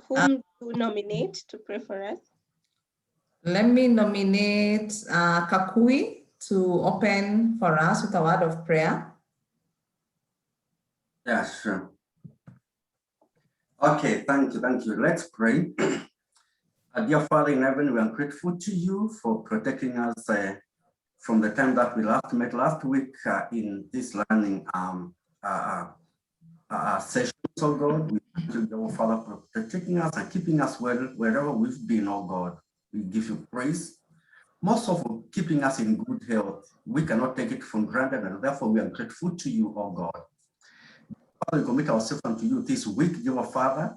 Whom do you nominate to pray for us? Let me nominate Kakui to open for us with a word of prayer. Yeah, sure. Okay, thank you. Let's pray. Dear Father in heaven, we are grateful to you for protecting us from the time that we last met last week in this learning session. Oh God, we thank you, dear Father, for protecting us and keeping us well wherever we've been. Oh God, we give you praise. Most of all, keeping us in good health. We cannot take it for granted, and therefore we are grateful to you, oh God. Father, we commit ourselves unto you this week, dear Father.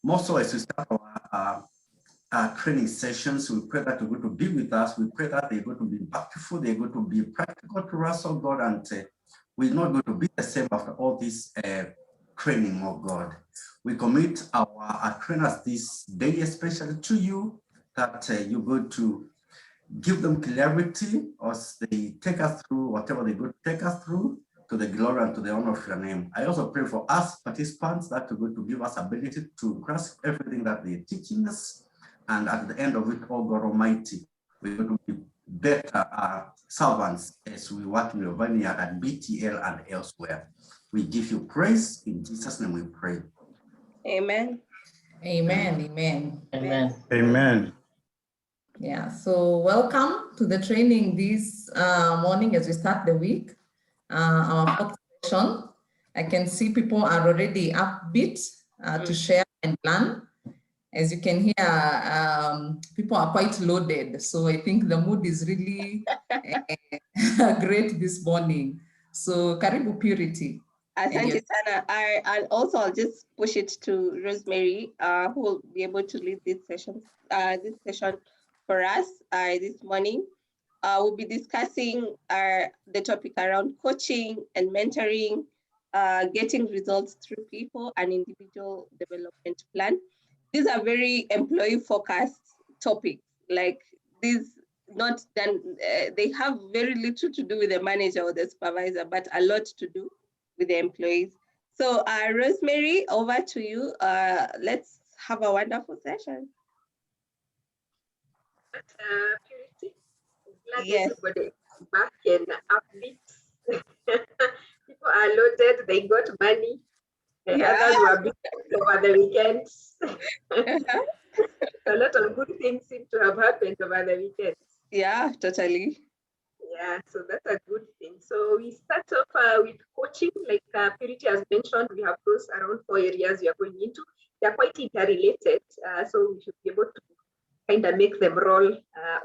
Most of us, we start our training sessions. We pray that you're going to be with us. We pray that they're going to be impactful, they're going to be practical to us, oh God, and we're not going to be the same after all this training, oh God. We commit our trainers this day, especially to you, that you're going to give them clarity as they take us through whatever they're going to take us through, to the glory and to the honor of your name. I also pray for us participants that you're going to give us ability to grasp everything that they're teaching us. And at the end of it, oh God Almighty, we're going to be better servants as we work in your vineyard at BTL and elsewhere. We give you praise. In Jesus' name we pray. Amen. Amen. Amen. Amen. Amen. Yeah, so welcome to the training this morning as we start the week. Our fourth session. I can see people are already upbeat to share and learn. As you can hear, people are quite loaded. So I think the mood is really great this morning. So Karibu Purity. Asante sana. And also I'll just push it to Rosemary, who will be able to lead this session for us this morning. We'll be discussing the topic around coaching and mentoring, getting results through people and individual development plan. These are very employee-focused topics. Like these, they have very little to do with the manager or the supervisor, but a lot to do with the employees. So Rosemary, over to you. Let's have a wonderful session. Purity, glad yes. everybody is back and upbeat. People are loaded, they got money. The others were busy over the weekends. A lot of good things seem to have happened over the weekends. Yeah, totally. Yeah, so that's a good thing. So we start off with coaching, like Purity has mentioned. We have those around 4 areas we are going into. They are quite interrelated, so we should be able to kind of make them roll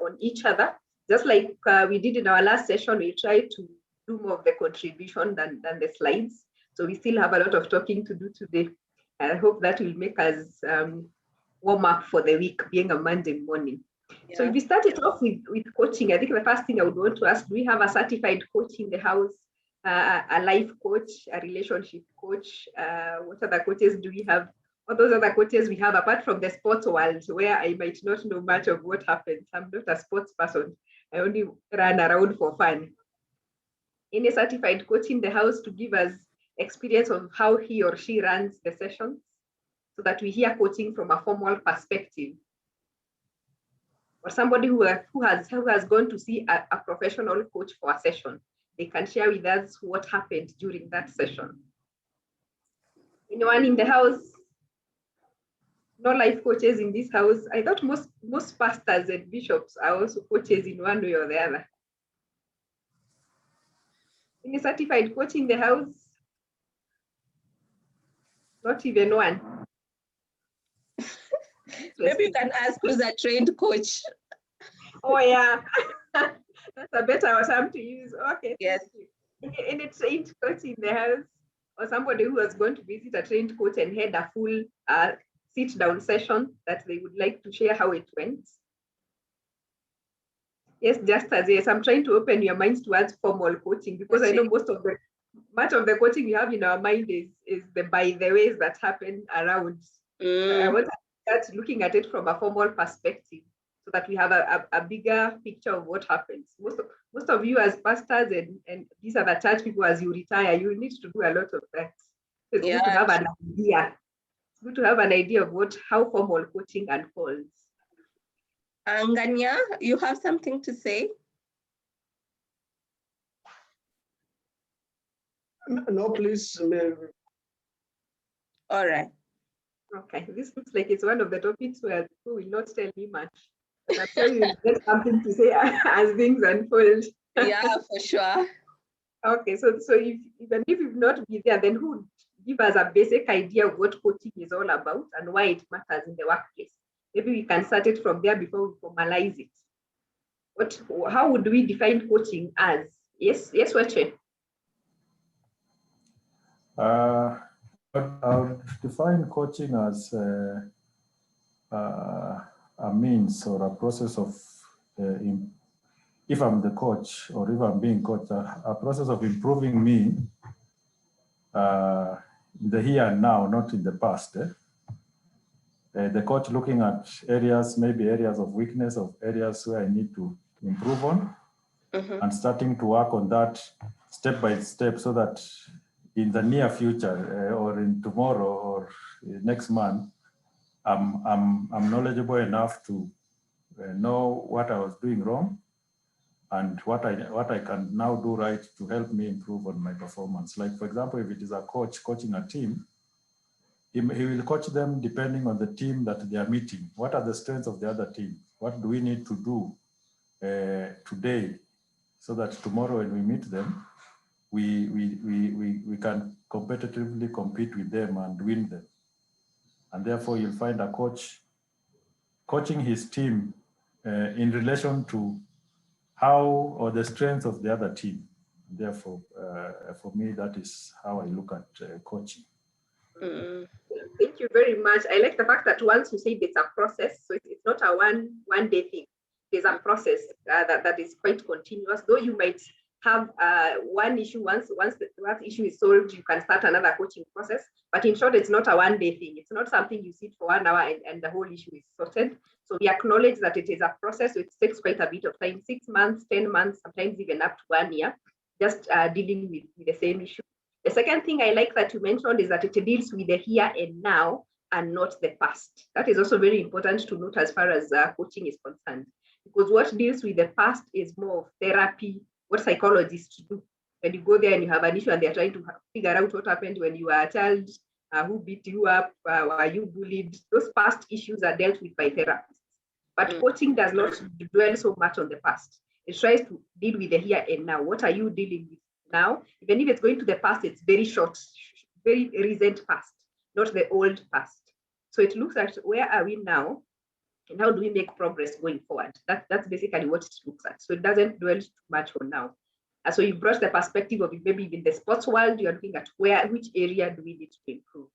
on each other. Just like we did in our last session, we tried to do more of the contribution than the slides. So we still have a lot of talking to do today. I hope that will make us warm up for the week, being a Monday morning. Yeah. So if we started off with coaching, I think the first thing I would want to ask, do we have a certified coach in the house, a life coach, a relationship coach? What other coaches do we have? What those other coaches we have, apart from the sports world, where I might not know much of what happens. I'm not a sports person. I only run around for fun. Any certified coach in the house to give us experience of how he or she runs the sessions, so that we hear coaching from a formal perspective, or somebody who has gone to see a professional coach for a session. They can share with us what happened during that session. Anyone in the house? No life coaches in this house. I thought most pastors and bishops are also coaches in one way or the other. Any certified coach in the house? Not even one. Maybe you can ask who's a trained coach. Oh yeah, that's a better term to use. Okay. Yes. Any trained coach in the house, or somebody who was going to visit a trained coach and had a full sit-down session that they would like to share how it went. Yes, just as yes, I'm trying to open your minds towards formal coaching, because I know much of the coaching we have in our mind is the by the ways that happen around. So I want to start looking at it from a formal perspective, so that we have a bigger picture of what happens. Most of you as pastors and these are the church people, as you retire, you need to do a lot of that. It's good to have an idea. good to have an idea of how formal coaching unfolds. Nganya, you have something to say? No, please. All right. Okay, this looks like it's one of the topics where people will not tell me much. But I'm sure you'll get something to say as things unfold. Yeah, for sure. Okay, so even if you've not been there, then who would give us a basic idea of what coaching is all about and why it matters in the workplace? Maybe we can start it from there before we formalize it. How would we define coaching as? Yes, Weche. I would define coaching as a means or a process of, if I'm the coach or if I'm being coached, a process of improving me in the here and now, not in the past. The coach looking at areas, maybe areas of weakness, of areas where I need to improve on, and starting to work on that step by step so that in the near future or in tomorrow or next month, I'm knowledgeable enough to know what I was doing wrong and what I can now do right to help me improve on my performance. Like, for example, if it is a coach coaching a team, he will coach them depending on the team that they are meeting. What are the strengths of the other team? What do we need to do today so that tomorrow when we meet them, we can competitively compete with them and win them. And therefore you'll find a coach coaching his team in relation to how or the strengths of the other team. Therefore, for me, that is how I look at coaching. Thank you very much. I like the fact that once you say it's a process, so it's not a one day thing. There's a process that is quite continuous. Though you might have one issue, once that issue is solved, you can start another coaching process. But in short, it's not a one day thing. It's not something you sit for 1 hour and the whole issue is sorted. So we acknowledge that it is a process. So it takes quite a bit of time, 6 months, 10 months, sometimes even up to 1 year, just dealing with the same issue. The second thing I like that you mentioned is that it deals with the here and now and not the past. That is also very important to note as far as coaching is concerned, because what deals with the past is more of therapy, what psychologists do. When you go there and you have an issue and they're trying to figure out what happened when you were a child, who beat you up, were you bullied, those past issues are dealt with by therapists. But coaching does not dwell so much on the past. It tries to deal with the here and now. What are you dealing with now? Even if it's going to the past, it's very short, very recent past, not the old past. So it looks at where are we now and how do we make progress going forward? That's basically what it looks at. So it doesn't dwell too much on now. And so you brought the perspective of maybe in the sports world, you're looking at which area do we need to improve?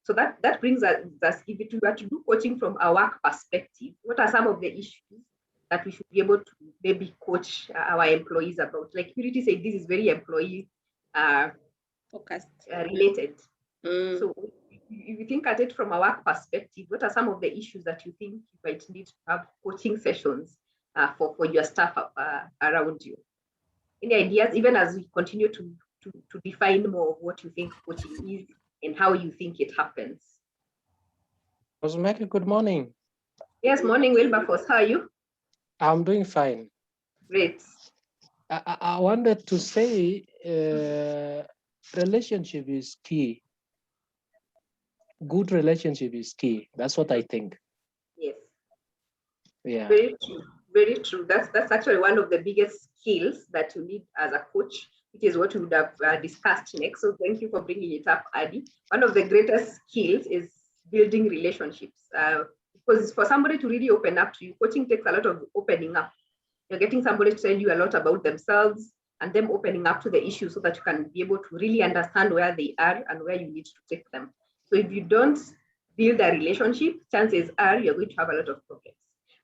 So that brings us, if we were to do coaching from a work perspective, what are some of the issues that we should be able to maybe coach our employees about? Like Purity said, this is very employee Focused. Related. So if you think at it from a work perspective, what are some of the issues that you think you might need to have coaching sessions for your staff around you? Any ideas, even as we continue to define more of what you think coaching is and how you think it happens? Rosemary, good morning. Yes, morning, Wilberforce. How are you? I'm doing fine. Great. I wanted to say relationship is key. Good relationship is key. That's what I think. Yes. Yeah. Very true. Very true. That's actually one of the biggest skills that you need as a coach, which is what we would have discussed next. So thank you for bringing it up, Adi. One of the greatest skills is building relationships. Because for somebody to really open up to you, coaching takes a lot of opening up. You're getting somebody to tell you a lot about themselves and them opening up to the issue so that you can be able to really understand where they are and where you need to take them. So if you don't build a relationship, chances are you're going to have a lot of problems.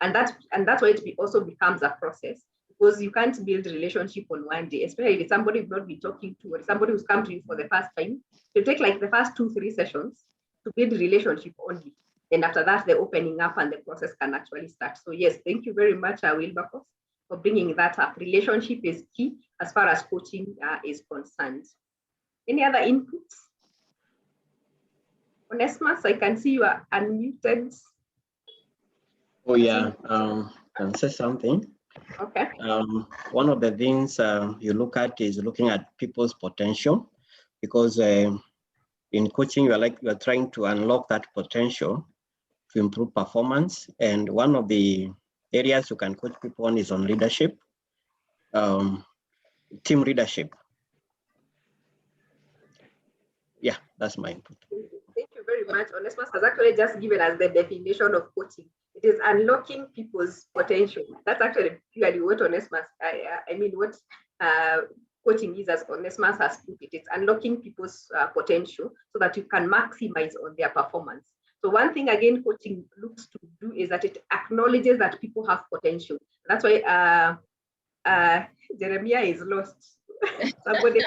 And that's why it also becomes a process, because you can't build a relationship on one day, especially if somebody you've not been talking to or somebody who's come to you for the first time. It'll take like the first 2-3 sessions to build a relationship only. And after that, the opening up and the process can actually start. So yes, thank you very much, Wilberforce, for bringing that up. Relationship is key as far as coaching is concerned. Any other inputs? Onesimus, I can see you are unmuted. Oh yeah, can say something. Okay. One of the things you look at is looking at people's potential, because in coaching you're trying to unlock that potential to improve performance. And one of the areas you can coach people on is on leadership, team leadership. Yeah, that's my input. Thank you very much. Onesimus has actually just given us the definition of coaching. It is unlocking people's potential. That's actually purely what Onesimus, I mean, what coaching is, as Onesimus has put it. It's unlocking people's potential so that you can maximize on their performance. So one thing, again, coaching looks to do is that it acknowledges that people have potential. That's why Jeremiah is lost. Somebody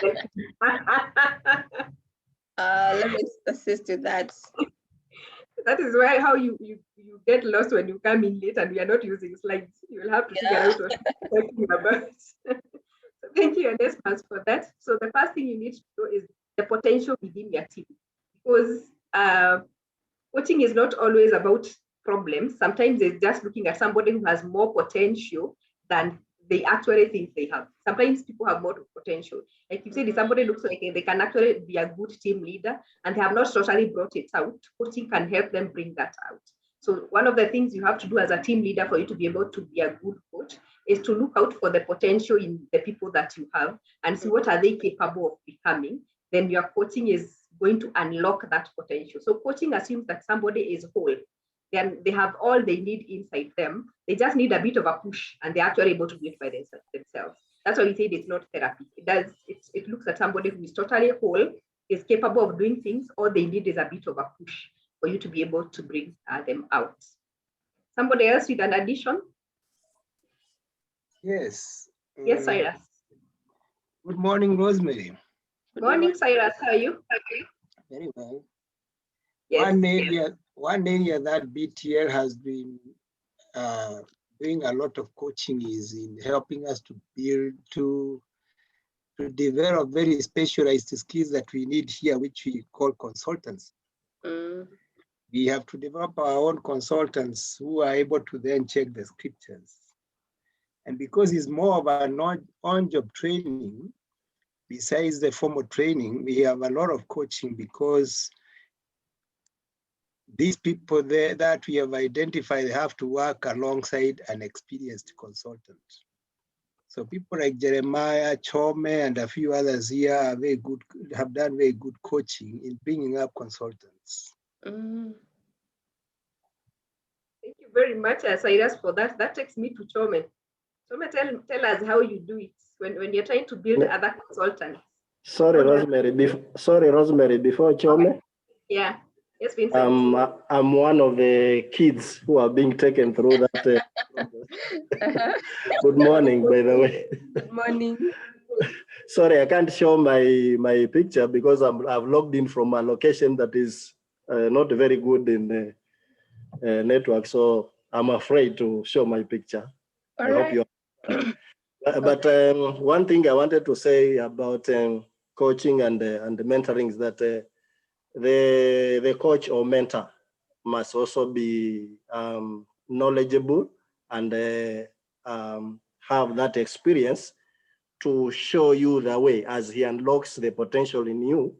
let me assist with that. That is why how you get lost when you come in late and we are not using slides. You will have to figure out what you're talking about. So thank you, Onesimus, for that. So the first thing you need to know is the potential within your team, because coaching is not always about problems. Sometimes it's just looking at somebody who has more potential than they actually think they have. Sometimes people have more potential. Like you said, if somebody looks like they can actually be a good team leader and they have not totally brought it out, coaching can help them bring that out. So one of the things you have to do as a team leader for you to be able to be a good coach is to look out for the potential in the people that you have and see what are they capable of becoming. Then your coaching is going to unlock that potential. So coaching assumes that somebody is whole. Then they have all they need inside them. They just need a bit of a push, and they're actually able to do it by themselves. That's why we said it's not therapy. It looks at somebody who is totally whole, is capable of doing things. All they need is a bit of a push for you to be able to bring them out. Somebody else with an addition? Yes. Yes, Cyrus. Good morning, Rosemary. Good morning, Cyrus. How are you? Very well. Yes. One area that BTL has been doing a lot of coaching is in helping us to build, to develop very specialized skills that we need here, which we call consultants. We have to develop our own consultants who are able to then check the scriptures. And because it's more of an on-job training, besides the formal training, we have a lot of coaching because these people there that we have identified have to work alongside an experienced consultant. So people like Jeremiah, Chome, and a few others here are very good, have done very good coaching in bringing up consultants. Thank you very much, Cyrus, for that. That takes me to Chome. Chome, tell us how you do it when you're trying to build other consultants. Sorry, Rosemary. Before Chome. Okay. Yeah. Yes, Vincent. I'm one of the kids who are being taken through that. Good morning, by the way. Good morning. Sorry, I can't show my picture because I've logged in from a location that is not very good in the network, so I'm afraid to show my picture. I hope you. But one thing I wanted to say about coaching and the mentoring is that the coach or mentor must also be knowledgeable and have that experience to show you the way as he unlocks the potential in you.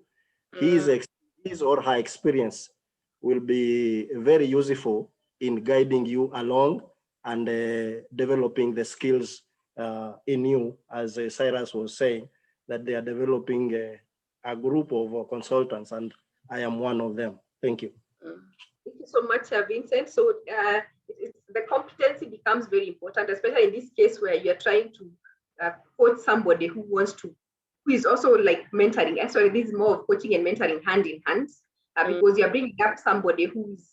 His or her experience will be very useful in guiding you along and developing the skills in you, as Cyrus was saying, that they are developing a group of consultants, and I am one of them. Thank you. Thank you so much, Vincent. So the competency becomes very important, especially in this case where you're trying to coach somebody who is also like mentoring. Actually, this is more of coaching and mentoring hand in hand, because you're bringing up somebody who's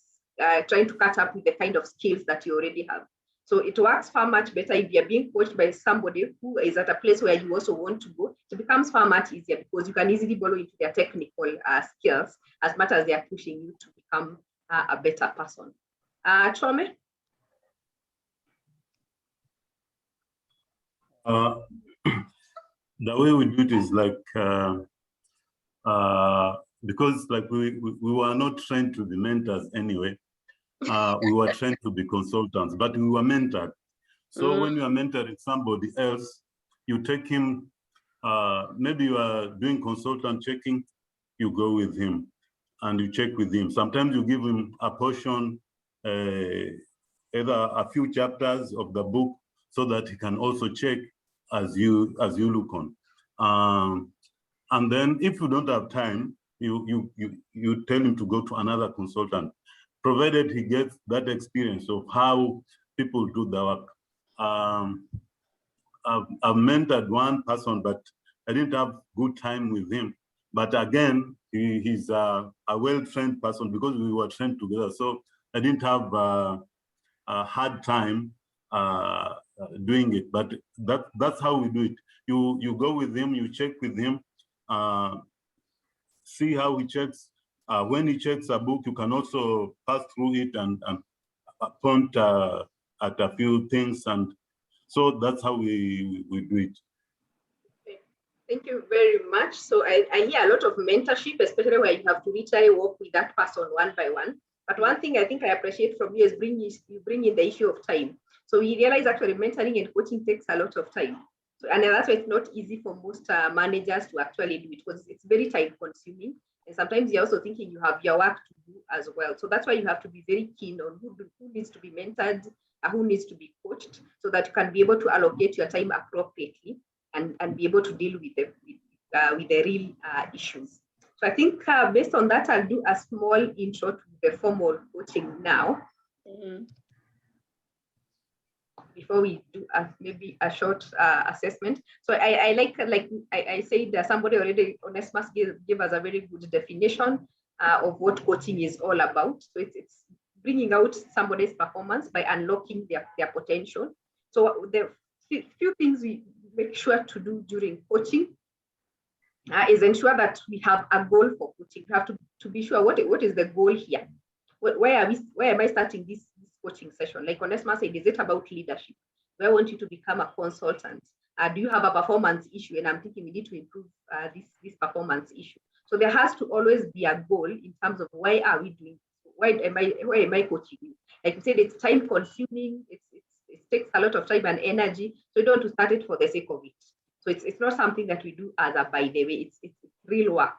trying to catch up with the kind of skills that you already have. So it works far much better if you're being coached by somebody who is at a place where you also want to go. It becomes far much easier because you can easily borrow into their technical skills as much as they are pushing you to become a better person. Chome? The way we do it is like because like we were not trained to be mentors anyway. We were trained to be consultants, but we were mentored. So when you are mentoring somebody else, you take him, maybe you are doing consultant checking, you go with him and you check with him. Sometimes you give him a portion, either a few chapters of the book, so that he can also check as you look on. And then if you don't have time, you tell him to go to another consultant, provided he gets that experience of how people do the work. I've mentored one person, but I didn't have good time with him. But again, he's a well-trained person because we were trained together. So I didn't have a hard time doing it. But that's how we do it. You go with him, you check with him, see how he checks. When he checks a book, you can also pass through it and point at a few things, and so that's how we do it. Thank you very much. So I hear a lot of mentorship, especially where you have to literally work with that person one by one. But one thing I think I appreciate from you is you bring in the issue of time. So we realize actually mentoring and coaching takes a lot of time. So, and that's why it's not easy for most managers to actually do it, because it's very time consuming. And sometimes you're also thinking you have your work to do as well. So that's why you have to be very keen on who needs to be mentored, who needs to be coached, so that you can be able to allocate your time appropriately and be able to deal with the real issues. So I think based on that, I'll do a small intro to the formal coaching now. Before we do maybe a short assessment. So I said that somebody already, Onesimus gave us a very good definition of what coaching is all about. So it's bringing out somebody's performance by unlocking their potential. So the few things we make sure to do during coaching is ensure that we have a goal for coaching. We have to be sure what is the goal here. Where am I starting this coaching session? Like Onesimus said, is it about leadership? Do I want you to become a consultant? Do you have a performance issue? And I'm thinking we need to improve this performance issue. So there has to always be a goal in terms of why are we doing this? Why am I coaching you? Like you said, it's time consuming. It takes a lot of time and energy. So you don't want to start it for the sake of it. So it's not something that we do as a by the way. It's real work.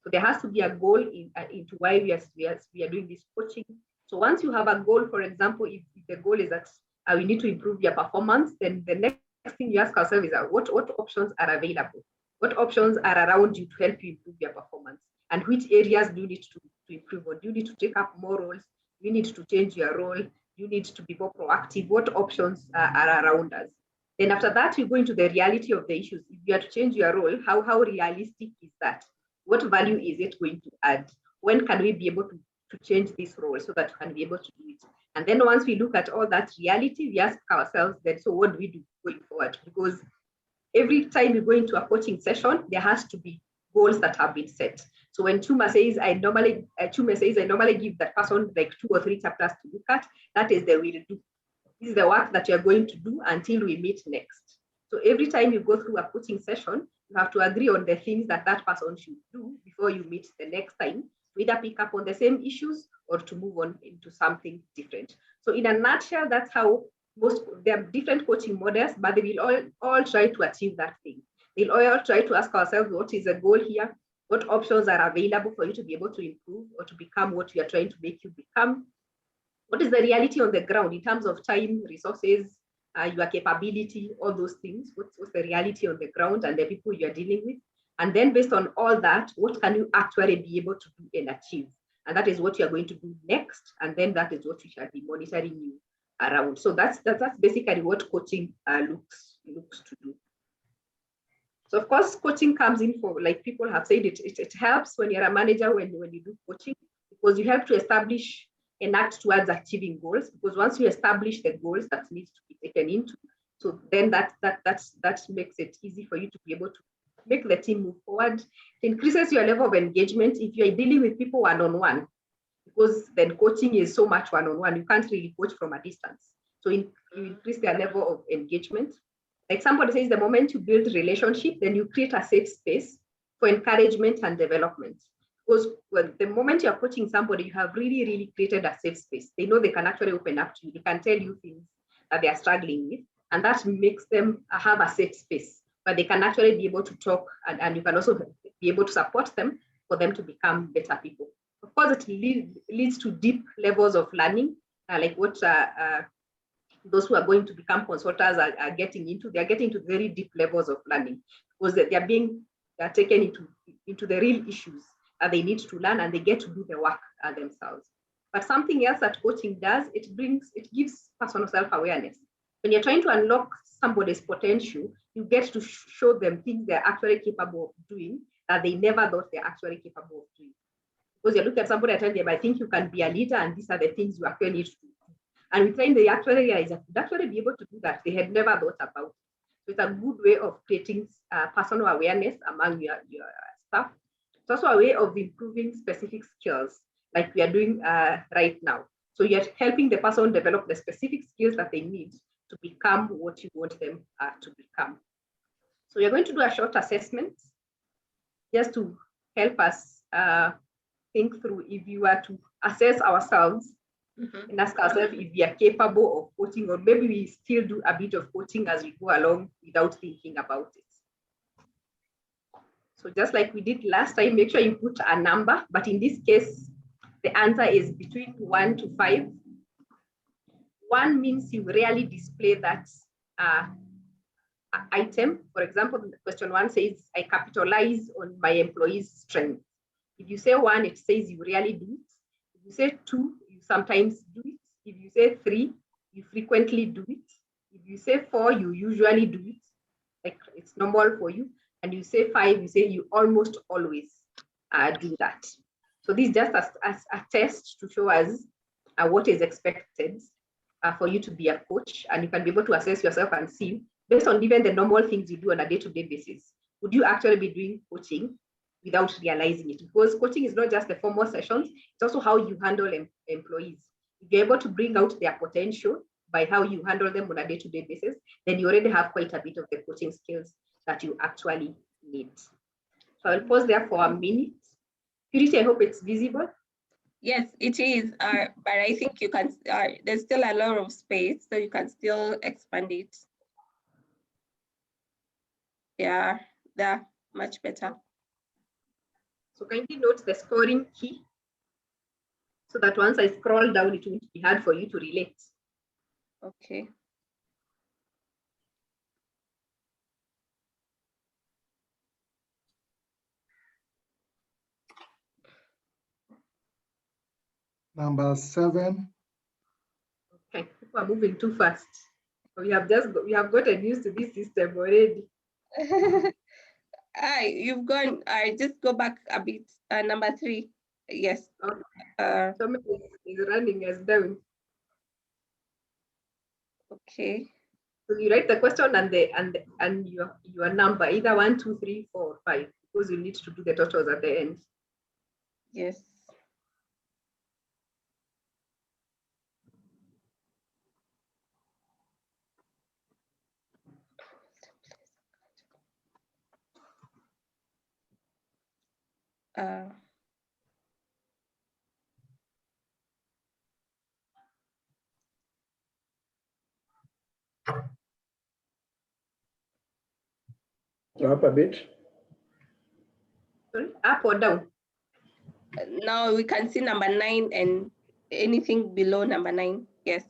So there has to be a goal into why we are doing this coaching. So once you have a goal, for example, if the goal is that we need to improve your performance, then the next thing you ask ourselves is what options are available? What options are around you to help you improve your performance? And which areas do you need to improve on? Do you need to take up more roles? Do you need to change your role? Do you need to be more proactive? What options are around us? Then after that, you go into the reality of the issues. If you have to change your role, how realistic is that? What value is it going to add? When can we be able to change this role so that we can be able to do it? And then once we look at all that reality, we ask ourselves then, so what do we do going forward? Because every time we go into a coaching session, there has to be goals that have been set. So when Chuma says, I normally give that person like 2 or 3 chapters to look at, that is the will do. This is the work that you're going to do until we meet next. So every time you go through a coaching session, you have to agree on the things that person should do before you meet the next time, to either pick up on the same issues or to move on into something different. So in a nutshell, that's how there are different coaching models, but they will all try to achieve that thing. They'll all try to ask ourselves, what is the goal here? What options are available for you to be able to improve or to become what we are trying to make you become? What is the reality on the ground in terms of time, resources, your capability, all those things? What's the reality on the ground and the people you're dealing with? And then based on all that, what can you actually be able to do and achieve? And that is what you're going to do next. And then that is what we shall be monitoring you around. So that's basically what coaching looks to do. So of course, coaching comes in for, like people have said, it helps when you're a manager, when you do coaching, because you help to establish and act towards achieving goals. Because once you establish the goals that needs to be taken into, so then that makes it easy for you to be able to make the team move forward. It increases your level of engagement if you're dealing with people one-on-one, because then coaching is so much one-on-one, you can't really coach from a distance. So you increase their level of engagement. Like somebody says, the moment you build relationship, then you create a safe space for encouragement and development. Because the moment you're coaching somebody, you have really, really created a safe space. They know they can actually open up to you. They can tell you things that they are struggling with. And that makes them have a safe space where they can actually be able to talk, and you can also be able to support them for them to become better people. Of course, it leads to deep levels of learning, like what those who are going to become consultants are getting into. They're getting to very deep levels of learning because they're taken into the real issues that they need to learn, and they get to do the work themselves. But something else that coaching does, it gives personal self-awareness. When you're trying to unlock somebody's potential, you get to show them things they're actually capable of doing that they never thought they're actually capable of doing. Because you look at somebody and tell them, I think you can be a leader, and these are the things you actually need to do. And we train they actually realize that could actually be able to do that they had never thought about. So it's a good way of creating personal awareness among your staff. It's also a way of improving specific skills, like we are doing right now. So you're helping the person develop the specific skills that they need to become what you want them to become. So you're going to do a short assessment just to help us think through if you were to assess ourselves and ask ourselves if we are capable of coaching, or maybe we still do a bit of coaching as we go along without thinking about it. So just like we did last time, make sure you put a number, but in this case, the answer is between 1 to 5. 1 means you rarely display that item. For example, question 1 says, I capitalize on my employees' strength. If you say 1, it says you rarely do it. If you say 2, you sometimes do it. If you say 3, you frequently do it. If you say 4, you usually do it, like it's normal for you. And you say 5, you say you almost always do that. So this is just as a test to show us what is expected for you to be a coach, and you can be able to assess yourself and see, based on even the normal things you do on a day-to-day basis, would you actually be doing coaching without realizing it? Because coaching is not just the formal sessions, it's also how you handle employees. If you're able to bring out their potential by how you handle them on a day-to-day basis, then you already have quite a bit of the coaching skills that you actually need. So I'll pause there for a minute. Purity, I hope it's visible. Yes, it is, but I think you can, there's still a lot of space, so you can still expand it. Yeah, they're much better. So kindly note the scoring key, so that once I scroll down, it won't be hard for you to relate. Okay. Number 7. Okay, people are moving too fast. We have gotten used to this system already. You've gone. I just go back a bit. Number 3. Yes. Somebody is running us down. Okay. So you write the question and your number, either 1, 2, 3, 4, 5, because you need to do the totals at the end. Yes. Up a bit. Sorry, up or down? Now we can see number 9 and anything below number 9. Yes.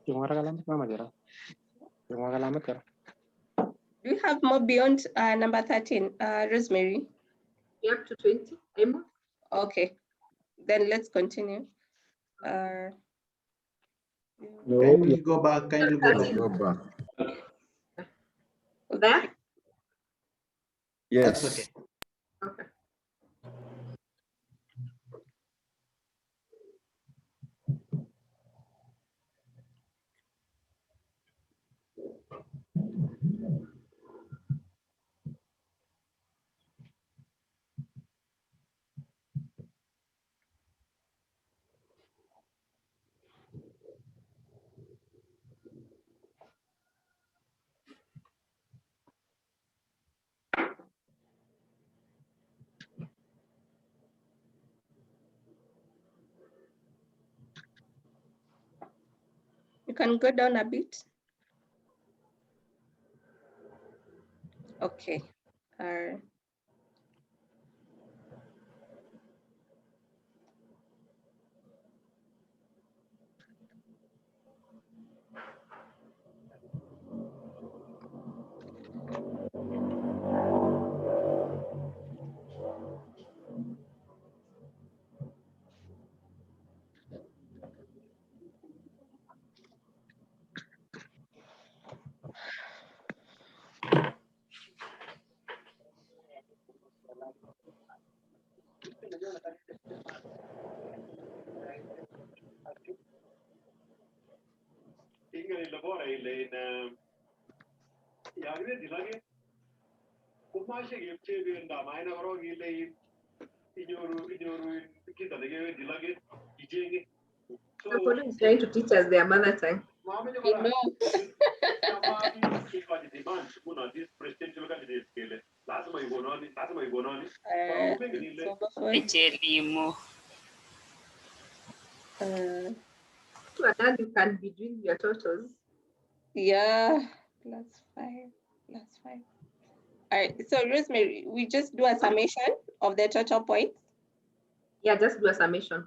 Do you have more beyond number 13, Rosemary? Up to 20, Emma? Okay, then let's continue. Kindly go back. Kindly go back. There? Yes. Okay. Okay. You can go down a bit. Okay. Apollo is trying to teach us their mother tongue. You know. So now you can be doing your totals. Yeah, +5, +5. All right, so Rosemary, we just do a summation of the total points. Yeah, just do a summation.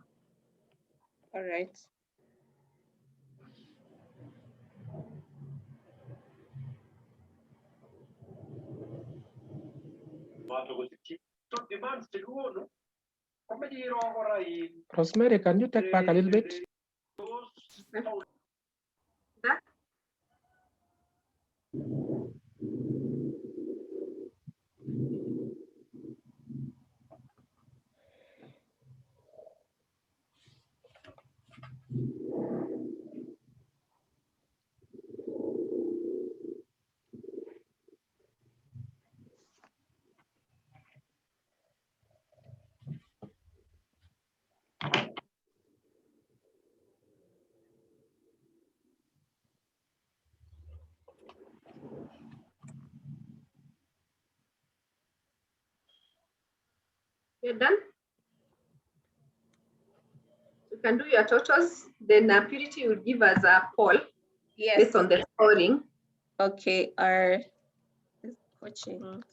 All right. Rosemary, can you take back a little bit? That? You're done? You can do your totals, then Purity will give us a poll based on the scoring. Okay, our coaching.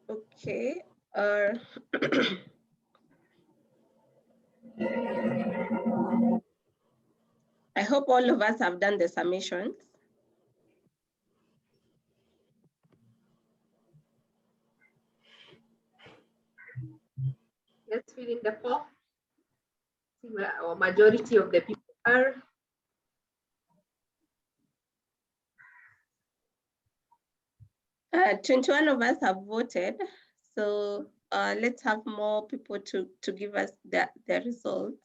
Okay. I hope all of us have done the summations. Let's fill in the form. See where our majority of the people are. 21 of us have voted. So let's have more people to give us their results.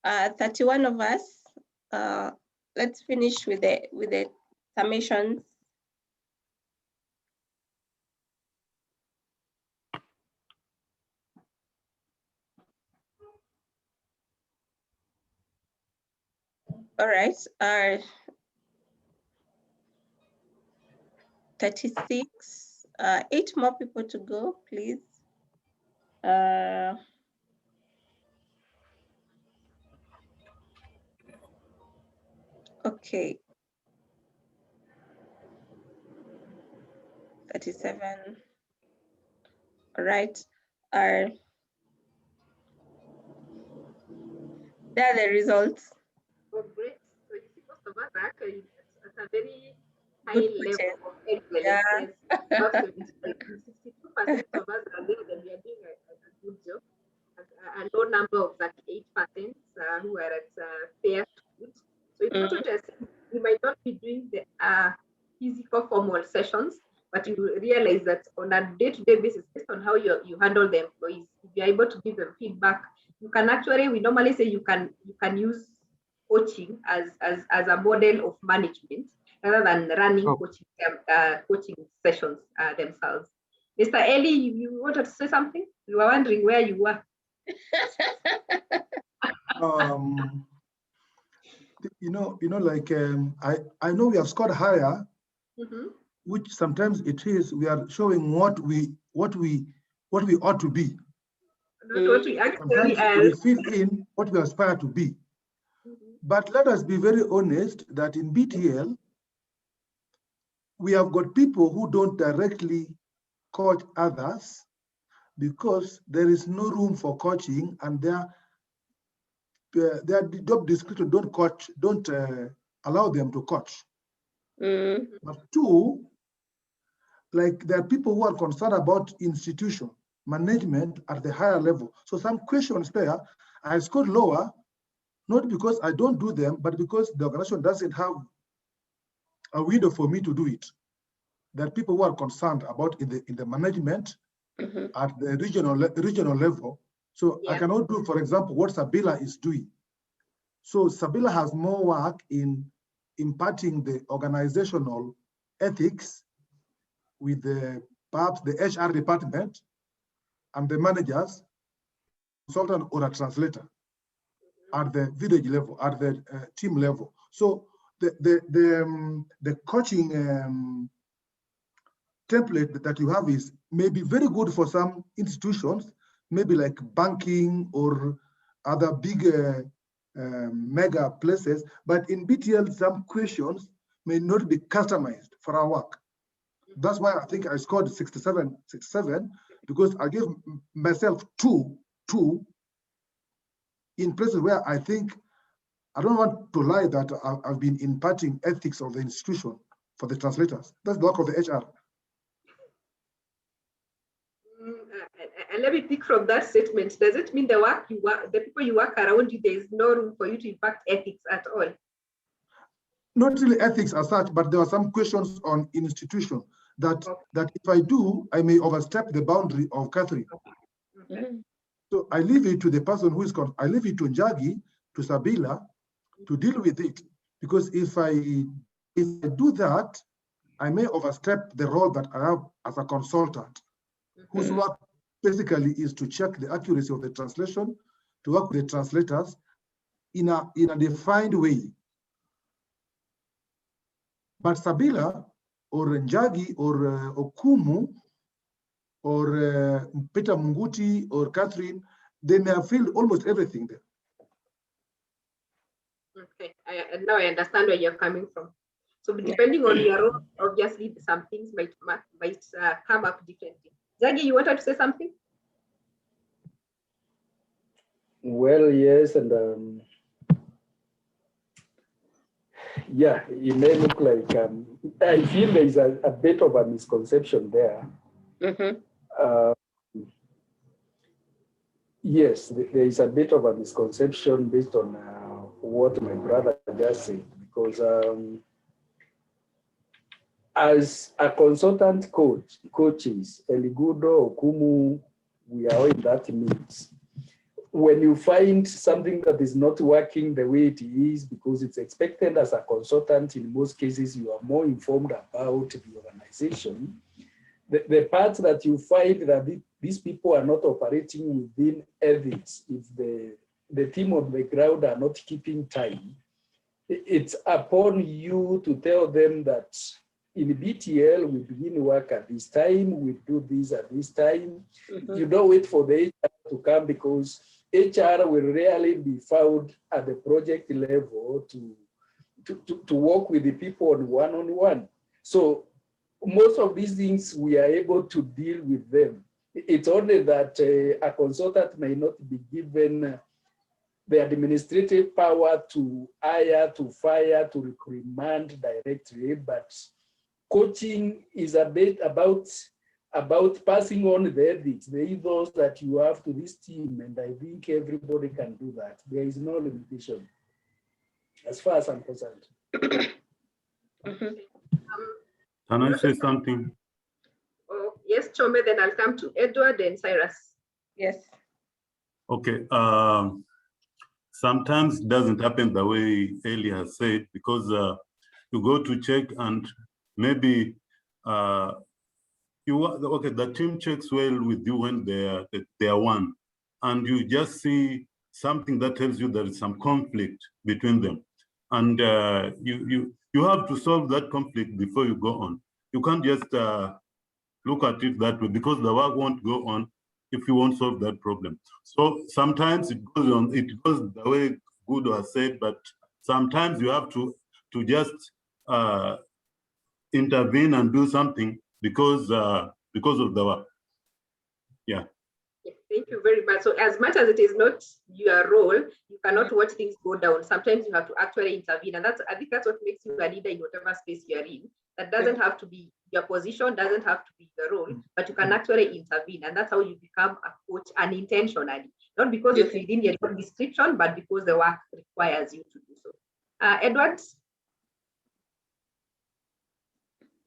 Uh, 31 of us. Let's finish with the summations. All right. 36. 8 more people to go, please. Okay. 37. All right. There are the results. Oh, great. So you see, most of us are actually at a very high Good level question. of excellence. Yeah. Yes, about 62% of us are there, then we are doing a good job. A low number of that 8% who are at fair to good. So it's not what you're saying. You might not be doing the physical formal sessions, but you realize that on a day-to-day basis, based on how you handle the employees, if you're able to give them feedback, you can actually, we normally say you can use coaching as a model of management rather than running coaching sessions themselves. Mr. Eli, you wanted to say something? You were wondering where you were. Like I know we have scored higher, Mm-hmm. which sometimes it is we are showing what we ought to be. Not what we actually Sometimes are. we fill in what we aspire to be. But let us be very honest that in BTL, we have got people who don't directly coach others because there is no room for coaching, and their job description don't allow them to coach. But two, like there are people who are concerned about institution management at the higher level. So some questions there, I scored lower, not because I don't do them, but because the organization doesn't have a window for me to do it. There are people who are concerned about in the management at the regional level. So I cannot do, for example, what Sabila is doing. So Sabila has more work in imparting the organizational ethics with perhaps the HR department and the managers, consultant or a translator at the village level, at the team level. So the coaching template that you have is maybe very good for some institutions, maybe like banking or other big mega places, but in BTL, some questions may not be customized for our work. That's why I think I scored 67, because I gave myself two in places where I think, I don't want to lie that I've been imparting ethics of the institution for the translators. That's the work of the HR. And let me pick from that statement. Does it mean the people you work around you, there is no room for you to impact ethics at all? Not really ethics as such, but there are some questions on institution that if I do, I may overstep the boundary of Catherine. So I leave it to the person who is called, I leave it to Njagi, to Sabila, to deal with it. Because if I do that, I may overstep the role that I have as a consultant, whose work basically is to check the accuracy of the translation, to work with the translators in a defined way. But Sabila or Njagi or Okumu or Peter Munguti or Catherine, they may have filled almost everything there. Okay, now I understand where you're coming from. So depending on your role, obviously some things might come up differently. Njagi, you wanted to say something? Well, yes, and yeah, it may look like, I feel there is a bit of a misconception there. Yes, there is a bit of a misconception based on what my brother just said, because as a consultant coaches, Eligudo, Okumu, we are all in that mix. When you find something that is not working the way it is, because it's expected as a consultant, in most cases, you are more informed about the organization. The part that you find that these people are not operating within ethics, if the team on the ground are not keeping time, it's upon you to tell them that in BTL, we begin work at this time, we do this at this time. You don't wait for the HR to come, because HR will rarely be found at the project level to to work with the people on one-on-one. So most of these things we are able to deal with them. It's only that a consultant may not be given the administrative power to hire, to fire, to reprimand directly, but coaching is a bit about passing on the ethics, the ethos that you have to this team, and I think everybody can do that. There is no limitation, as far as I'm concerned. Can I say something? Oh, yes, Chome, then I'll come to Edward and Cyrus. Yes. Okay. Sometimes it doesn't happen the way Eli has said, because you go to check and maybe the team checks well with you when they are one, and you just see something that tells you there is some conflict between them, and you have to solve that conflict before you go on. You can't just look at it that way, because the work won't go on if you won't solve that problem. So sometimes it goes the way Gudo has said, but sometimes you have to just intervene and do something because of the work. Yeah. Thank you very much. So as much as it is not your role, you cannot watch things go down. Sometimes you have to actually intervene. And I think that's what makes you a leader in whatever space you're in. That doesn't have to be your position, doesn't have to be your role, but you can actually intervene. And that's how you become a coach unintentionally. Not because it's within your job description, but because the work requires you to do so. Edward?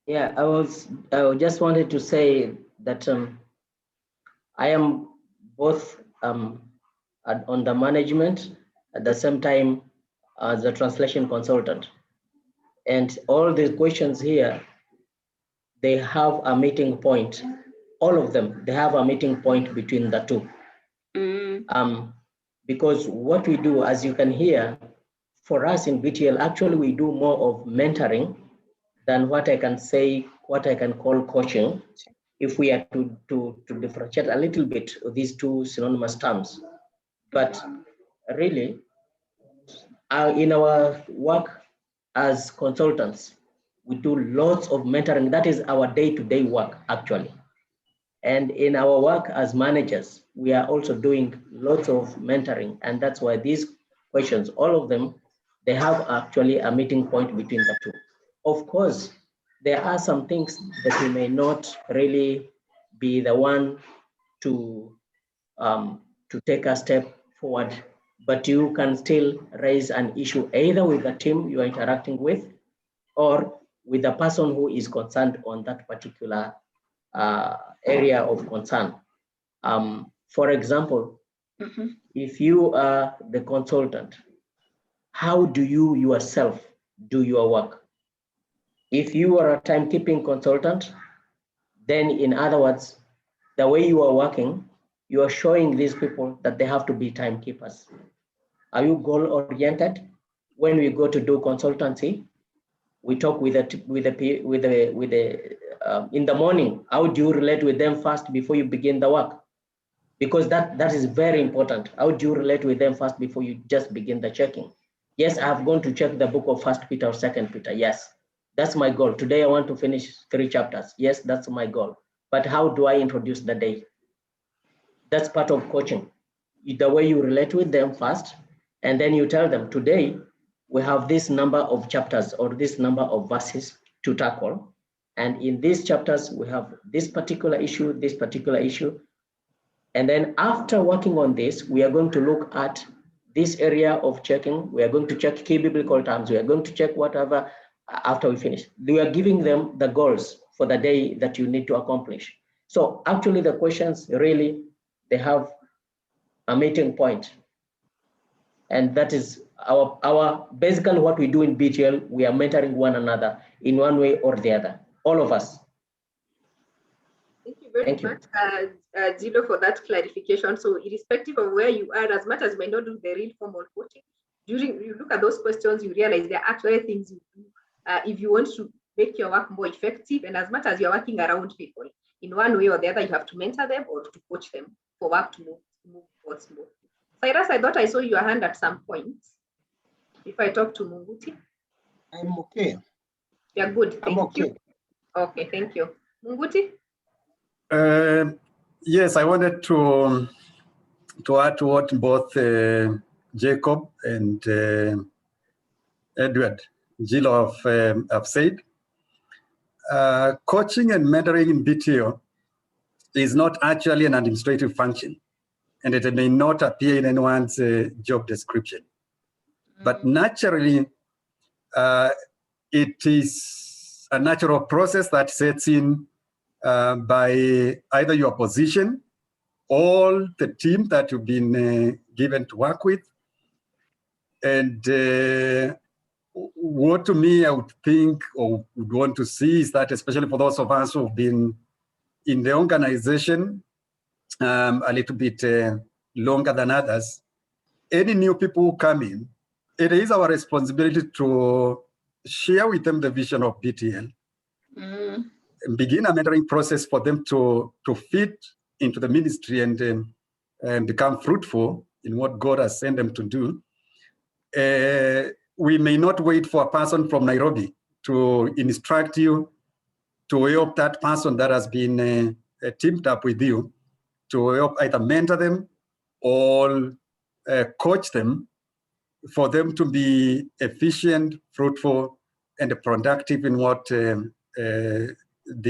Yeah, I just wanted to say that I am both on the management at the same time as a translation consultant. And all the questions here, they have a meeting point. All of them, they have a meeting point between the two. Because what we do, as you can hear, for us in BTL, actually we do more of mentoring than what I can call coaching, if we are to differentiate a little bit of these two synonymous terms. But really, in our work as consultants, we do lots of mentoring. That is our day-to-day work, actually. And in our work as managers, we are also doing lots of mentoring. And that's why these questions, all of them, they have actually a meeting point between the two. Of course, there are some things that we may not really be the one to take a step forward, but you can still raise an issue either with the team you are interacting with or with the person who is concerned on that particular area of concern. For example, if you are the consultant, how do you yourself do your work? If you are a timekeeping consultant, then in other words, the way you are working, you are showing these people that they have to be timekeepers. Are you goal-oriented? When we go to do consultancy, we talk in the morning. How do you relate with them first before you begin the work? Because that is very important. How do you relate with them first before you just begin the checking? Yes, I've gone to check the book of 1 Peter or 2 Peter. Yes, that's my goal. Today I want to finish 3 chapters. Yes, that's my goal. But how do I introduce the day? That's part of coaching. The way you relate with them first, and then you tell them, today we have this number of chapters or this number of verses to tackle. And in these chapters, we have this particular issue, this particular issue. And then after working on this, we are going to look at this area of checking. We are going to check key biblical terms. We are going to check whatever after we finish. We are giving them the goals for the day that you need to accomplish. So actually the questions really, they have a meeting point. And that is our basically what we do in BTL, we are mentoring one another in one way or the other, all of us. Thank you very much, Zilo, for that clarification. So irrespective of where you are, as much as you may not do the real formal coaching, during you look at those questions, you realize there are actually things you do if you want to make your work more effective. And as much as you're working around people, in one way or the other, you have to mentor them or to coach them for work to move forward smoothly. Cyrus, I thought I saw your hand at some point. If I talk to Munguti. I'm okay. You're good. I'm Thank you. okay. Okay, thank you. Munguti? Yes, I wanted to add to what both Jacob and Edward Gilo have said. Coaching and mentoring in BTO is not actually an administrative function, and it may not appear in anyone's job description. But naturally, it is a natural process that sets in by either your position, all the team that you've been given to work with. And what to me I would think or would want to see is that, especially for those of us who've been in the organization a little bit longer than others, any new people who come in, it is our responsibility to share with them the vision of BTL, and begin a mentoring process for them to fit into the ministry and become fruitful in what God has sent them to do. We may not wait for a person from Nairobi to instruct you, to help that person that has been teamed up with you, to help either mentor them or coach them for them to be efficient, fruitful, and productive in what they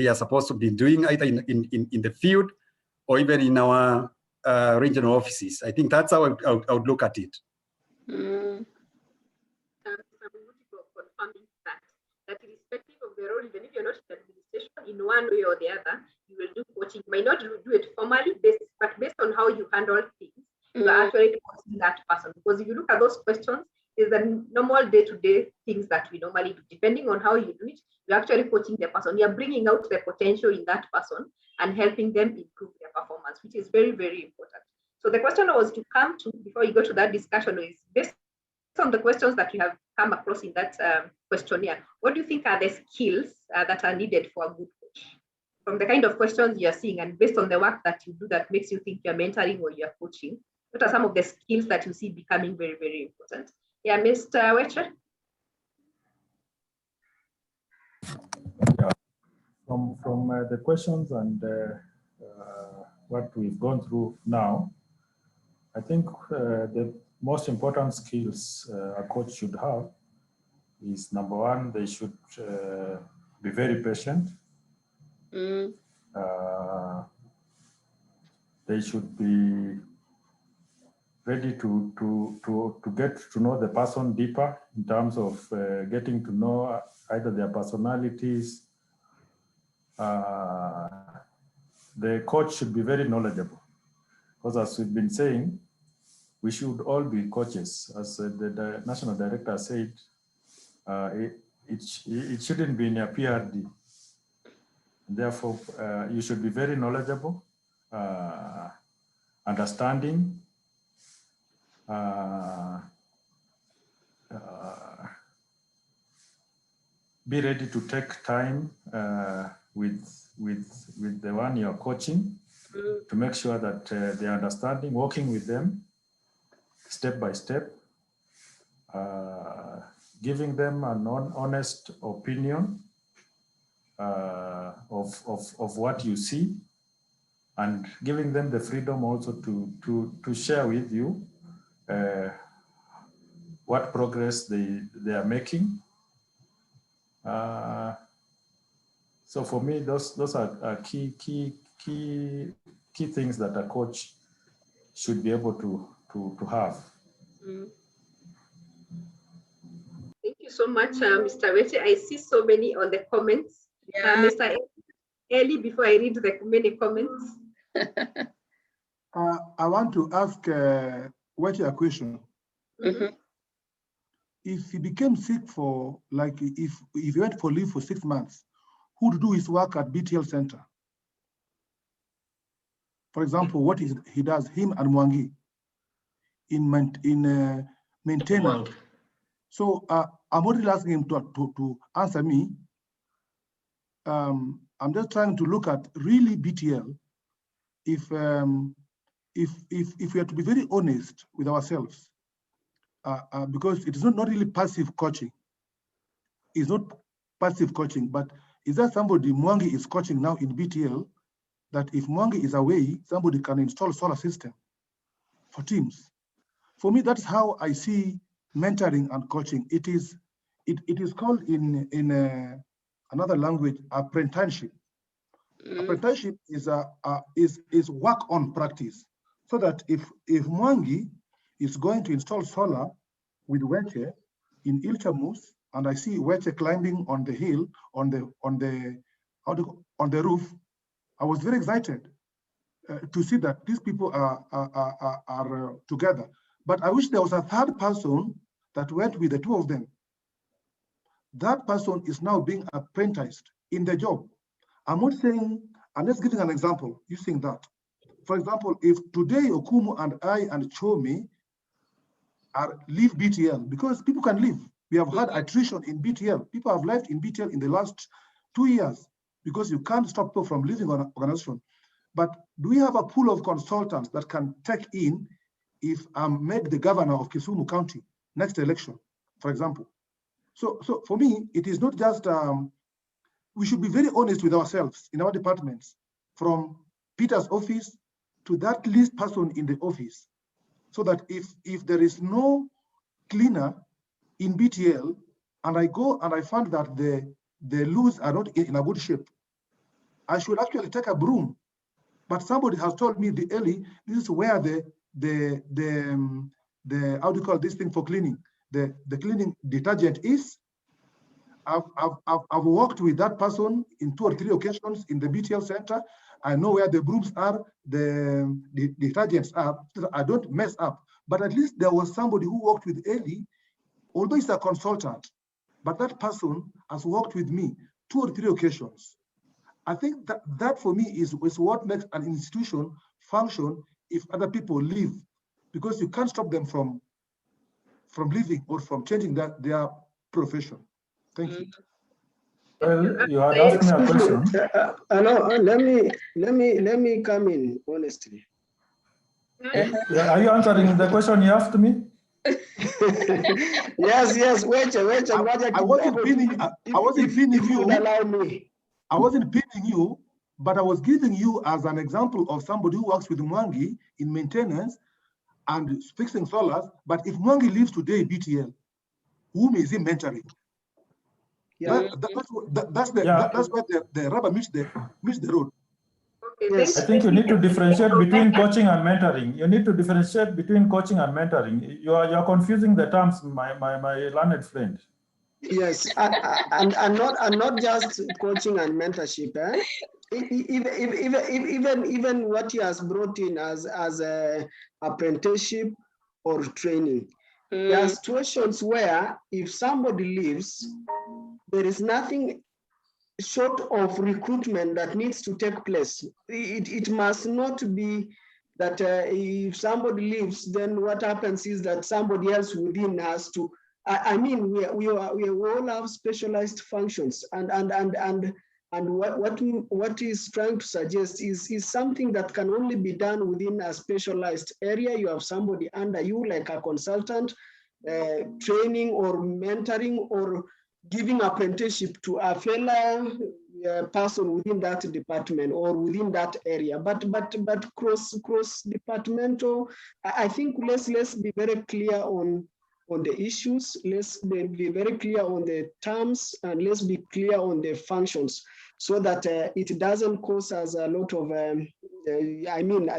are supposed to be doing, either in the field or even in our regional offices. I think that's how I would look at it. Confirming that irrespective of the role, even if you're not in administration, in one way or the other, you will do coaching. You might not do it formally, but based on how you handle things, you are actually coaching that person. Because if you look at those questions, is the normal day-to-day things that we normally do. Depending on how you do it, you're actually coaching the person. You're bringing out the potential in that person and helping them improve their performance, which is very, very important. So the question I was to come to before you go to that discussion is, based on the questions that you have come across in that questionnaire, what do you think are the skills that are needed for a good coach? From the kind of questions you're seeing and based on the work that you do that makes you think you're mentoring or you're coaching, what are some of the skills that you see becoming very, very important? Yeah, Mr. Wecher? Yeah. From the questions and what we've gone through now, I think the most important skills a coach should have is, number one, they should be very patient. They should be ready to get to know the person deeper in terms of getting to know either their personalities. The coach should be very knowledgeable, because as we've been saying, we should all be coaches. As the national director said, it shouldn't be in a PRD. Therefore, you should be very knowledgeable, understanding, be ready to take time with the one you're coaching to make sure that they're understanding, working with them step by step, giving them an honest opinion of what you see, and giving them the freedom also to share with you what progress they are making. So for me, those are key things that a coach should be able to have. Thank you so much, Mr. Weche. I see so many on the comments. Yeah. Mr. Eli, before I read the many comments. I want to ask Weche a question. If he became sick for, like, if he went for leave for 6 months, who to do his work at BTL Center? For example, what he does, him and Mwangi, in maintenance. So I'm already asking him to answer me. I'm just trying to look at really BTL. If we have to be very honest with ourselves, because it is not really passive coaching. is not passive coaching, but is that somebody Mwangi is coaching now in BTL, that if Mwangi is away, somebody can install solar system for teams. For me, that's how I see mentoring and coaching. It is called in another language apprenticeship. Apprenticeship is work on practice, so that if Mwangi is going to install solar with Weche in Ilchamus, and I see Weche climbing on the hill on the roof, I was very excited to see that these people are together. But I wish there was a third person that went with the two of them. That person is now being apprenticed in the job. I'm not saying, I'm just giving an example using that. For example, if today Okumu and I and Chomi leave BTL, because people can leave. We have had attrition in BTL. People have left in BTL in the last 2 years because you can't stop people from leaving an organization. But do we have a pool of consultants that can take in if I'm made the governor of Kisumu County next election, for example? So for me, it is not just, we should be very honest with ourselves in our departments, from Peter's office to that least person in the office, so that if there is no cleaner in BTL, and I go and I find that the loos are not in a good shape, I should actually take a broom. But somebody has told me, this is where the how do you call this thing for cleaning? The cleaning detergent is. I've worked with that person in 2 or 3 occasions in the BTL center. I know where the brooms are, the detergents are, so that I don't mess up. But at least there was somebody who worked with Eli, although he's a consultant, but that person has worked with me 2 or 3 occasions. I think that for me is what makes an institution function if other people leave, because you can't stop them from leaving or from changing their profession. Thank you. Well, you had asked me a question. No, let me come in honestly. Are you answering the question you asked me? Yes. Wait. I wasn't pinning you. Allow me. I wasn't pinning you, but I was giving you as an example of somebody who works with Mwangi in maintenance and fixing solars. But if Mwangi leaves today, BTL, whom is he mentoring? Yeah. That's where the rubber meets the road. Okay, I think you need to differentiate between coaching and mentoring. You need to differentiate between coaching and mentoring. You are confusing the terms, my learned friend. Yes, and not just coaching and mentorship. Even what he has brought in as a apprenticeship or training. There are situations where if somebody leaves, there is nothing short of recruitment that needs to take place. It must not be that if somebody leaves, then what happens is that somebody else within has to. I mean, we all have specialized functions, and what is trying to suggest is something that can only be done within a specialized area. You have somebody under you, like a consultant, training or mentoring or giving apprenticeship to a fellow person within that department or within that area. But cross departmental, I think let's be very clear on the issues. Let's be very clear on the terms, and let's be clear on the functions, so that it doesn't cause us a lot of, a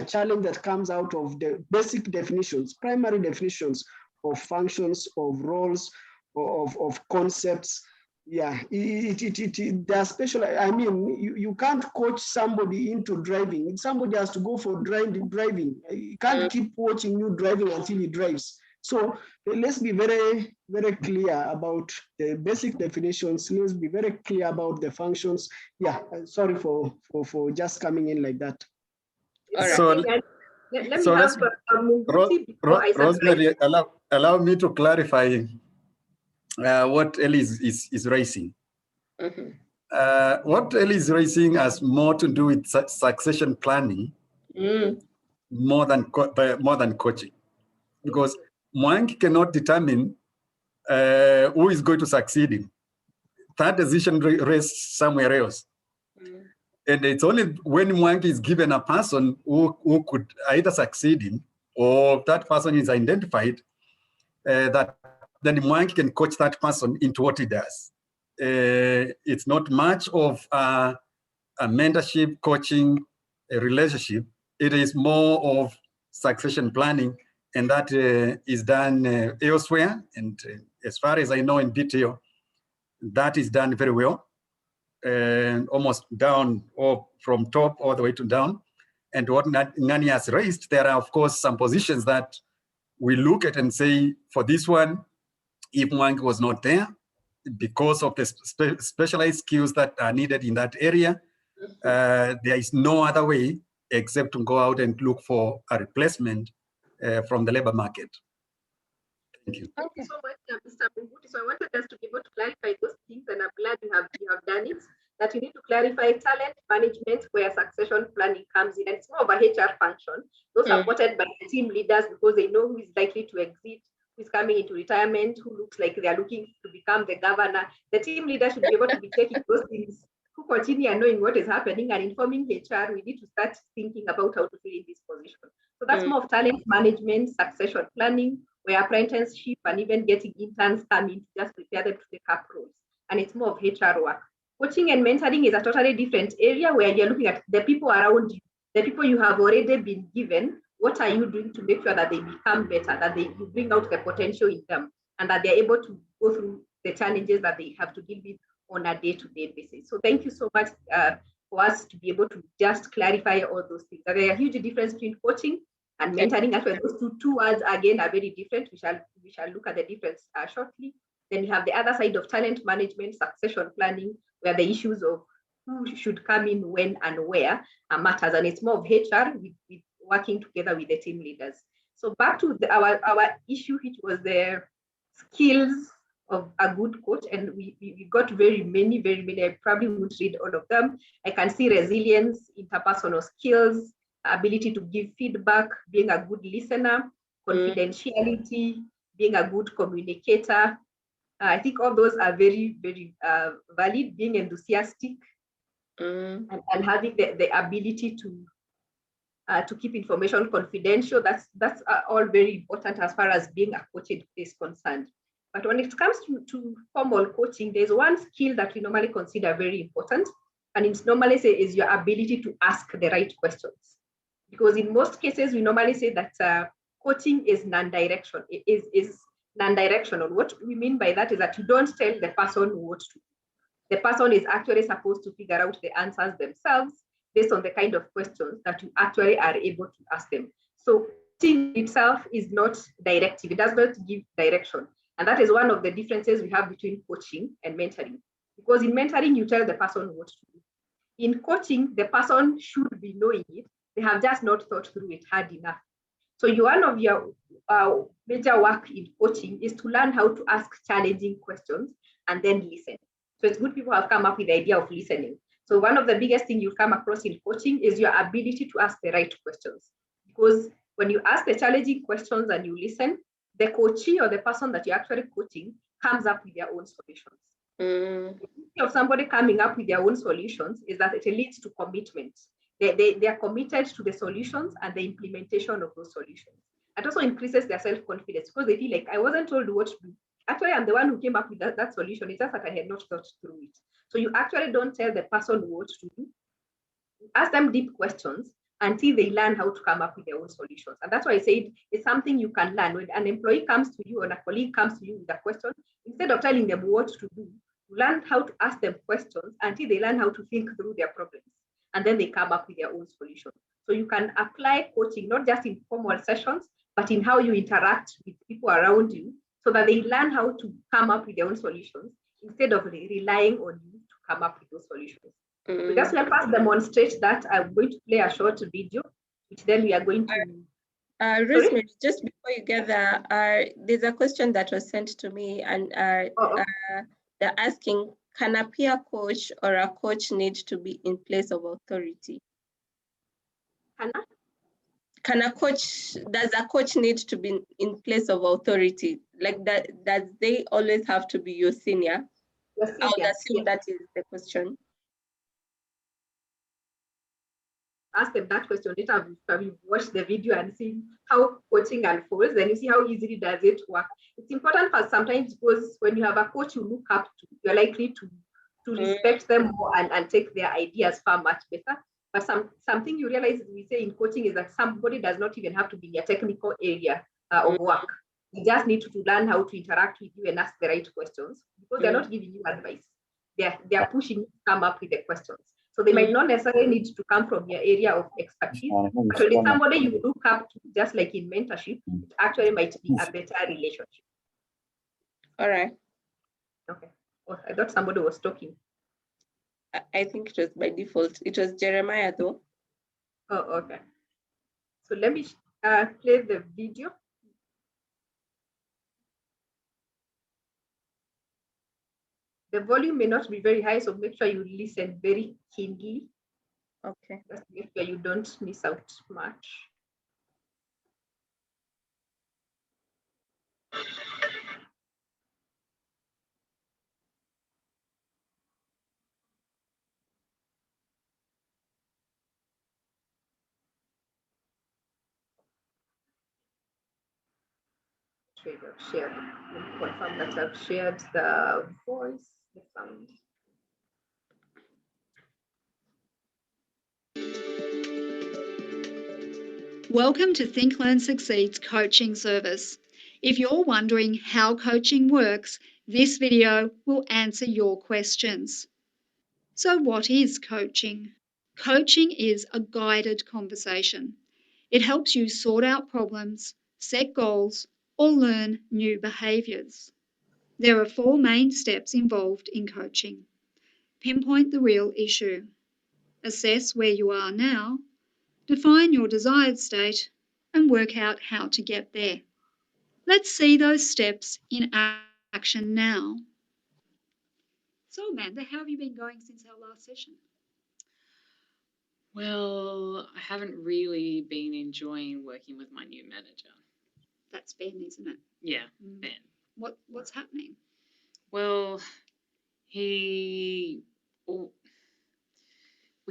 challenge that comes out of the basic definitions, primary definitions of functions, of roles, of concepts. Yeah, they're special. I mean, you can't coach somebody into driving. Somebody has to go for driving. You can't keep watching you driving until he drives. So let's be very, very clear about the basic definitions. Let's be very clear about the functions. Yeah, sorry for just coming in like that. All right. So, let me have Rosemary, allow me to clarify what Ellie is raising. What Ellie is raising has more to do with succession planning more than coaching, because Mwangi cannot determine who is going to succeed him. that decision rests somewhere else. And it's only when Mwangi is given a person who could either succeed him or that person is identified, that then Mwangi can coach that person into what he does. It's not much of a mentorship, coaching, a relationship. It is more of succession planning, and that is done elsewhere. And as far as I know in detail, that is done very well, and almost down or from top all the way to down. And what Ngani has raised, there are of course some positions that we look at and say, for this one, if Mwangi was not there, because of the specialized skills that are needed in that area, there is no other way except to go out and look for a replacement from the labor market. Thank you. Thank you so much, Mr. Munguti. So I wanted us to be able to clarify those things, and I'm glad you have done it. That you need to clarify talent management where succession planning comes in, and it's more of a HR function. Those are supported by the team leaders because they know who is likely to exit, who is coming into retirement, who looks like they are looking to become the governor. The team leader should be able to be checking those things, who continue knowing what is happening and informing HR. We need to start thinking about how to fill in this position. So that's more of talent management, succession planning, where apprenticeship and even getting interns come in to just prepare them to take up roles. And it's more of HR work. Coaching and mentoring is a totally different area where you're looking at the people around you, the people you have already been given. What are you doing to make sure that they become better, that you bring out the potential in them, and that they're able to go through the challenges that they have to deal with on a day-to-day basis. So thank you so much for us to be able to just clarify all those things. There is a huge difference between coaching and mentoring. As well, those two words again are very different. We shall look at the difference shortly. Then you have the other side of talent management, succession planning, where the issues of who should come in, when, and where matters, and it's more of HR with working together with the team leaders. So back to our issue, which was the skills of a good coach, and we got very many. I probably won't read all of them. I can see resilience, interpersonal skills, ability to give feedback, being a good listener, confidentiality, being a good communicator. I think all those are very valid. Being enthusiastic and having the ability to keep information confidential. That's all very important as far as being a coach is concerned. But when it comes to formal coaching, there's one skill that we normally consider very important, and it's normally say is your ability to ask the right questions. Because in most cases, we normally say that coaching is non-directional. It is non-directional. What we mean by that is that you don't tell the person what to do. The person is actually supposed to figure out the answers themselves based on the kind of questions that you actually are able to ask them. So coaching itself is not directive. It does not give direction. And that is one of the differences we have between coaching and mentoring. Because in mentoring, you tell the person what to do. In coaching, the person should be knowing it. They have just not thought through it hard enough. So one of your major work in coaching is to learn how to ask challenging questions and then listen. So it's good people have come up with the idea of listening. So one of the biggest things you come across in coaching is your ability to ask the right questions. Because when you ask the challenging questions and you listen, the coachee or the person that you're actually coaching comes up with their own solutions. The beauty of somebody coming up with their own solutions is that it leads to commitment. They are committed to the solutions and the implementation of those solutions. It also increases their self-confidence because they feel like, I wasn't told what to do. Actually, I'm the one who came up with that solution. It's just that I had not thought through it. So you actually don't tell the person what to do. You ask them deep questions until they learn how to come up with their own solutions. And that's why I said it's something you can learn. When an employee comes to you or a colleague comes to you with a question, instead of telling them what to do, you learn how to ask them questions until they learn how to think through their problems. And then they come up with their own solution. So you can apply coaching, not just in formal sessions, but in how you interact with people around you so that they learn how to come up with their own solutions instead of relying on you to come up with those solutions. So just help us demonstrate that. I'm going to play a short video, which then we are going to... Rosemary, just before you get there, there's a question that was sent to me, and they're asking, can a peer coach or a coach need to be in place of authority? Does a coach need to be in place of authority? Like that, does they always have to be your senior? I would assume that is the question. Ask them that question later. Have you watched the video and seen how coaching unfolds? Then you see how easily does it work. It's important for sometimes because when you have a coach you look up to, you're likely to respect them more and take their ideas far much better. But something you realize we say in coaching is that somebody does not even have to be in a technical area of work. You just need to learn how to interact with you and ask the right questions, because they're not giving you advice. They're pushing you to come up with the questions. So they might not necessarily need to come from your area of expertise, but when it's somebody you look up to, just like in mentorship, it actually might be a better relationship. All right. Okay. Oh, I thought somebody was talking. I think it was by default. It was Jeremiah though. Oh, okay. So let me play the video. The volume may not be very high, so make sure you listen very keenly. Okay. Just make sure you don't miss out much. I've shared. Confirm that I've shared the voice, the sound. Welcome to Think Learn Succeed's coaching service. If you're wondering how coaching works, this video will answer your questions. So what is coaching? Coaching is a guided conversation. It helps you sort out problems, set goals, or learn new behaviours. There are 4 main steps involved in coaching. Pinpoint the real issue. Assess where you are now. Define your desired state and work out how to get there. Let's see those steps in action now. So Amanda, how have you been going since our last session? Well, I haven't really been enjoying working with my new manager. That's Ben, isn't it? Yeah, Ben. What's happening? Well, we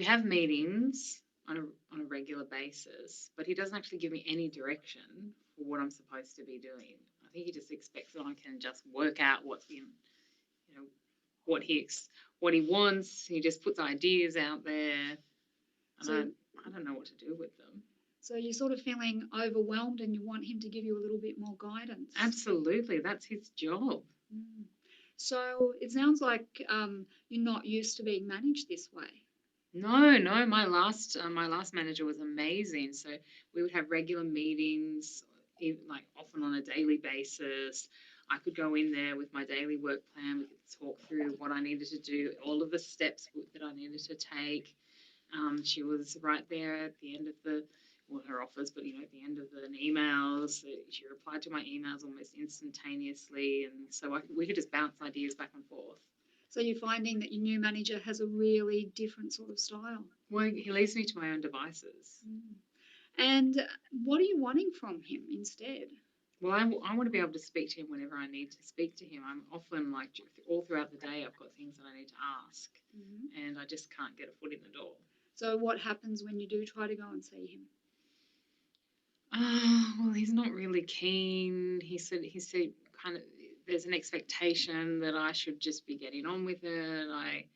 have meetings on a regular basis, but he doesn't actually give me any direction for what I'm supposed to be doing. I think he just expects that I can just work out what he wants. He just puts ideas out there, and I don't know what to do with them. So you're sort of feeling overwhelmed and you want him to give you a little bit more guidance. Absolutely, that's his job. So it sounds like you're not used to being managed this way. No, my last manager was amazing. So we would have regular meetings, like often on a daily basis. I could go in there with my daily work plan. We could talk through what I needed to do, all of the steps that I needed to take. She was right there at the end of her offers, but at the end of the emails. She replied to my emails almost instantaneously, and so we could just bounce ideas back and forth. So you're finding that your new manager has a really different sort of style? Well, he leaves me to my own devices. And what are you wanting from him instead? Well, I want to be able to speak to him whenever I need to speak to him. I'm often all throughout the day I've got things that I need to ask, and I just can't get a foot in the door. So what happens when you do try to go and see him? Well, he's not really keen. He said kind of there's an expectation that I should just be getting on with it. I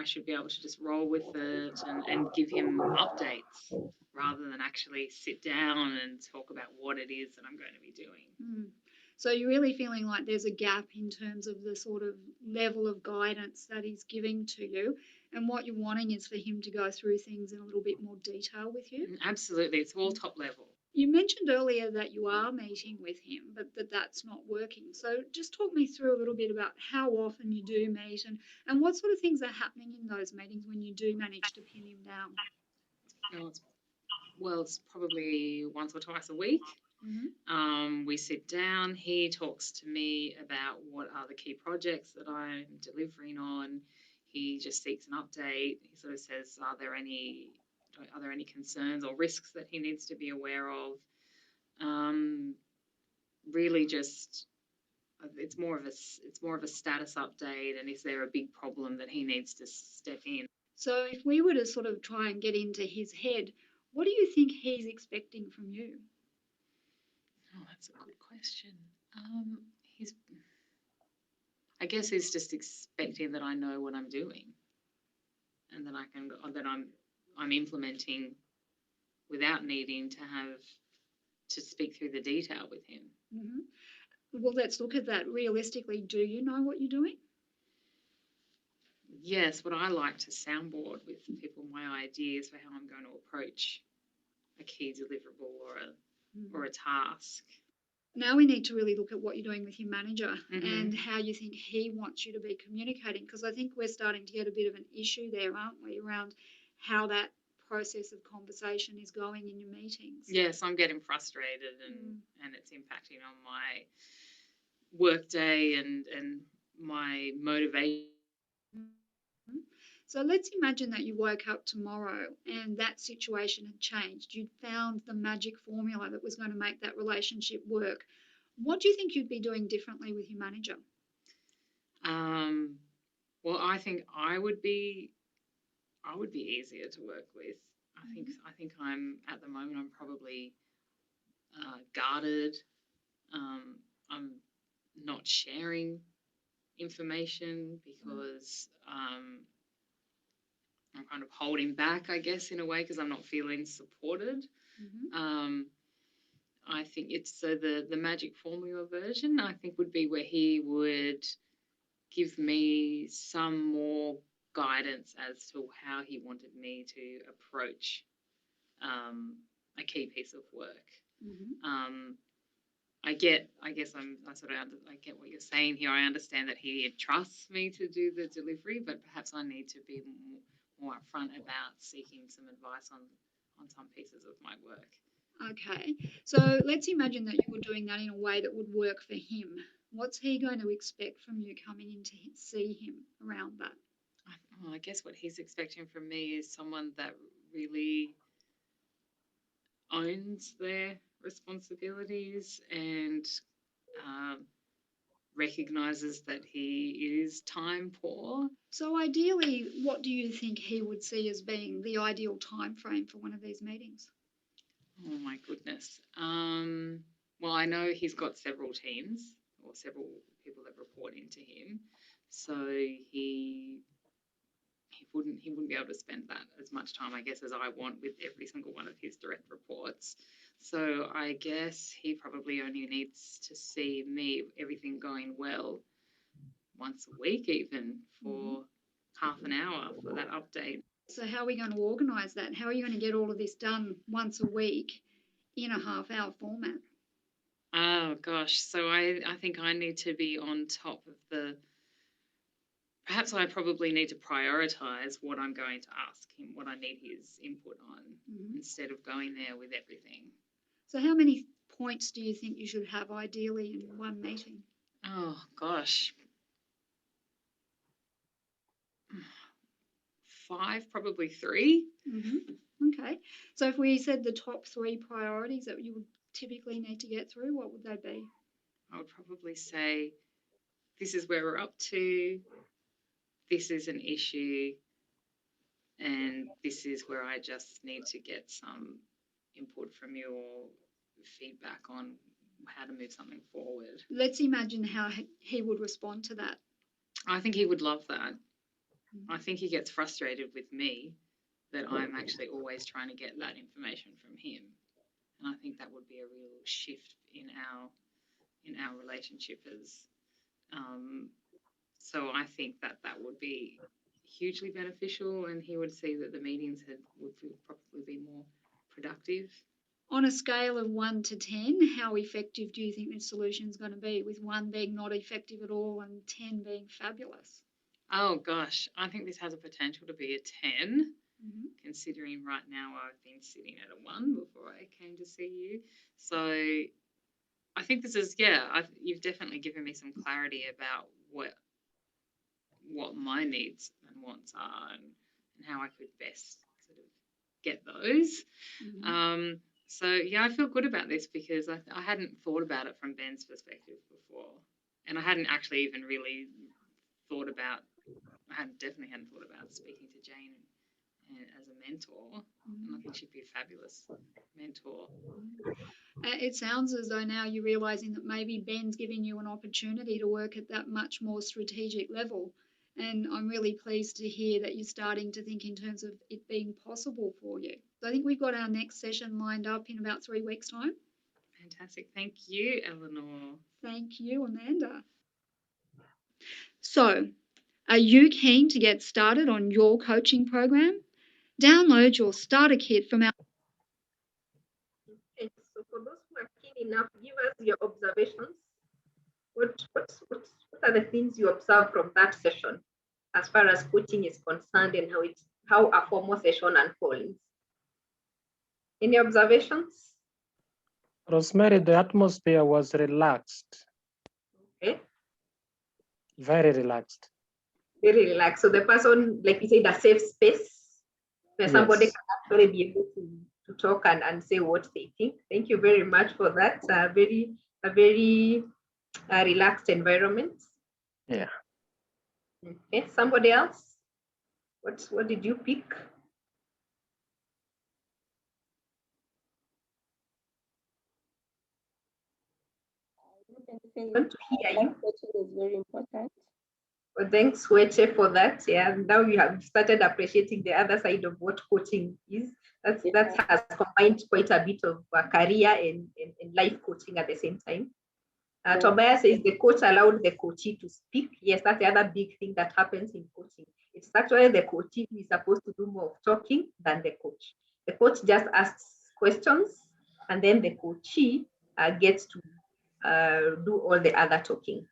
should be able to just roll with it and give him updates rather than actually sit down and talk about what it is that I'm going to be doing. So you're really feeling like there's a gap in terms of the sort of level of guidance that he's giving to you, and what you're wanting is for him to go through things in a little bit more detail with you? Absolutely, it's all top level. You mentioned earlier that you are meeting with him, but that's not working. So just talk me through a little bit about how often you do meet and what sort of things are happening in those meetings when you do manage to pin him down. It's probably once or twice a week. We sit down, he talks to me about what are the key projects that I'm delivering on. He just seeks an update. He sort of says, are there any concerns or risks that he needs to be aware of? Really just it's more of a status update, and is there a big problem that he needs to step in. So if we were to sort of try and get into his head, what do you think he's expecting from you? Oh, that's a good question. I guess he's just expecting that I know what I'm doing, and that I'm implementing without needing to have to speak through the detail with him. Mm-hmm. Well, let's look at that. Realistically, do you know what you're doing? Yes, but I like to soundboard with people my ideas for how I'm going to approach a key deliverable or a task. Now we need to really look at what you're doing with your manager Mm-hmm. and how you think he wants you to be communicating, because I think we're starting to get a bit of an issue there, aren't we, around how that process of conversation is going in your meetings. Yes, I'm getting frustrated and it's impacting on my work day and my motivation. So let's imagine that you woke up tomorrow and that situation had changed. You'd found the magic formula that was going to make that relationship work. What do you think you'd be doing differently with your manager? Well, I think I would be easier to work with. I think I'm at the moment. I'm probably guarded. I'm not sharing information because I'm kind of holding back, I guess, in a way, because I'm not feeling supported. I think it's the magic formula version, I think, would be where he would give me some more guidance as to how he wanted me to approach a key piece of work. I get what you're saying here. I understand that he trusts me to do the delivery, but perhaps I need to be more upfront about seeking some advice on some pieces of my work. Okay, so let's imagine that you were doing that in a way that would work for him. What's he going to expect from you coming in to see him around that? I guess what he's expecting from me is someone that really owns their responsibilities and recognises that he is time poor. So ideally, what do you think he would see as being the ideal time frame for one of these meetings? Oh my goodness. Well, I know he's got several teams or several people that report into him, so he wouldn't be able to spend that as much time, I guess, as I want with every single one of his direct reports. So I guess he probably only needs to see me, everything going well, once a week even, for half an hour for that update. So how are we going to organise that? How are you going to get all of this done once a week in a half-hour format? Oh gosh, so I think I need to be on top of perhaps I probably need to prioritise what I'm going to ask him, what I need his input on, instead of going there with everything. So how many points do you think you should have ideally in one meeting? Oh gosh. 5, probably 3. Okay. So if we said the top 3 priorities that you would typically need to get through, what would they be? I would probably say, this is where we're up to, this is an issue, and this is where I just need to get some input from you or feedback on how to move something forward. Let's imagine how he would respond to that. I think he would love that. I think he gets frustrated with me that I'm actually always trying to get that information from him. And I think that would be a real shift in our relationship so I think that would be hugely beneficial, and he would see that the meetings would probably be more productive. On a scale of 1 to 10, how effective do you think this solution is going to be, with 1 being not effective at all and 10 being fabulous? Oh gosh, I think this has a potential to be a 10, considering right now I've been sitting at a 1 before I came to see you. So I think this is, you've definitely given me some clarity about what my needs and wants are and how I could best sort of get those. So I feel good about this because I hadn't thought about it from Ben's perspective before. And I hadn't actually even really thought about, definitely hadn't thought about speaking to Jane as a mentor. And I think she'd be a fabulous mentor. It sounds as though now you're realising that maybe Ben's giving you an opportunity to work at that much more strategic level. And I'm really pleased to hear that you're starting to think in terms of it being possible for you. So I think we've got our next session lined up in about 3 weeks' time. Fantastic. Thank you, Eleanor. Thank you, Amanda. So, are you keen to get started on your coaching program? Download your starter kit from our... Okay, so for those who are keen enough, give us your observations. What are the things you observe from that session as far as coaching is concerned, and how a formal session unfolds? Any observations? Rosemary, the atmosphere was relaxed. Okay. Very relaxed. Very relaxed. So the person, like you said, a safe space where somebody can actually be able to talk and say what they think. Thank you very much for that. A very relaxed environment. Yeah. Okay. Somebody else? What did you pick? I want to hear you. Coaching is very important. Well, thanks, Weche, for that. Yeah, now you have started appreciating the other side of what coaching is. That has combined quite a bit of career and life coaching at the same time. Tobias says the coach allowed the coachee to speak. Yes, that's the other big thing that happens in coaching. It's actually the coachee who is supposed to do more of talking than the coach. The coach just asks questions, and then the coachee gets to do all the other talking.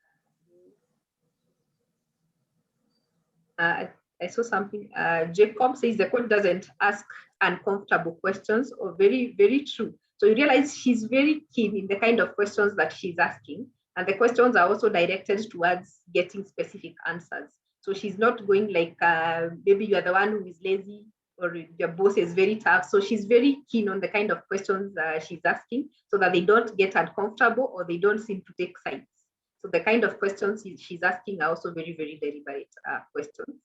I saw something. Jacob says the coach doesn't ask uncomfortable questions, or very, very true. So you realize she's very keen in the kind of questions that she's asking. And the questions are also directed towards getting specific answers. So she's not going like, maybe you are the one who is lazy, or your boss is very tough. So she's very keen on the kind of questions she's asking, so that they don't get uncomfortable or they don't seem to take sides. So the kind of questions she's asking are also very, very deliberate questions.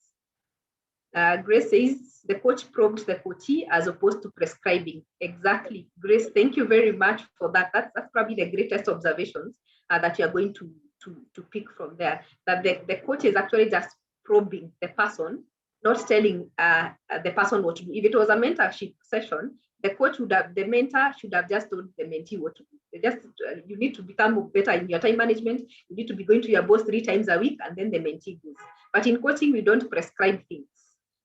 Grace says the coach probed the coachee as opposed to prescribing. Exactly, Grace, thank you very much for that. That's probably the greatest observations that you're going to pick from there. That the coach is actually just probing the person, not telling the person what to do. If it was a mentorship session, the mentor should have just told the mentee what to do. You need to become better in your time management. You need to be going to your boss 3 times a week, and then the mentee goes. But in coaching, we don't prescribe things.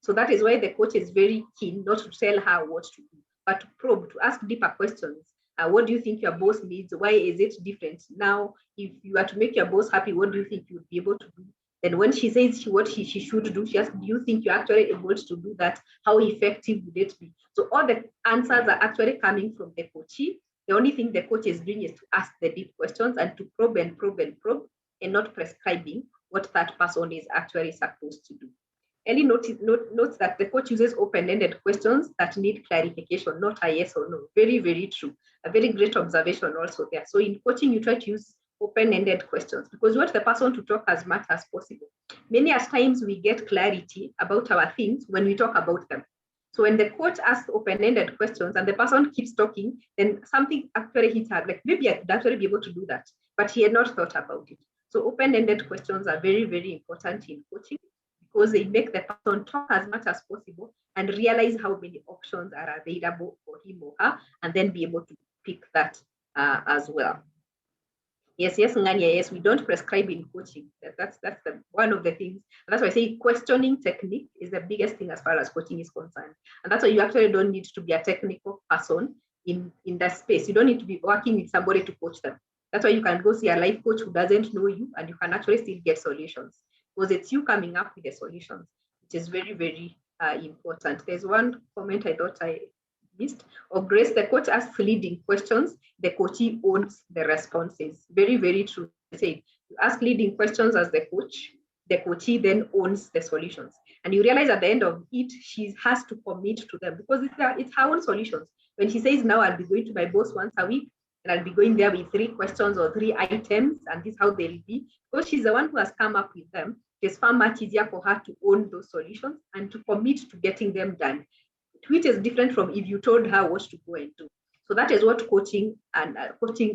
So that is why the coach is very keen not to tell her what to do, but to probe, to ask deeper questions. What do you think your boss needs? Why is it different? Now, if you are to make your boss happy, what do you think you would be able to do? Then when she says what she should do, she asks, do you think you're actually able to do that? How effective would it be? So all the answers are actually coming from the coachee. The only thing the coach is doing is to ask the deep questions and to probe and probe and probe, and not prescribing what that person is actually supposed to do. Ellie notes that the coach uses open-ended questions that need clarification, not a yes or no. Very, very true. A very great observation also there. So in coaching, you try to use open-ended questions because you want the person to talk as much as possible. Many times we get clarity about our things when we talk about them. So when the coach asks open-ended questions and the person keeps talking, then something actually hits her. Like maybe I could actually be able to do that, but he had not thought about it. So open-ended questions are very, very important in coaching, because they make the person talk as much as possible and realize how many options are available for him or her, and then be able to pick that as well. Yes, Ngania, yes, we don't prescribe in coaching. That's one of the things. And that's why I say questioning technique is the biggest thing as far as coaching is concerned. And that's why you actually don't need to be a technical person in that space. You don't need to be working with somebody to coach them. That's why you can go see a life coach who doesn't know you, and you can actually still get solutions, because it's you coming up with the solutions, which is very, very important. There's one comment I thought I missed. Grace, the coach asks leading questions, the coachee owns the responses. Very, very true. I said, you ask leading questions as the coach, the coachee then owns the solutions. And you realize at the end of it, she has to commit to them because it's her own solutions. When she says, now I'll be going to my boss once a week, and I'll be going there with 3 questions or 3 items, and this is how they'll be. Because she's the one who has come up with them, it's far much easier for her to own those solutions and to commit to getting them done, which is different from if you told her what to go and do. So that is what coaching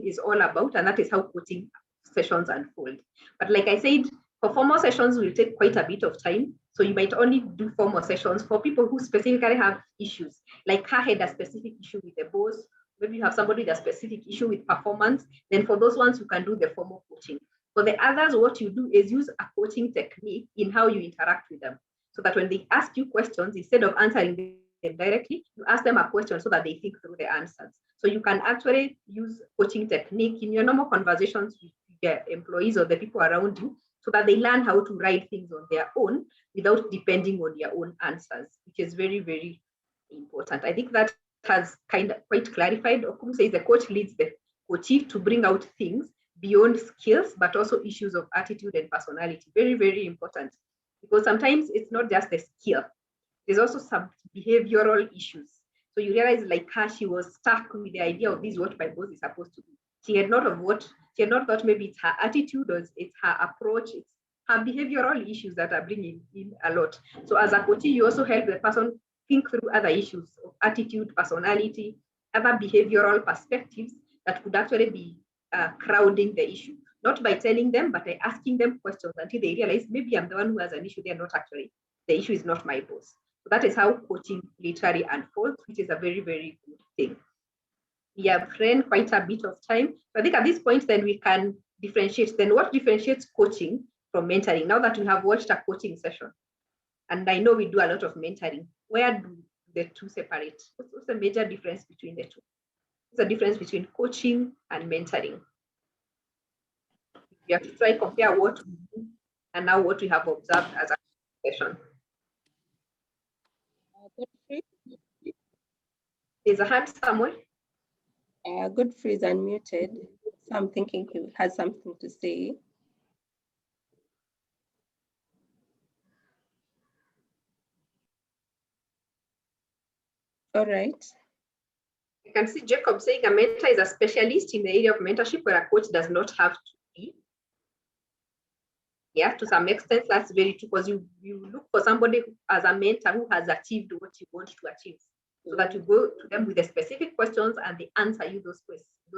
is all about, and that is how coaching sessions unfold. But like I said, for formal sessions will take quite a bit of time. So you might only do formal sessions for people who specifically have issues, like her had a specific issue with the boss. Maybe you have somebody with a specific issue with performance. Then for those ones, you can do the formal coaching. For the others, what you do is use a coaching technique in how you interact with them, so that when they ask you questions, instead of answering them directly, you ask them a question so that they think through the answers. So you can actually use coaching technique in your normal conversations with your employees or the people around you, so that they learn how to write things on their own without depending on your own answers, which is very, very important. I think that has kind of quite clarified. Okum says the coach leads the coachee to bring out things beyond skills, but also issues of attitude and personality. Very, very important, because sometimes it's not just the skill. There's also some behavioral issues. So you realize, like her, she was stuck with the idea of this is what my boss is supposed to do. She had not thought maybe it's her attitude or it's her approach, it's her behavioral issues that are bringing in a lot. So as a coach, you also help the person think through other issues of attitude, personality, other behavioral perspectives that could actually be crowding the issue, not by telling them, but by asking them questions until they realize maybe I'm the one who has an issue. They're not actually, the issue is not my boss. So that is how coaching literally unfolds, which is a very, very good thing. We have ran quite a bit of time. So I think at this point, then we can differentiate. Then what differentiates coaching from mentoring? Now that we have watched a coaching session, and I know we do a lot of mentoring, where do the two separate? What's the major difference between the two? What's the difference between coaching and mentoring? You have to try compare what we do and now what we have observed as a session. There's a hand somewhere. Godfrey is unmuted, so I'm thinking he has something to say. All right. You can see Jacob saying a mentor is a specialist in the area of mentorship where a coach does not have to be. Yeah, to some extent, that's very true, because you look for somebody as a mentor who has achieved what you want to achieve, so that you go to them with the specific questions and they answer you those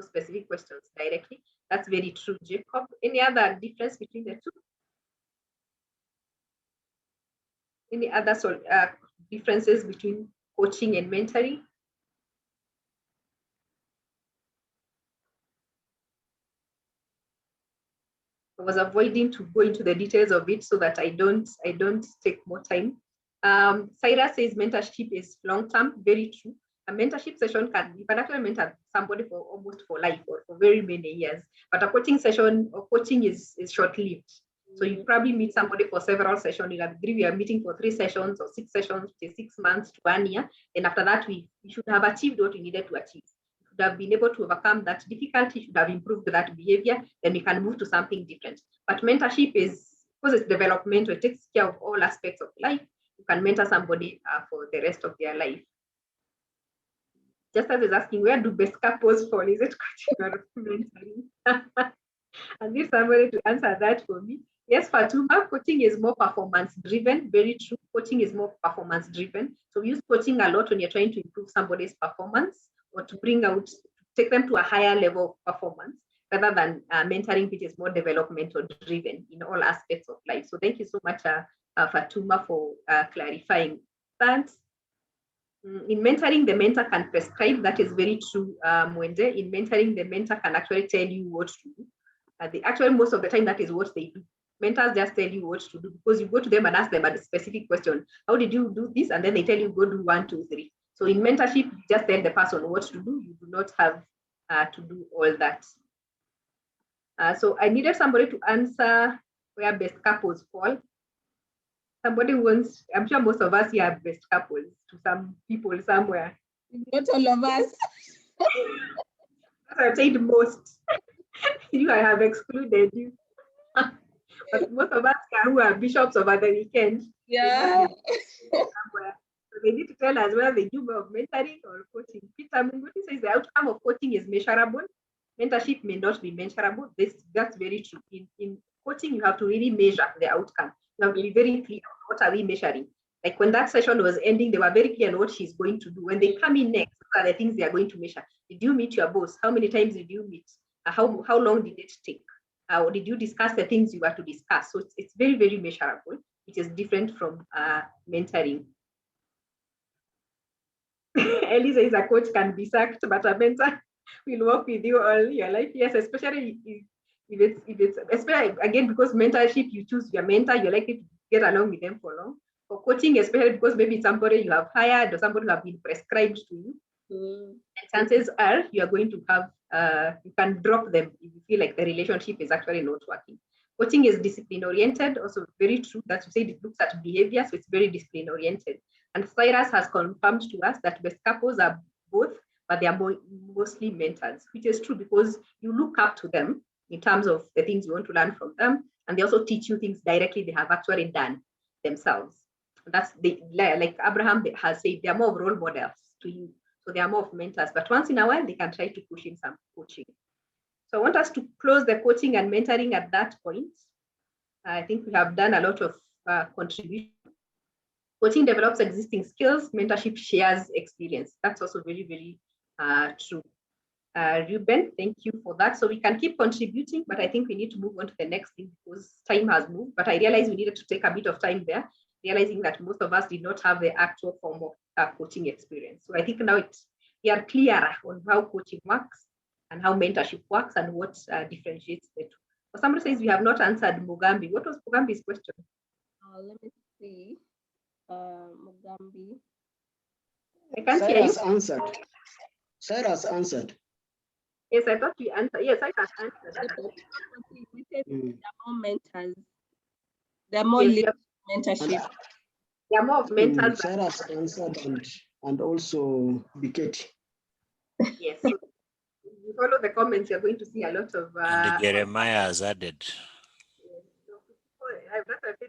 specific questions directly. That's very true, Jacob. Any other difference between the two? Any other differences between coaching and mentoring? I was avoiding to go into the details of it so that I don't take more time. Cyrus says mentorship is long-term. Very true. A mentorship session you can actually mentor somebody for almost for life or for very many years. But a coaching session or coaching is short-lived. So you probably meet somebody for several sessions. You agree we are meeting for 3 sessions or 6 sessions, which is 6 months to 1 year. And after that, we should have achieved what we needed to achieve. Should have been able to overcome that difficulty, should have improved that behavior, then we can move to something different. But mentorship is, because it's developmental, it takes care of all aspects of life. You can mentor somebody for the rest of their life. Just as is asking, where do best couples fall? Is it coaching or mentoring? And if somebody to answer that for me. Yes, Fatuma, coaching is more performance driven. Very true. Coaching is more performance driven. So we use coaching a lot when you're trying to improve somebody's performance or to take them to a higher level of performance, rather than mentoring, which is more developmental driven in all aspects of life. So thank you so much, Fatuma, for clarifying that. In mentoring, the mentor can prescribe. That is very true, Mwende. In mentoring, the mentor can actually tell you what to do. Actually, most of the time, that is what they do. Mentors just tell you what to do, because you go to them and ask them a specific question. How did you do this? And then they tell you, go do 1, 2, 3. So in mentorship, you just tell the person what to do. You do not have to do all that. So I needed somebody to answer where best couples fall. Somebody wants, I'm sure most of us here are best couples to some people somewhere. Not all of us. I said most. I have excluded you. But most of us who are bishops over the weekend. Yeah. So they need to tell us whether they do more of mentoring or coaching. Peter Munguti says the outcome of coaching is measurable. mentorship may not be measurable. That's very true. In coaching, you have to really measure the outcome. You have to be very clear on what are we measuring. Like when that session was ending, they were very clear on what she's going to do. When they come in next, what are the things they are going to measure? Did you meet your boss? How many times did you meet? How long did it take? Or did you discuss the things you were to discuss? So it's very, very measurable, which is different from mentoring. Ellie says a coach can be sacked, but a mentor will work with you all your life. Yes, especially if it's especially again because mentorship, you choose your mentor, you're likely to get along with them for long. For coaching, especially because maybe somebody you have hired or somebody who have been prescribed to you, and chances are you are going to have you can drop them if you feel like the relationship is actually not working. Coaching is discipline oriented, also very true that you said it looks at behavior, so it's very discipline oriented. And Cyrus has confirmed to us that best couples are both, but they are mostly mentors, which is true because you look up to them in terms of the things you want to learn from them, and they also teach you things directly they have actually done themselves. That's like Abraham has said, they are more of role models to you. So they are more of mentors, but once in a while, they can try to push in some coaching. So I want us to close the coaching and mentoring at that point. I think we have done a lot of contribution. Coaching develops existing skills, mentorship shares experience. That's also very, very true. Ruben, thank you for that. So we can keep contributing, but I think we need to move on to the next thing because time has moved. But I realized we needed to take a bit of time there, realizing that most of us did not have the actual form of coaching experience. So I think now we are clearer on how coaching works and how mentorship works and what differentiates the two. But somebody says we have not answered Mugambi. What was Mugambi's question? Let me see. Mugambi. I can't hear you. Answered. Cyrus answered. Yes, I thought you answered. Yes, I can answer. We said there are more mentors. There are more mentorship. There are more of mentors. Cyrus answered and also Biketi. Yes. If you follow the comments, you're going to see a lot of. And Jeremiah has added.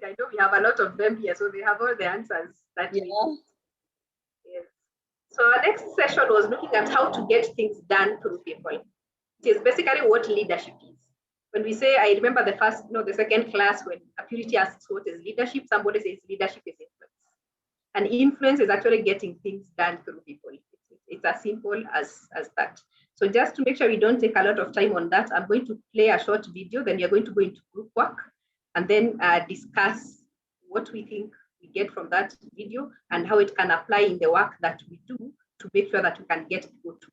I know we have a lot of them here, so they have all the answers that we need. Yes. So our next session was looking at how to get things done through people. It is basically what leadership is. When we say, I remember the second class when Purity asks what is leadership, somebody says leadership is influence. And influence is actually getting things done through people. It's as simple as that. So just to make sure we don't take a lot of time on that, I'm going to play a short video, then you're going to go into group work and then discuss what we think we get from that video and how it can apply in the work that we do to make sure that we can get people to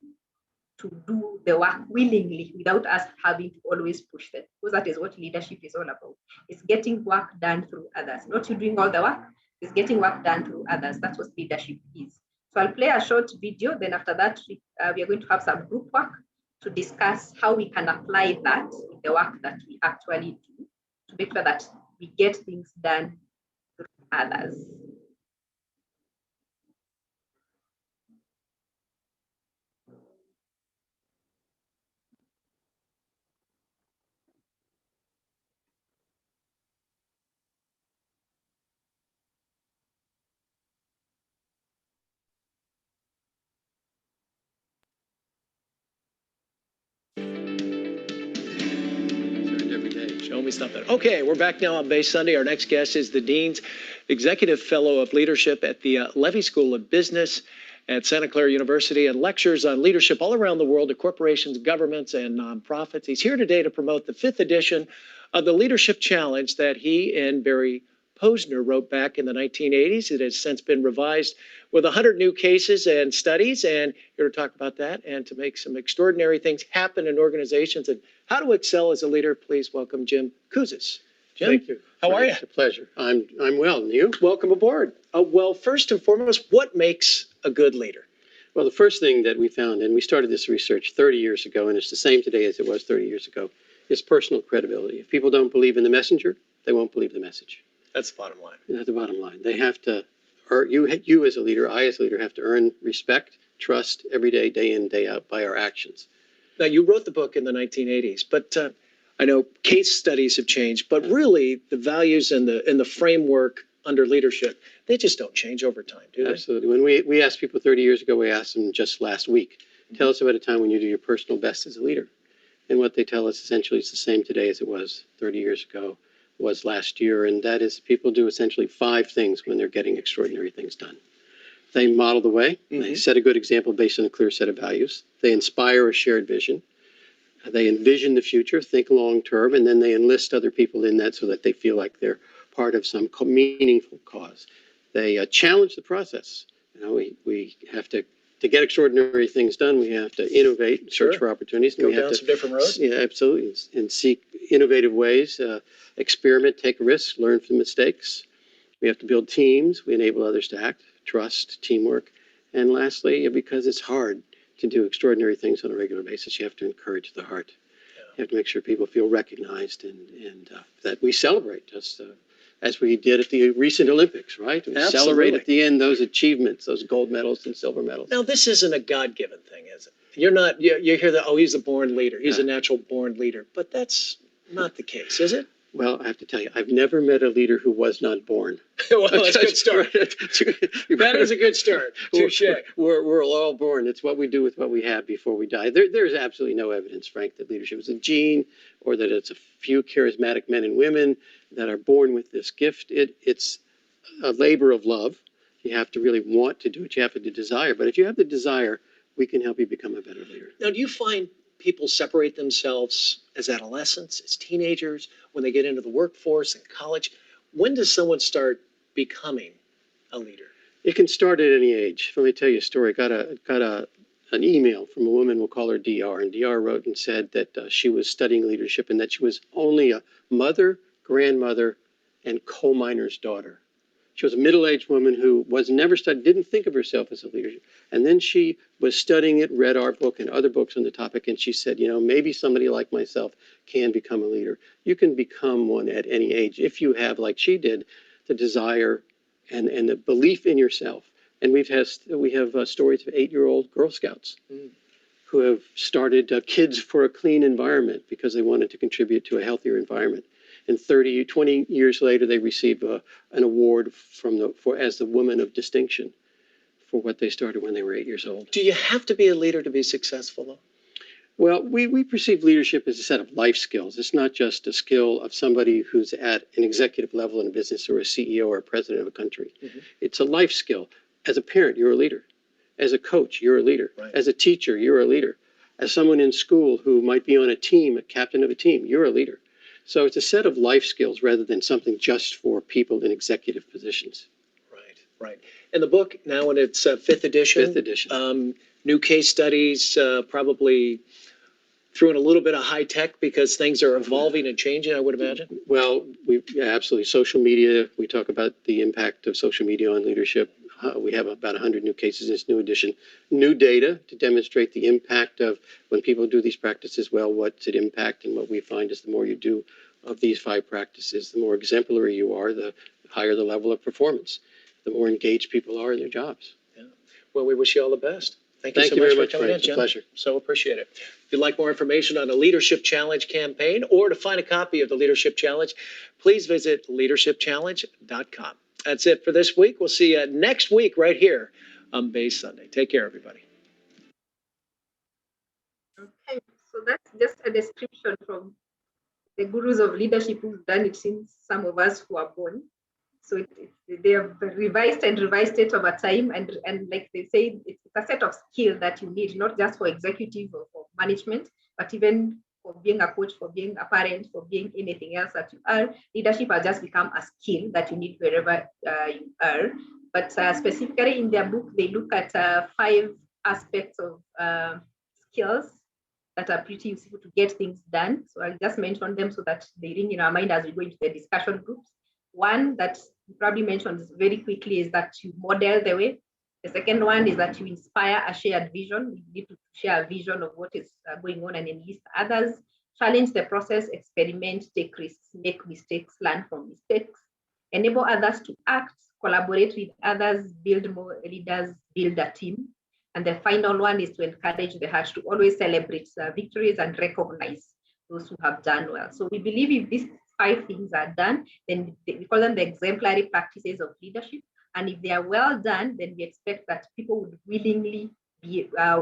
do the work willingly without us having to always push them. Because that is what leadership is all about. It's getting work done through others, not you doing all the work, it's getting work done through others. That's what leadership is. So I'll play a short video, then after that, we are going to have some group work to discuss how we can apply that in the work that we actually do to make sure that we get things done through others. Show me something. Okay, we're back now on Bay Sunday. Our next guest is the Dean's Executive Fellow of Leadership at the Levy School of Business at Santa Clara University and lectures on leadership all around the world to corporations, governments, and nonprofits. He's here today to promote the 5th edition of the Leadership Challenge that he and Barry Posner wrote back in the 1980s. It has since been revised with 100 new cases and studies, and here to talk about that and to make some extraordinary things happen in organizations and how to excel as a leader, please welcome Jim Kouzes. Jim, thank you. How are you? It's a pleasure. I'm well, and you? Welcome aboard. Well, first and foremost, what makes a good leader? Well, the first thing that we found, and we started this research 30 years ago, and it's the same today as it was 30 years ago, is personal credibility. If people don't believe in the messenger, they won't believe the message. That's the bottom line. That's the bottom line. They have to, or you as a leader, I as a leader, have to earn respect, trust every day, day in, day out by our actions. Now, you wrote the book in the 1980s, but I know case studies have changed, but really the values and the framework under leadership, they just don't change over time, do they? Absolutely. When we asked people 30 years ago, we asked them just last week, tell us about a time when you do your personal best as a leader. And what they tell us essentially is the same today as it was 30 years ago, was last year. And that is people do essentially 5 things when they're getting extraordinary things done. They model the way. They set a good example based on a clear set of values. They inspire a shared vision. They envision the future, think long term, and then they enlist other people in that so that they feel like they're part of some meaningful cause. They challenge the process. You know, we have to get extraordinary things done. We have to innovate, search for opportunities. Go we down have to, some different roads. Yeah, absolutely, and seek innovative ways, experiment, take risks, learn from mistakes. We have to build teams. We enable others to act, trust, teamwork. And lastly, because it's hard to do extraordinary things on a regular basis, you have to encourage the heart. You have to make sure people feel recognized and that we celebrate, just as we did at the recent Olympics, right? We celebrate at the end those achievements, those gold medals and silver medals. Now, this isn't a God-given thing, is it? You're not, you hear that, oh, he's a born leader. He's a natural born leader. But that's not the case, is it? Well, I have to tell you, I've never met a leader who was not born. Well, that's a good start. That is a good start. Touche. We're all born. It's what we do with what we have before we die. There's absolutely no evidence, Frank, that leadership is a gene or that it's a few charismatic men and women that are born with this gift. It's a labor of love. You have to really want to do it. You have to desire. But if you have the desire, we can help you become a better leader. Now, do you find people separate themselves as adolescents, as teenagers, when they get into the workforce and college? When does someone start becoming a leader? It can start at any age. Let me tell you a story. Got an email from a woman, we'll call her DR, and DR wrote and said that she was studying leadership and that she was only a mother, grandmother, and coal miner's daughter. She was a middle-aged woman who was never studied, didn't think of herself as a leader. And then she was studying it, read our book and other books on the topic, and she said, you know, maybe somebody like myself can become a leader. You can become one at any age if you have, like she did, the desire and the belief in yourself. And we have stories of 8-year-old Girl Scouts who have started Kids for a Clean Environment because they wanted to contribute to a healthier environment. And 20 years later, they receive an award as the Woman of Distinction for what they started when they were 8 years old. Do you have to be a leader to be successful, though? Well, we perceive leadership as a set of life skills. It's not just a skill of somebody who's at an executive level in a business or a CEO or a president of a country. It's a life skill. As a parent, you're a leader. As a coach, you're a leader. Right. As a teacher, you're a leader. As someone in school who might be on a team, a captain of a team, you're a leader. So it's a set of life skills rather than something just for people in executive positions. Right. And the book now in its 5th edition. 5th edition. New case studies, probably threw in a little bit of high tech because things are evolving and changing, I would imagine. Well, absolutely. Social media, we talk about the impact of social media on leadership. We have about 100 new cases in this new edition. New data to demonstrate the impact of when people do these practices well, what's it impact? And what we find is the more you do of these 5 practices, the more exemplary you are, the higher the level of performance, the more engaged people are in their jobs. Yeah. Well, we wish you all the best. Thank you so very much for coming in, It's a Jim. pleasure. So appreciate it. If you'd like more information on the Leadership Challenge campaign or to find a copy of the Leadership Challenge, please visit leadershipchallenge.com. That's it for this week. We'll see you next week right here on Base Sunday. Take care, everybody. Okay, so that's just a description from the gurus of leadership who've done it since some of us who are born. So they have revised and revised it over time. And like they say, it's a set of skills that you need, not just for executive or for management, but even for being a coach, for being a parent, for being anything else that you are. Leadership has just become a skill that you need wherever you are. But specifically in their book, they look at 5 aspects of skills that are pretty useful to get things done. So I'll just mention them so that they ring in our mind as we go into the discussion groups. One that you probably mentioned very quickly is that you model the way. The second one is that you inspire a shared vision. You need to share a vision of what is going on and enlist others. Challenge the process, experiment, take risks, make mistakes, learn from mistakes. Enable others to act, collaborate with others, build more leaders, build a team. And the final one is to encourage the heart to always celebrate victories and recognize those who have done well. So we believe if these 5 things are done, then we call them the exemplary practices of leadership. And if they are well done, then we expect that people would willingly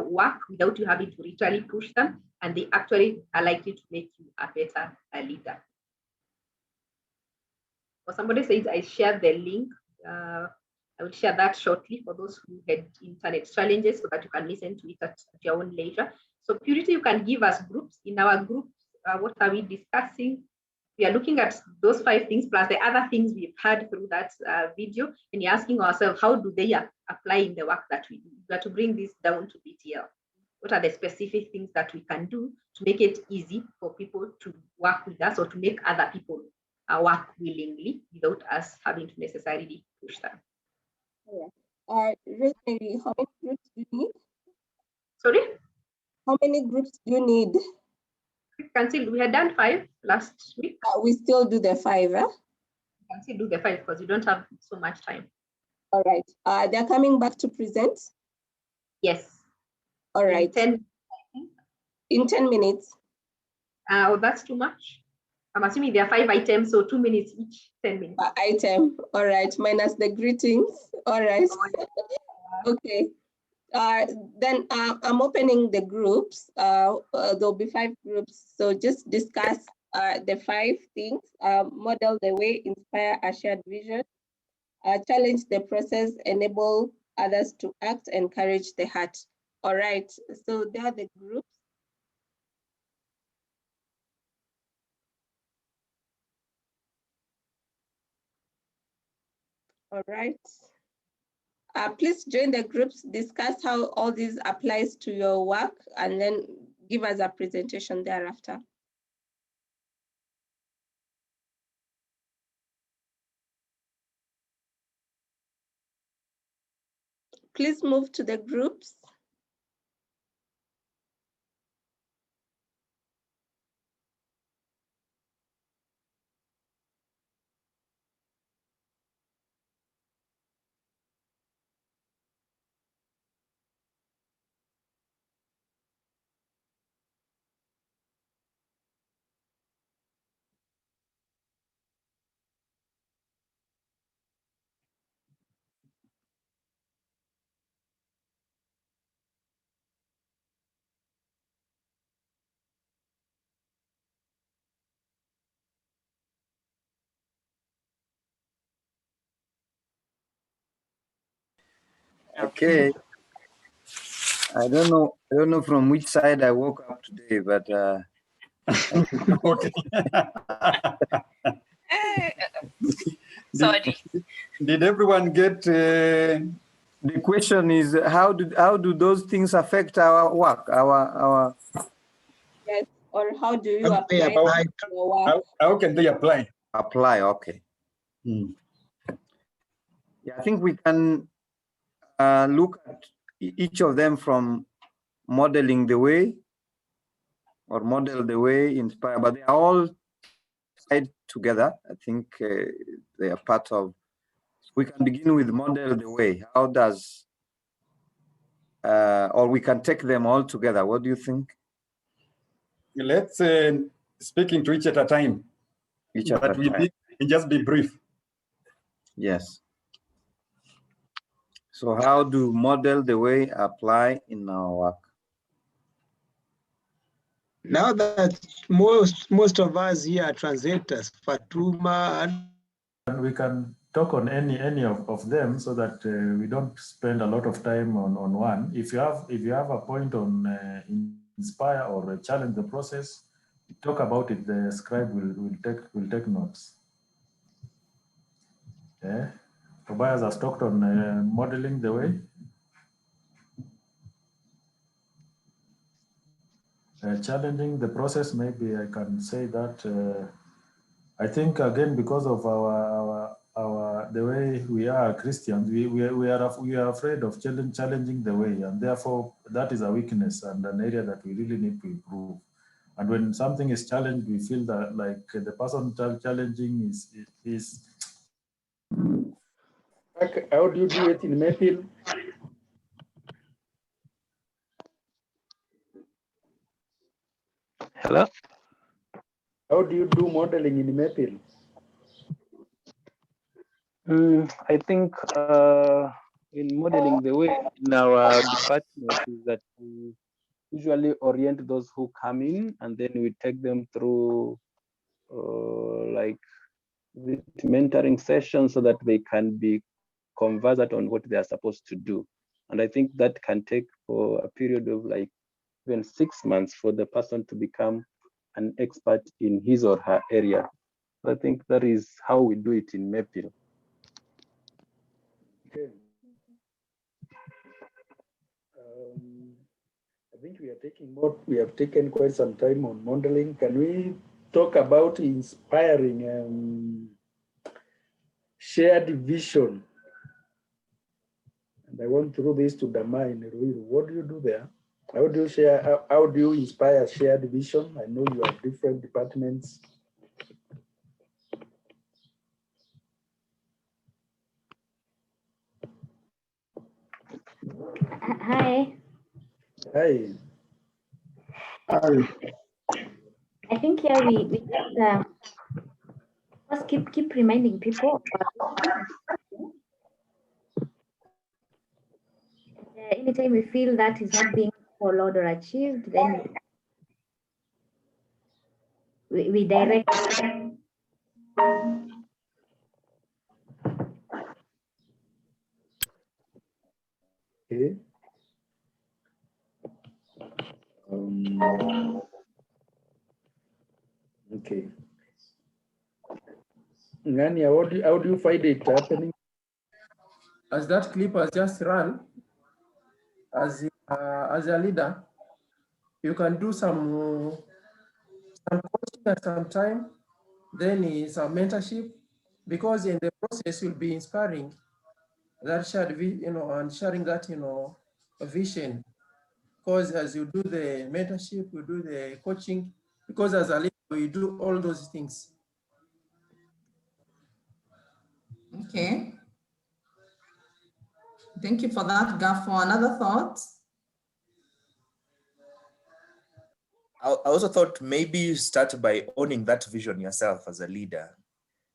work without you having to literally push them. and they actually are likely to make you a better leader. Or somebody says, I shared the link. I will share that shortly for those who had internet challenges so that you can listen to it at your own leisure. So Purity, you can give us groups. In our groups, what are we discussing? We are looking at those 5 things plus the other things we've heard through that video, and you're asking ourselves, how do they apply in the work that we do? We have to bring this down to BTL. What are the specific things that we can do to make it easy for people to work with us or to make other people work willingly without us having to necessarily push them? Rosemary, how many groups do you need? Sorry? How many groups do you need? We had done 5 last week. We still do the 5, huh? We can still do the 5 because you don't have so much time. All right. They're coming back to present? Yes. All right. In 10 minutes. Oh, that's too much. I'm assuming there are 5 items, so 2 minutes each, 10 minutes. Item. All right. Minus the greetings. All right. Okay. Then I'm opening the groups. There'll be 5 groups. So just discuss the 5 things. Model the way, inspire a shared vision, challenge the process, enable others to act, encourage the heart. All right. So there are the groups. All right. Please join the groups, discuss how all this applies to your work, and then give us a presentation thereafter. Please move to the groups. Okay. I don't know from which side I woke up today, but Okay. Sorry. Did everyone get the question is how do those things affect our work, our Yes, or how do you apply your work? How can they apply? Apply, okay. Yeah, I think we can look at each of them from modeling the way or model the way, inspire, but they are all tied together. I think they are part of, we can begin with model the way. How does, or we can take them all together. What do you think? Let's speaking to each at a time. Each at a time. Just be brief. Yes. So how do model the way apply in our work? Now that most of us here are translators, Fatuma, and we can talk on any of them so that we don't spend a lot of time on one. If you have a point on inspire or challenge the process, talk about it. The scribe will take notes. Okay. Tobias has talked on modeling the way. Challenging the process, maybe I can say that. I think again, because of our the way we are Christians, we are afraid of challenging the way, and therefore that is a weakness and an area that we really need to improve. And when something is challenged, we feel that like the person challenging is. How do you do it in Maple? Hello? How do you do modeling in Maple? I think in modeling the way in our department is that usually orient those who come in, and then we take them through like the mentoring sessions so that they can be conversant on what they are supposed to do. And I think that can take for a period of like even 6 months for the person to become an expert in his or her area. I think that is how we do it in Maple. Okay. I think we have taken quite some time on modeling. Can we talk about inspiring shared vision? And I want through this to Dama in Ruiru. What do you do there? How do you share? How do you inspire shared vision? I know you have different departments. Hi. Hi. I think here we just keep reminding people anytime we feel that is not being followed or achieved, then we direct. Okay. Okay. Ngania, how do you find it happening? As that clip has just run, as a leader, you can do some coaching at some time, then some mentorship, because in the process you'll be inspiring that shared, and sharing that, vision. Because as you do the mentorship, you do the coaching, because as a leader, you do all those things. Okay. Thank you for that, Gafo. Another thought? I also thought maybe you start by owning that vision yourself as a leader.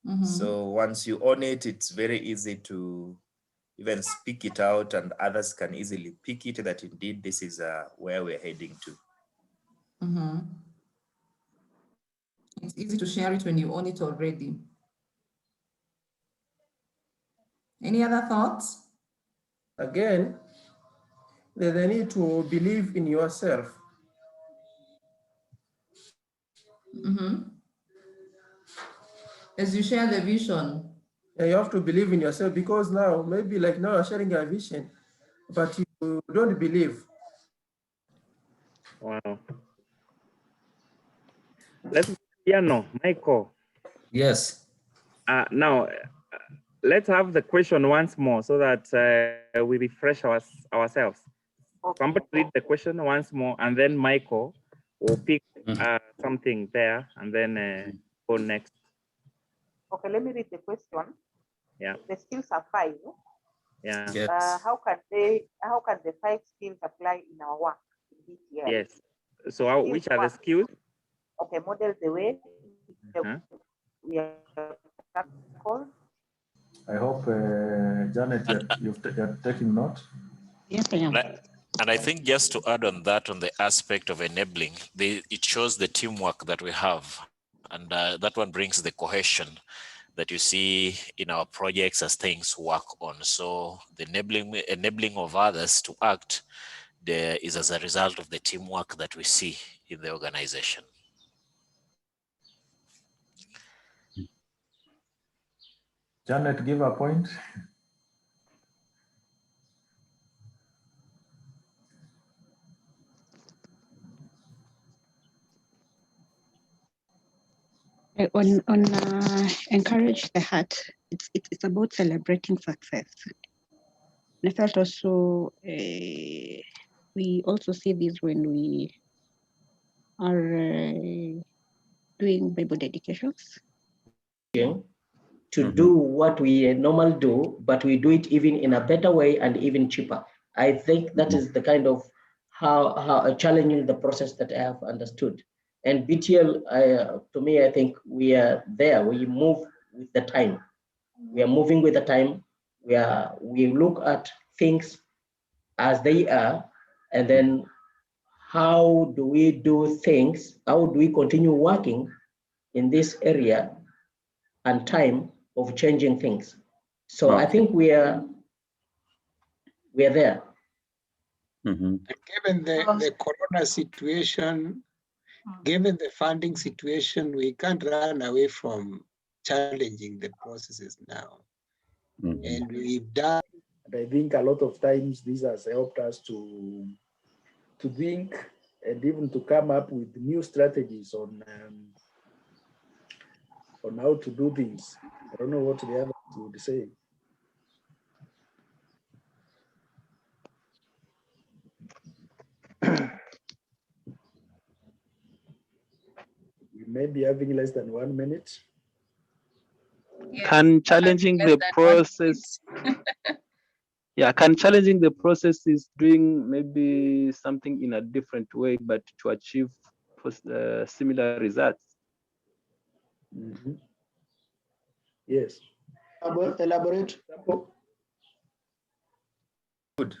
Mm-hmm. So once you own it, it's very easy to even speak it out, and others can easily pick it that indeed this is where we're heading to. Mm-hmm. It's easy to share it when you own it already. Any other thoughts? Again, there's a need to believe in yourself. Mm-hmm. As you share the vision. Yeah, you have to believe in yourself, because now, maybe like now you're sharing a vision, but you don't believe. Wow. Let's Michael. Yes. Now, let's have the question once more so that we refresh ourselves. Somebody read the question once more, and then Michael will pick something there, and then go next. Okay, let me read the question. Yeah. The skills are 5. Yeah. Yes. How can the 5 skills apply in our work in BTL? Yes. So which are the skills? Okay, model the way we are called. I hope, Janet, you're taking note. Yes, I am. And I think just to add on that, on the aspect of enabling, it shows the teamwork that we have. And that one brings the cohesion that you see in our projects as things work on. So the enabling of others to act there is as a result of the teamwork that we see in the organization. Janet, give a point. On encourage the heart. It's about celebrating success. And I felt also we also see this when we are doing Bible dedications. To do what we normally do, but we do it even in a better way and even cheaper. I think that is the kind of how challenging the process that I have understood. And BTL, to me, I think we are there. We move with the time. We are moving with the time. We look at things as they are, and then how do we do things? How do we continue working in this area and time of changing things? So I think we are there. Given the corona situation, given the funding situation, we can't run away from challenging the processes now. And we've done. I think a lot of times this has helped us to think and even to come up with new strategies on how to do things. I don't know what the others would say. We may be having less than 1 minute. Yes, Can challenging the process, can challenging the process is doing maybe something in a different way, but to achieve similar results. Yes. Elaborate. Good.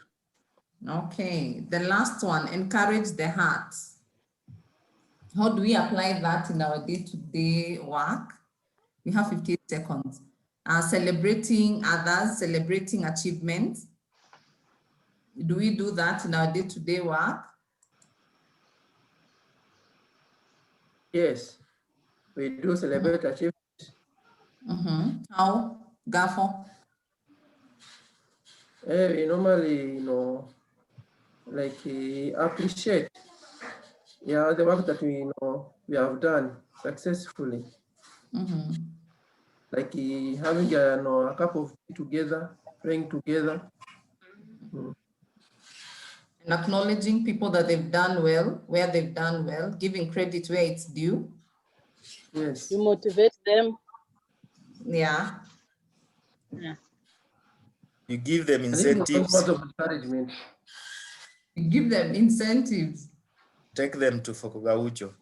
Okay, the last one, encourage the heart. How do we apply that in our day-to-day work? We have 58 seconds. Celebrating others, celebrating achievements. Do we do that in our day-to-day work? Yes, we do celebrate achievements. How, Gafo? We normally, like appreciate, the work that we have done successfully. Like having a cup of tea together, praying together. And acknowledging people that they've done well, where they've done well, giving credit where it's due. Yes. You motivate them. Yeah. You give them Incentives. incentives. Of encouragement. You give them incentives. Take them to Fokugaucho.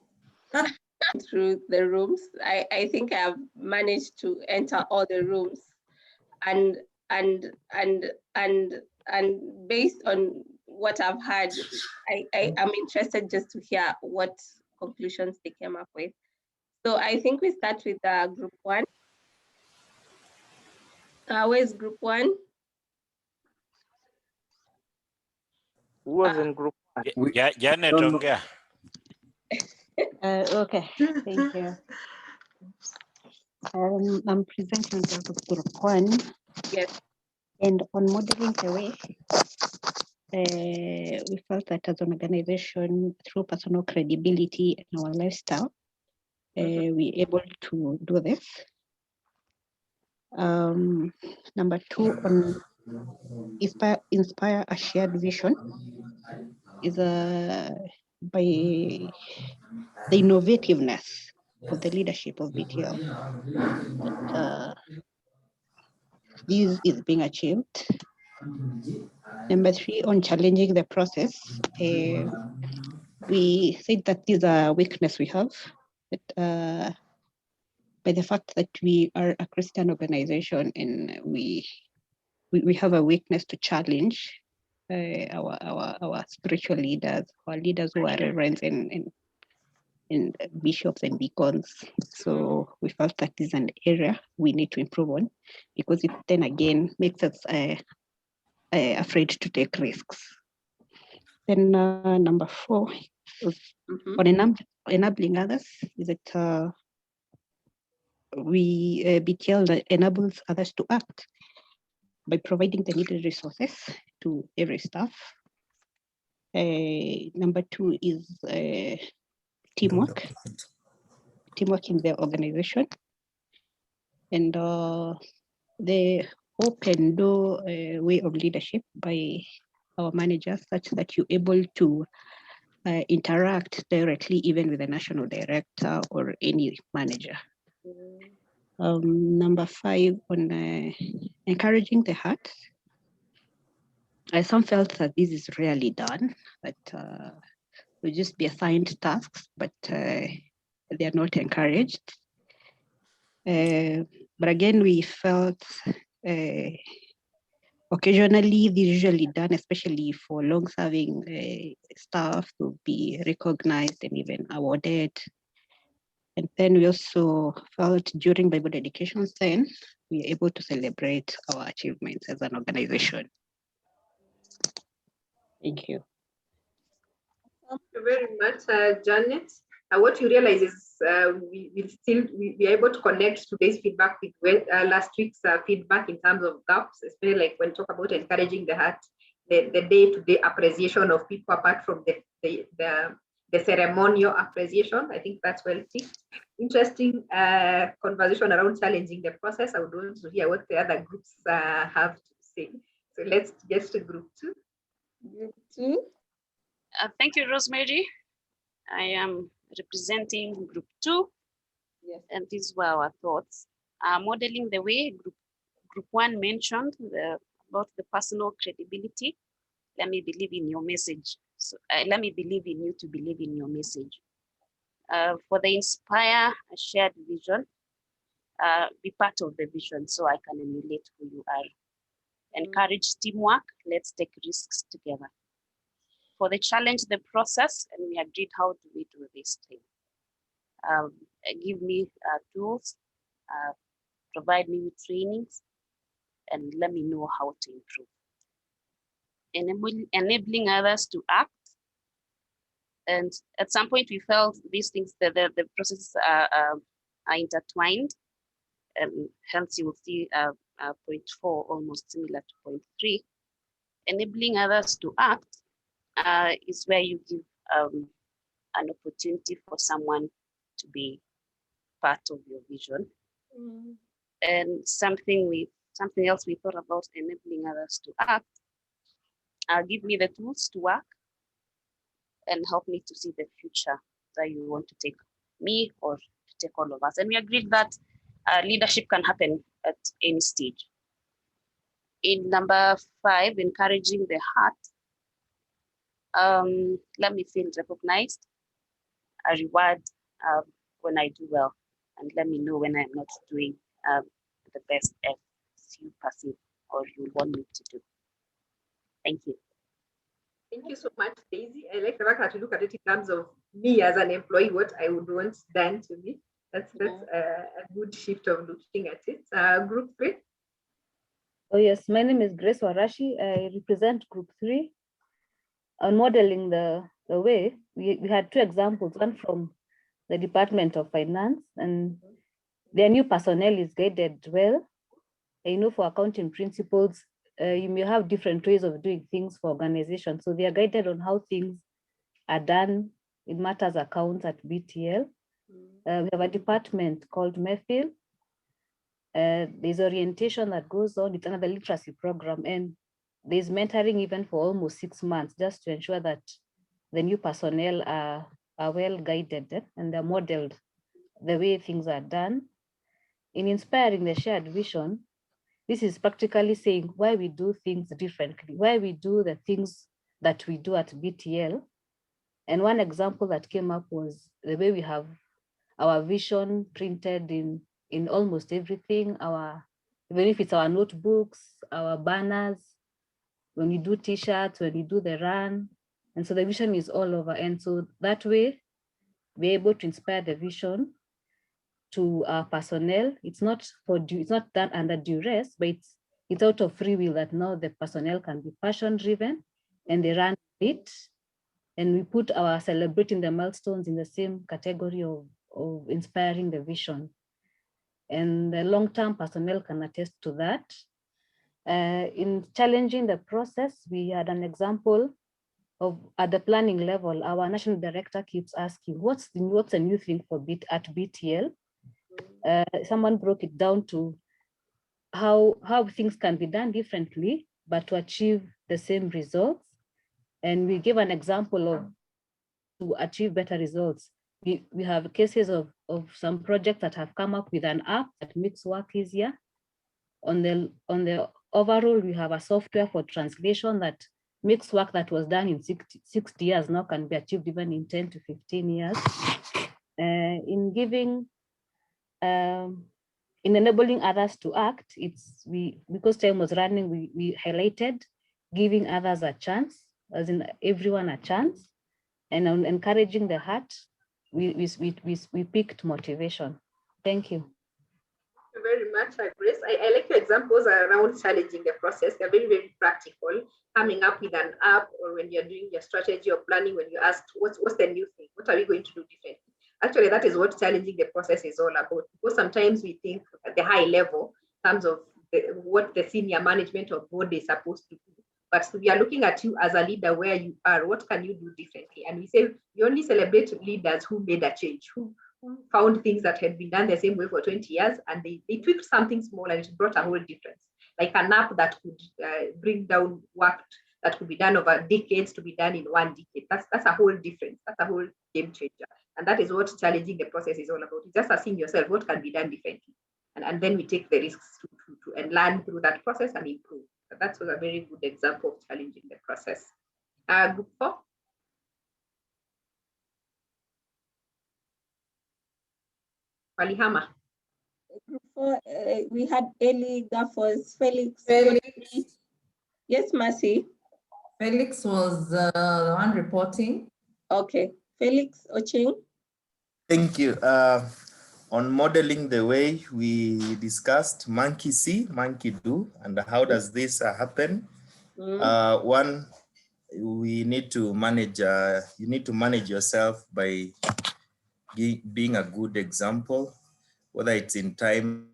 Through the rooms, I think I've managed to enter all the rooms, and based on what I've heard, I am interested just to hear what conclusions they came up with. So I think we start with group one. Where's group one? Who was in group one? Janet Ongea. Okay, thank you. I'm presenting on behalf of group one. Yes. And on modeling the way, we felt that as an organization, through personal credibility and our lifestyle, we're able to do this. Number two, on inspire a shared vision is by the innovativeness of the leadership of BTL. This is being achieved. Number three, on challenging the process, we said that these are weakness we have, but by the fact that we are a Christian organization and we have a weakness to challenge our spiritual leaders, our leaders who are reverends and bishops and deacons. So we felt that is an area we need to improve on, because it then again makes us afraid to take risks. Then number four is on enabling others, is that BTL enables others to act by providing the needed resources to every staff. Number two is teamwork in the organization, and the open door way of leadership by our managers, such that you're able to interact directly even with the national director or any manager. Number five, on encouraging the heart. Some felt that this is rarely done, that we just be assigned tasks, but they are not encouraged. But again, we felt Occasionally, they're usually done, especially for long-serving staff, to be recognized and even awarded. And then we also felt during Bible dedication then, we are able to celebrate our achievements as an organization. Thank you. Thank you very much, Janet. What you realize is we are able to connect today's feedback with last week's feedback in terms of gaps, especially like when talk about encouraging the heart, the day-to-day appreciation of people apart from the ceremonial appreciation. I think that's well picked. Interesting conversation around challenging the process. I would want to hear what the other groups have to say. So let's get to group 2. Group 2. Thank you, Rosemary. I am representing group 2. Yes. And these were our thoughts. Modeling the way group 1 mentioned about the personal credibility. Let me believe in your message. So let me believe in you to believe in your message. For the inspire a shared vision, be part of the vision so I can emulate who you are. Encourage teamwork, let's take risks together. For the challenge the process, and we agreed how do we do this thing. Give me tools, provide me with trainings, and let me know how to improve. Enabling others to act. And at some point we felt these things, the processes are intertwined, and hence you will see point 4 almost similar to point 3. Enabling others to act is where you give an opportunity for someone to be part of your vision. And something else we thought about enabling others to act. Give me the tools to work and help me to see the future that you want to take me or to take all of us. And we agreed that leadership can happen at any stage. In number 5, encouraging the heart. Let me feel recognized. A reward when I do well, and let me know when I'm not doing the best as you perceive or you want me to do. Thank you. Thank you so much, Daisy. I like the fact that you look at it in terms of me as an employee, what I would want done to me. That's a good shift of looking at it. Group 3. Oh yes, my name is Grace Warashi. I represent group 3. On modeling the way, we had 2 examples, one from the Department of Finance, and their new personnel is guided well. I know for accounting principles, you may have different ways of doing things for organizations. So they are guided on how things are done in matters accounts at BTL. We have a department called MEFIL. There's orientation that goes on. It's another literacy program, and there's mentoring even for almost 6 months, just to ensure that the new personnel are well guided and they're modeled the way things are done. In inspiring the shared vision, this is practically saying why we do things differently, why we do the things that we do at BTL. And one example that came up was the way we have our vision printed in almost everything, even if it's our notebooks, our banners, when we do t-shirts, when we do the run. And so the vision is all over. And so that way, we're able to inspire the vision to our personnel. It's not done under duress, but it's out of free will that now the personnel can be passion driven and they run it. And we put our celebrating the milestones in the same category of inspiring the vision. And the long-term personnel can attest to that. In challenging the process, we had an example of at the planning level, our national director keeps asking, what's a new thing at BTL? Someone broke it down to how things can be done differently, but to achieve the same results. And we give an example of to achieve better results. We have cases of some projects that have come up with an app that makes work easier. On the overall, we have a software for translation that makes work that was done in 60 years now can be achieved even in 10 to 15 years. In giving in enabling others to act, because time was running, we highlighted giving others a chance, as in everyone a chance, and on encouraging the heart, we picked motivation. Thank you. Thank you very much, Grace. I like your examples around challenging the process. They're very, very practical. Coming up with an app, or when you're doing your strategy or planning, when you ask, what's the new thing? What are we going to do differently? Actually, that is what challenging the process is all about. Because sometimes we think at the high level, in terms of what the senior management or board is supposed to do. But we are looking at you as a leader where you are. What can you do differently? And we say we only celebrate leaders who made a change, who found things that had been done the same way for 20 years, and they tweaked something small and it brought a whole difference. Like an app that could bring down work that could be done over decades to be done in 1 decade. That's a whole difference. That's a whole game changer. And that is what challenging the process is all about. It's just asking yourself what can be done differently. And then we take the risks and learn through that process and improve. So that was a very good example of challenging the process. Group 4. Walihama. Group 4, we had Eli, Gaffos, Felix. Yes, Mercy. Felix was the one reporting. Okay, Felix Ocheng. Thank you. On modeling the way we discussed, monkey see, monkey do, and how does this happen? One, we need to manage, you need to manage yourself by being a good example, whether it's in time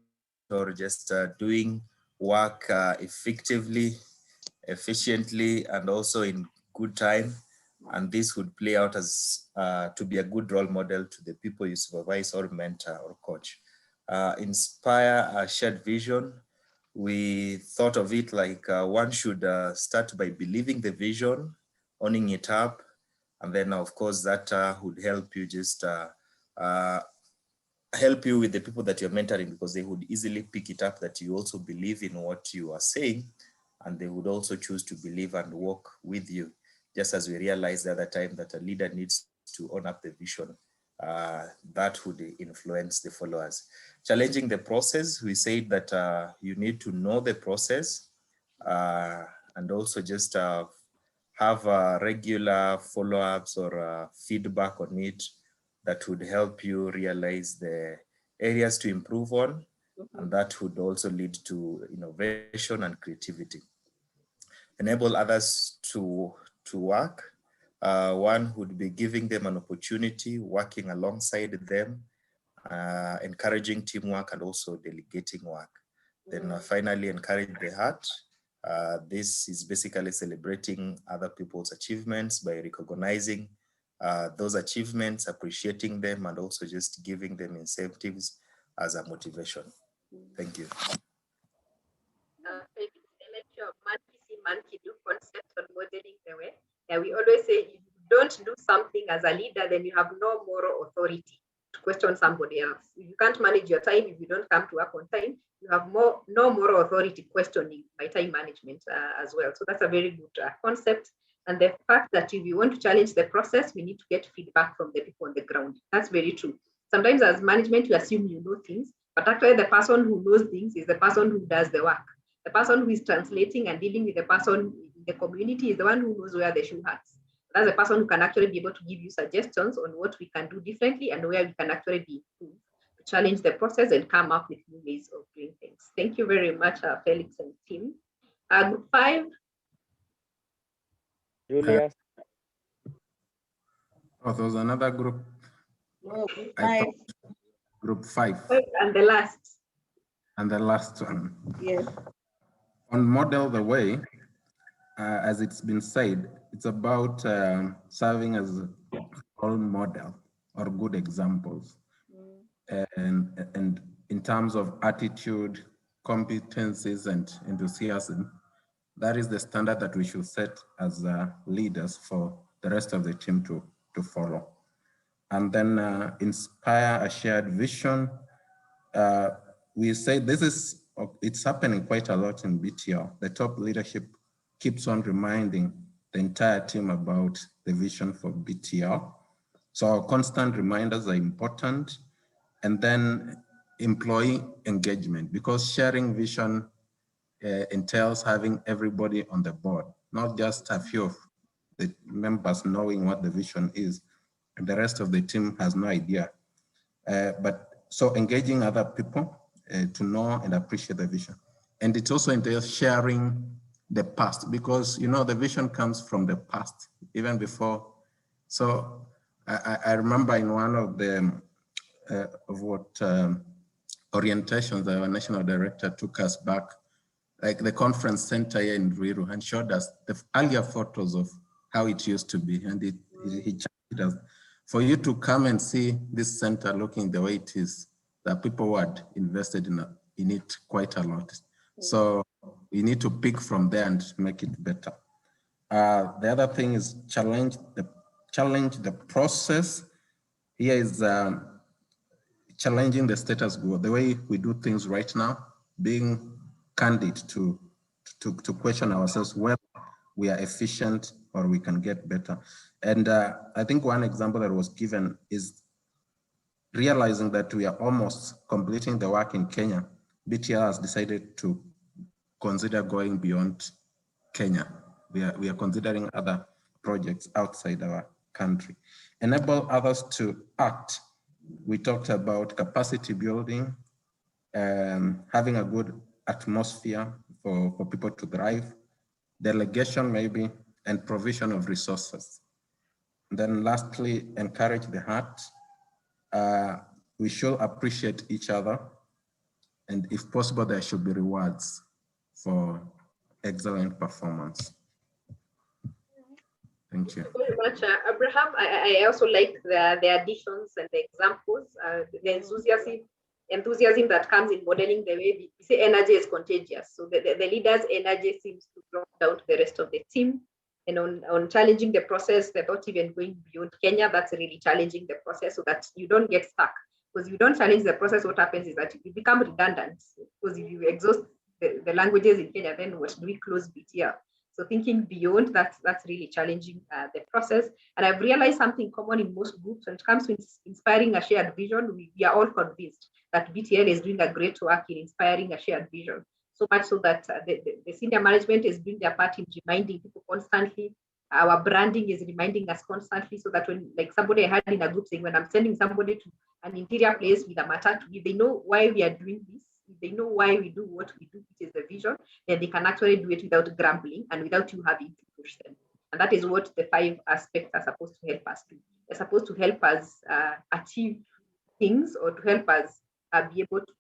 or just doing work effectively, efficiently, and also in good time. And this would play out as to be a good role model to the people you supervise or mentor or coach. Inspire a shared vision. We thought of it like one should start by believing the vision, owning it up, and then of course that would help you just help you with the people that you're mentoring, because they would easily pick it up that you also believe in what you are saying, and they would also choose to believe and work with you. Just as we realized the other time that a leader needs to own up the vision, that would influence the followers. Challenging the process, we said that you need to know the process and also just have regular follow-ups or feedback on it that would help you realize the areas to improve on, and that would also lead to innovation and creativity. Enable others to work. One would be giving them an opportunity, working alongside them, encouraging teamwork, and also delegating work. Then finally, encourage the heart. This is basically celebrating other people's achievements by recognizing those achievements, appreciating them, and also just giving them incentives as a motivation. Thank you. Monkey see, monkey do concept on modeling the way. Yeah, we always say if you don't do something as a leader, then you have no moral authority to question somebody else. If you can't manage your time, if you don't come to work on time, you have no moral authority questioning my time management as well. So that's a very good concept. And the fact that if you want to challenge the process, we need to get feedback from the people on the ground. That's very true. Sometimes as management, you assume you know things, but actually the person who knows things is the person who does the work. The person who is translating and dealing with the person in the community is the one who knows where the shoe hurts. That's the person who can actually be able to give you suggestions on what we can do differently and where we can actually be improved, to challenge the process and come up with new ways of doing things. Thank you very much, Felix and team. Group 5. Julius. Oh, there was another group. No, group 5. Group 5. And the last. And the last one. Yes. On model the way, as it's been said, it's about serving as a role model or good examples. And in terms of attitude, competencies, and enthusiasm, that is the standard that we should set as leaders for the rest of the team to follow. And then inspire a shared vision. We say it's happening quite a lot in BTL. The top leadership keeps on reminding the entire team about the vision for BTL. So constant reminders are important. And then employee engagement, because sharing vision entails having everybody on the board, not just a few of the members knowing what the vision is, and the rest of the team has no idea. But so engaging other people to know and appreciate the vision. And it also entails sharing the past, because you know the vision comes from the past, even before. So I remember in one of the orientations, our national director took us back, like the conference center here in Ruiru, and showed us the earlier photos of how it used to be. And he challenged us, for you to come and see this center looking the way it is, that people who had invested in it quite a lot. So we need to pick from there and make it better. The other thing is challenge the process. Here is challenging the status quo, the way we do things right now, being candid to question ourselves whether we are efficient or we can get better. And I think one example that was given is realizing that we are almost completing the work in Kenya. BTL has decided to consider going beyond Kenya. We are considering other projects outside our country. Enable others to act. We talked about capacity building, having a good atmosphere for people to thrive, delegation maybe, and provision of resources. And then lastly, encourage the heart. We should appreciate each other, and if possible, there should be rewards for excellent performance. Thank you. Thank you very much, Abraham. I also like the additions and the examples, the enthusiasm that comes in modeling the way we say energy is contagious. So the leader's energy seems to drop down to the rest of the team. And on challenging the process, without even going beyond Kenya, that's really challenging the process so that you don't get stuck. Because if you don't challenge the process, what happens is that you become redundant. Because if you exhaust the languages in Kenya, then what do we close BTL? So thinking beyond, that's really challenging the process. And I've realized something common in most groups when it comes to inspiring a shared vision. We are all convinced that BTL is doing a great work in inspiring a shared vision. So much so that the senior management is doing their part in reminding people constantly. Our branding is reminding us constantly, so that when, like somebody I had in a group saying, when I'm sending somebody to an interior place with a matatu, if they know why we are doing this, if they know why we do what we do, which is the vision, then they can actually do it without grumbling and without you having to push them. And that is what the 5 aspects are supposed to help us do. They're supposed to help us achieve things, or to help us be able to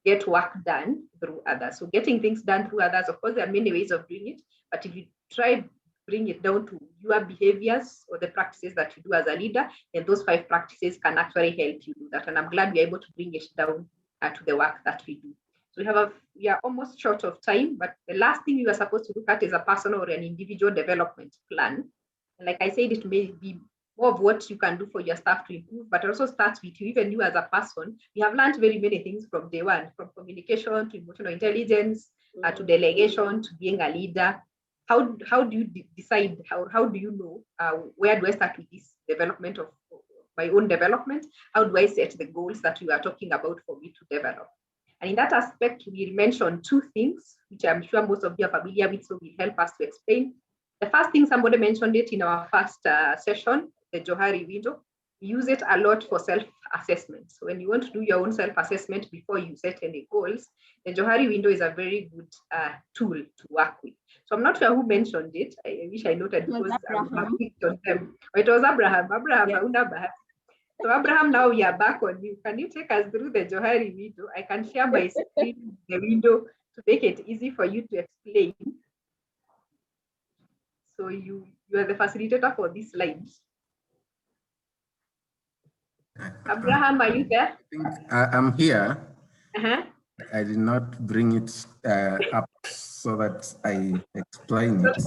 get work done through others. So getting things done through others, of course, there are many ways of doing it, but if you try bring it down to your behaviors or the practices that you do as a leader, then those 5 practices can actually help you do that. And I'm glad we're able to bring it down to the work that we do. So we are almost short of time, but the last thing you are supposed to look at is a personal or an individual development plan. And like I said, it may be more of what you can do for your staff to improve, but also starts with you, even you as a person. We have learned very many things from day one, from communication to emotional intelligence, to delegation, to being a leader. How do you decide, how do you know where do I start with this development of my own development? How do I set the goals that we are talking about for me to develop? And in that aspect, we mentioned 2 things, which I'm sure most of you are familiar with, so will help us to explain. The first thing, somebody mentioned it in our first session, the Johari window. We use it a lot for self-assessment. So when you want to do your own self-assessment before you set any goals, the Johari window is a very good tool to work with. So I'm not sure who mentioned it. I wish I noted because I would have picked on them. It was Abraham. Yeah. So Abraham, now we are back on you. Can you take us through the Johari window? I can share my screen, the window, to make it easy for you to explain. So you are the facilitator for this slide. Abraham, are you there? I'm here. I did not bring it up so that I explain it.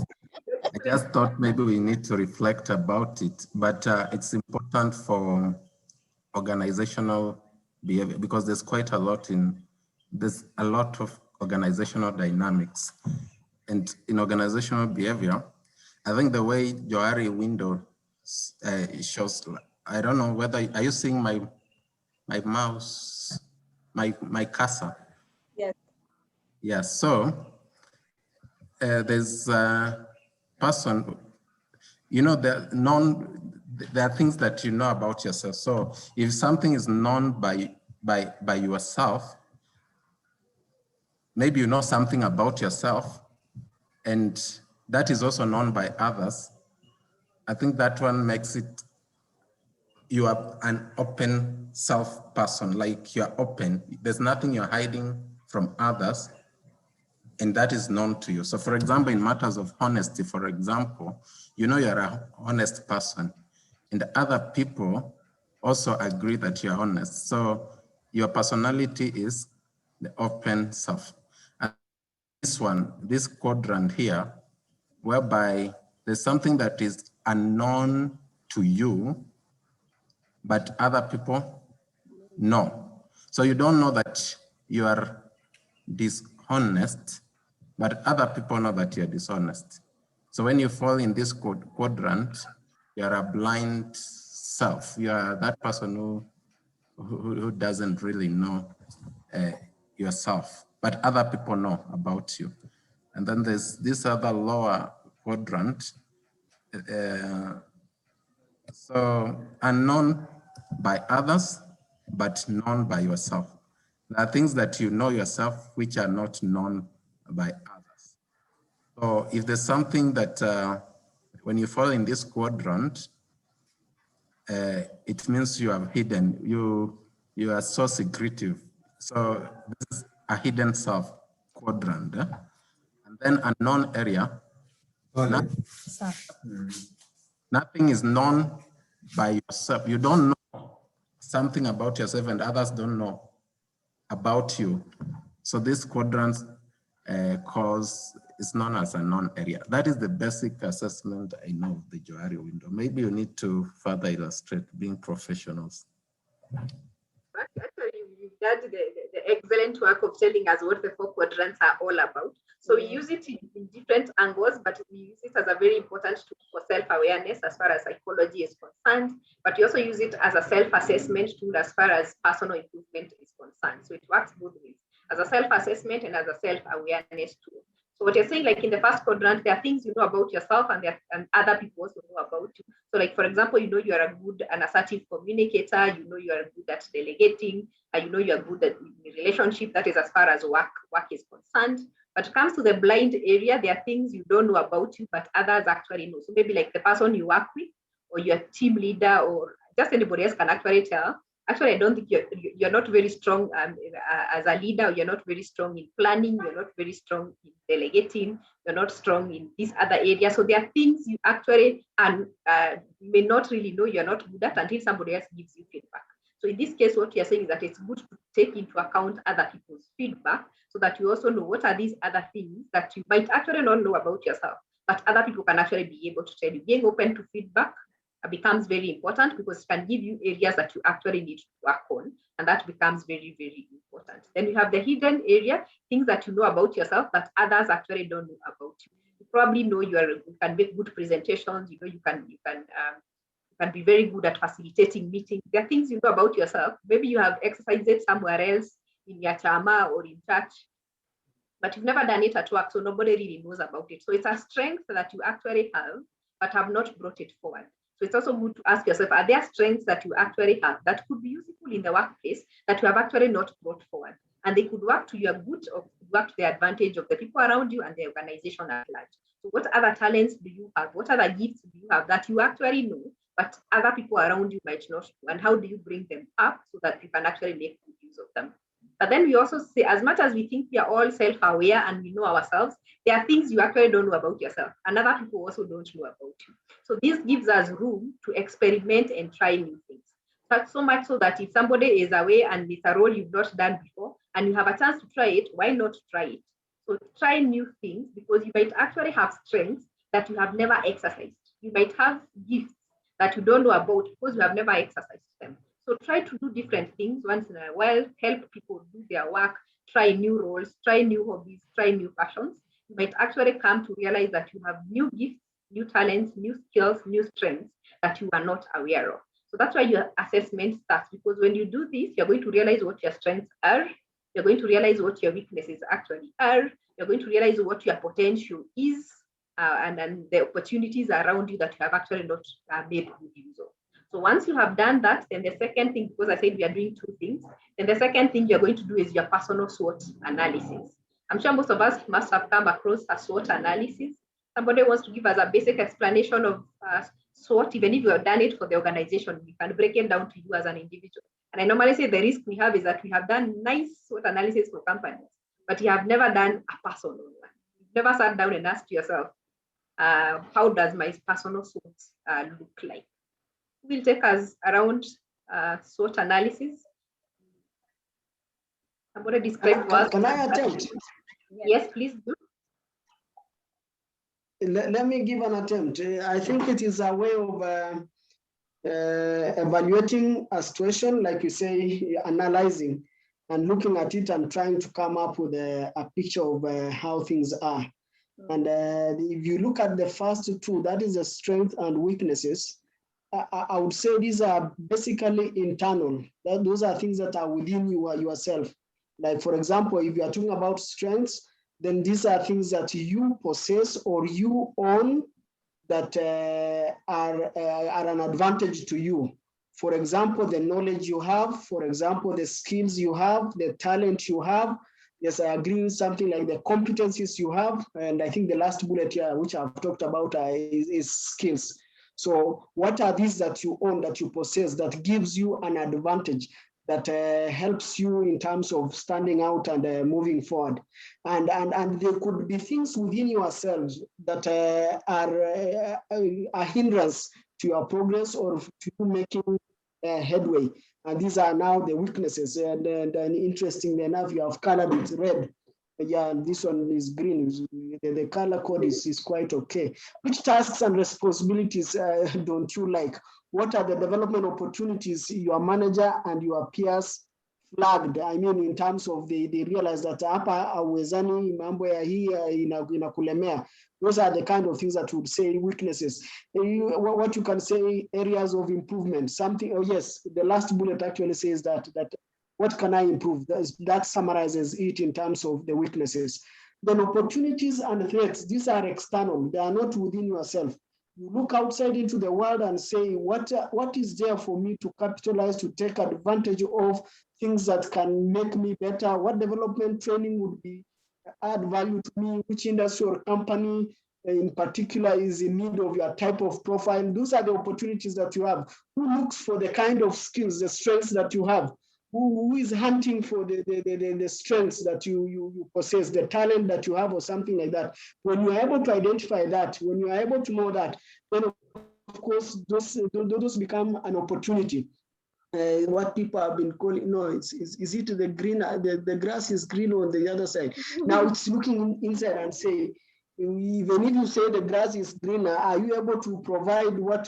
I just thought maybe we need to reflect about it, but it's important for organizational behavior because there's a lot of organizational dynamics. And in organizational behavior, I think the way Johari window shows, I don't know whether, are you seeing my mouse? my cursor. Yes. Yeah, so there's a person, you know, there are things that you know about yourself. So if something is known by yourself, maybe you know something about yourself, and that is also known by others. I think that one makes it, you are an open self person, like you're open. There's nothing you're hiding from others, and that is known to you. So for example, in matters of honesty, for example, you know you're an honest person, and other people also agree that you're honest. So your personality is the open self. And this one, this quadrant here, whereby there's something that is unknown to you, but other people know. So you don't know that you are dishonest, but other people know that you're dishonest. So when you fall in this quadrant, you're a blind self. You are that person who doesn't really know yourself, but other people know about you. And then there's this other lower quadrant. So unknown by others, but known by yourself. There are things that you know yourself which are not known by others. So if there's something that when you fall in this quadrant, it means you have hidden, you are so secretive. So this is a hidden self quadrant. And then unknown area. Nothing is known by yourself. You don't know something about yourself and others don't know about you. So this quadrant is known as a non-area. That is the basic assessment I know of the Johari window. Maybe you need to further illustrate being professionals. Actually, you've done the excellent work of telling us what the 4 quadrants are all about. So we use it in different angles, but we use it as a very important tool for self-awareness as far as psychology is concerned, but we also use it as a self-assessment tool as far as personal improvement is concerned. So it works both ways, as a self-assessment and as a self-awareness tool. So what you're saying, like in the first quadrant, there are things you know about yourself and other people also know about you. So like, for example, you know you are a good and assertive communicator, you know you are good at delegating, you know you are good at relationship. That is as far as work is concerned. But it comes to the blind area, there are things you don't know about you, but others actually know. So maybe like the person you work with, or your team leader, or just anybody else can actually tell. Actually, I don't think you're not very strong as a leader. You're not very strong in planning. You're not very strong in delegating. You're not strong in these other areas. So there are things you actually may not really know you're not good at until somebody else gives you feedback. So in this case, what you're saying is that it's good to take into account other people's feedback so that you also know what are these other things that you might actually not know about yourself, but other people can actually be able to tell you. Being open to feedback becomes very important because it can give you areas that you actually need to work on, and that becomes very, very important. Then you have the hidden area, things that you know about yourself that others actually don't know about you. You probably know you can make good presentations. You know you can be very good at facilitating meetings. There are things you know about yourself. Maybe you have exercised it somewhere else in your chama or in church, but you've never done it at work, so nobody really knows about it. So it's a strength that you actually have, but have not brought it forward. So it's also good to ask yourself, are there strengths that you actually have that could be useful in the workplace that you have actually not brought forward? And they could work to your good or work to the advantage of the people around you and the organization at large. So what other talents do you have? What other gifts do you have that you actually know, but other people around you might not know? And how do you bring them up so that you can actually make good use of them? But then we also say, as much as we think we are all self-aware and we know ourselves, there are things you actually don't know about yourself, and other people also don't know about you. So this gives us room to experiment and try new things. That's so much so that if somebody is away and it's a role you've not done before, and you have a chance to try it, why not try it? So try new things, because you might actually have strengths that you have never exercised. You might have gifts that you don't know about because you have never exercised them. So try to do different things once in a while, help people do their work, try new roles, try new hobbies, try new passions. You might actually come to realize that you have new gifts, new talents, new skills, new strengths that you are not aware of. So that's why your assessment starts, because when you do this, you're going to realize what your strengths are. You're going to realize what your weaknesses actually are. You're going to realize what your potential is, and then the opportunities around you that you have actually not made good use of. So once you have done that, then the second thing, because I said we are doing two things, then the second thing you're going to do is your personal SWOT analysis. I'm sure most of us must have come across a SWOT analysis. Somebody wants to give us a basic explanation of SWOT, even if you have done it for the organization, we can break it down to you as an individual. And I normally say the risk we have is that we have done nice SWOT analysis for companies, but you have never done a personal one. You've never sat down and asked yourself, how does my personal SWOT look like? It will take us around SWOT analysis. Somebody described what. Can I attempt? Yes, please do. Let me give an attempt. I think it is a way of evaluating a situation, like you say, analyzing and looking at it and trying to come up with a picture of how things are. And if you look at the first two, that is the strength and weaknesses, I would say these are basically internal. Those are things that are within you yourself. Like, for example, if you are talking about strengths, then these are things that you possess or you own that are an advantage to you. For example, the knowledge you have, for example, the skills you have, the talent you have. Yes, I agree with something like the competencies you have. And I think the last bullet here, which I've talked about, is skills. So what are these that you own, that you possess, that gives you an advantage, that helps you in terms of standing out and moving forward? And there could be things within yourselves that are a hindrance to your progress or to you making headway. And these are now the weaknesses. And interestingly enough, you have colored it red. Yeah, and this one is green. The color code is quite okay. Which tasks and responsibilities don't you like? What are the development opportunities your manager and your peers flagged? I mean, in terms of they realize that hapa hauwezani, mambo ya hii inakulemea. Those are the kind of things that would say weaknesses. What you can say, areas of improvement. Something. Oh yes, the last bullet actually says that what can I improve? That summarizes it in terms of the weaknesses. Then opportunities and threats, these are external. They are not within yourself. You look outside into the world and say, what is there for me to capitalize, to take advantage of things that can make me better? What development training would be add value to me? Which industry or company in particular is in need of your type of profile? Those are the opportunities that you have. Who looks for the kind of skills, the strengths that you have? Who is hunting for the strengths that you possess, the talent that you have or something like that? When you are able to identify that, when you are able to know that, then of course those become an opportunity. What people have been calling, no, is it the green, the grass is green on the other side. Now it's looking inside and say, even if you say the grass is greener, are you able to provide what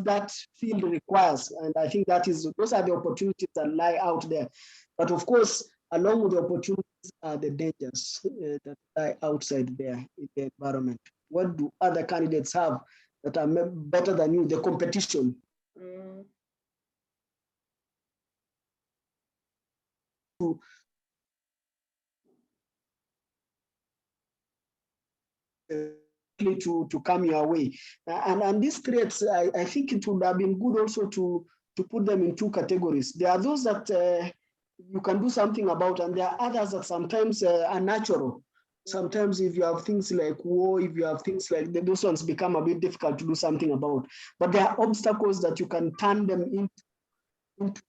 that field requires? And I think those are the opportunities that lie out there. But of course, along with the opportunities are the dangers that lie outside there in the environment. What do other candidates have that are better than you? The competition. To come your way. And these threats, I think it would have been good also to put them in two categories. There are those that you can do something about, and there are others that sometimes are natural. Sometimes if you have things like war, if you have things like those ones become a bit difficult to do something about. But there are obstacles that you can turn them into,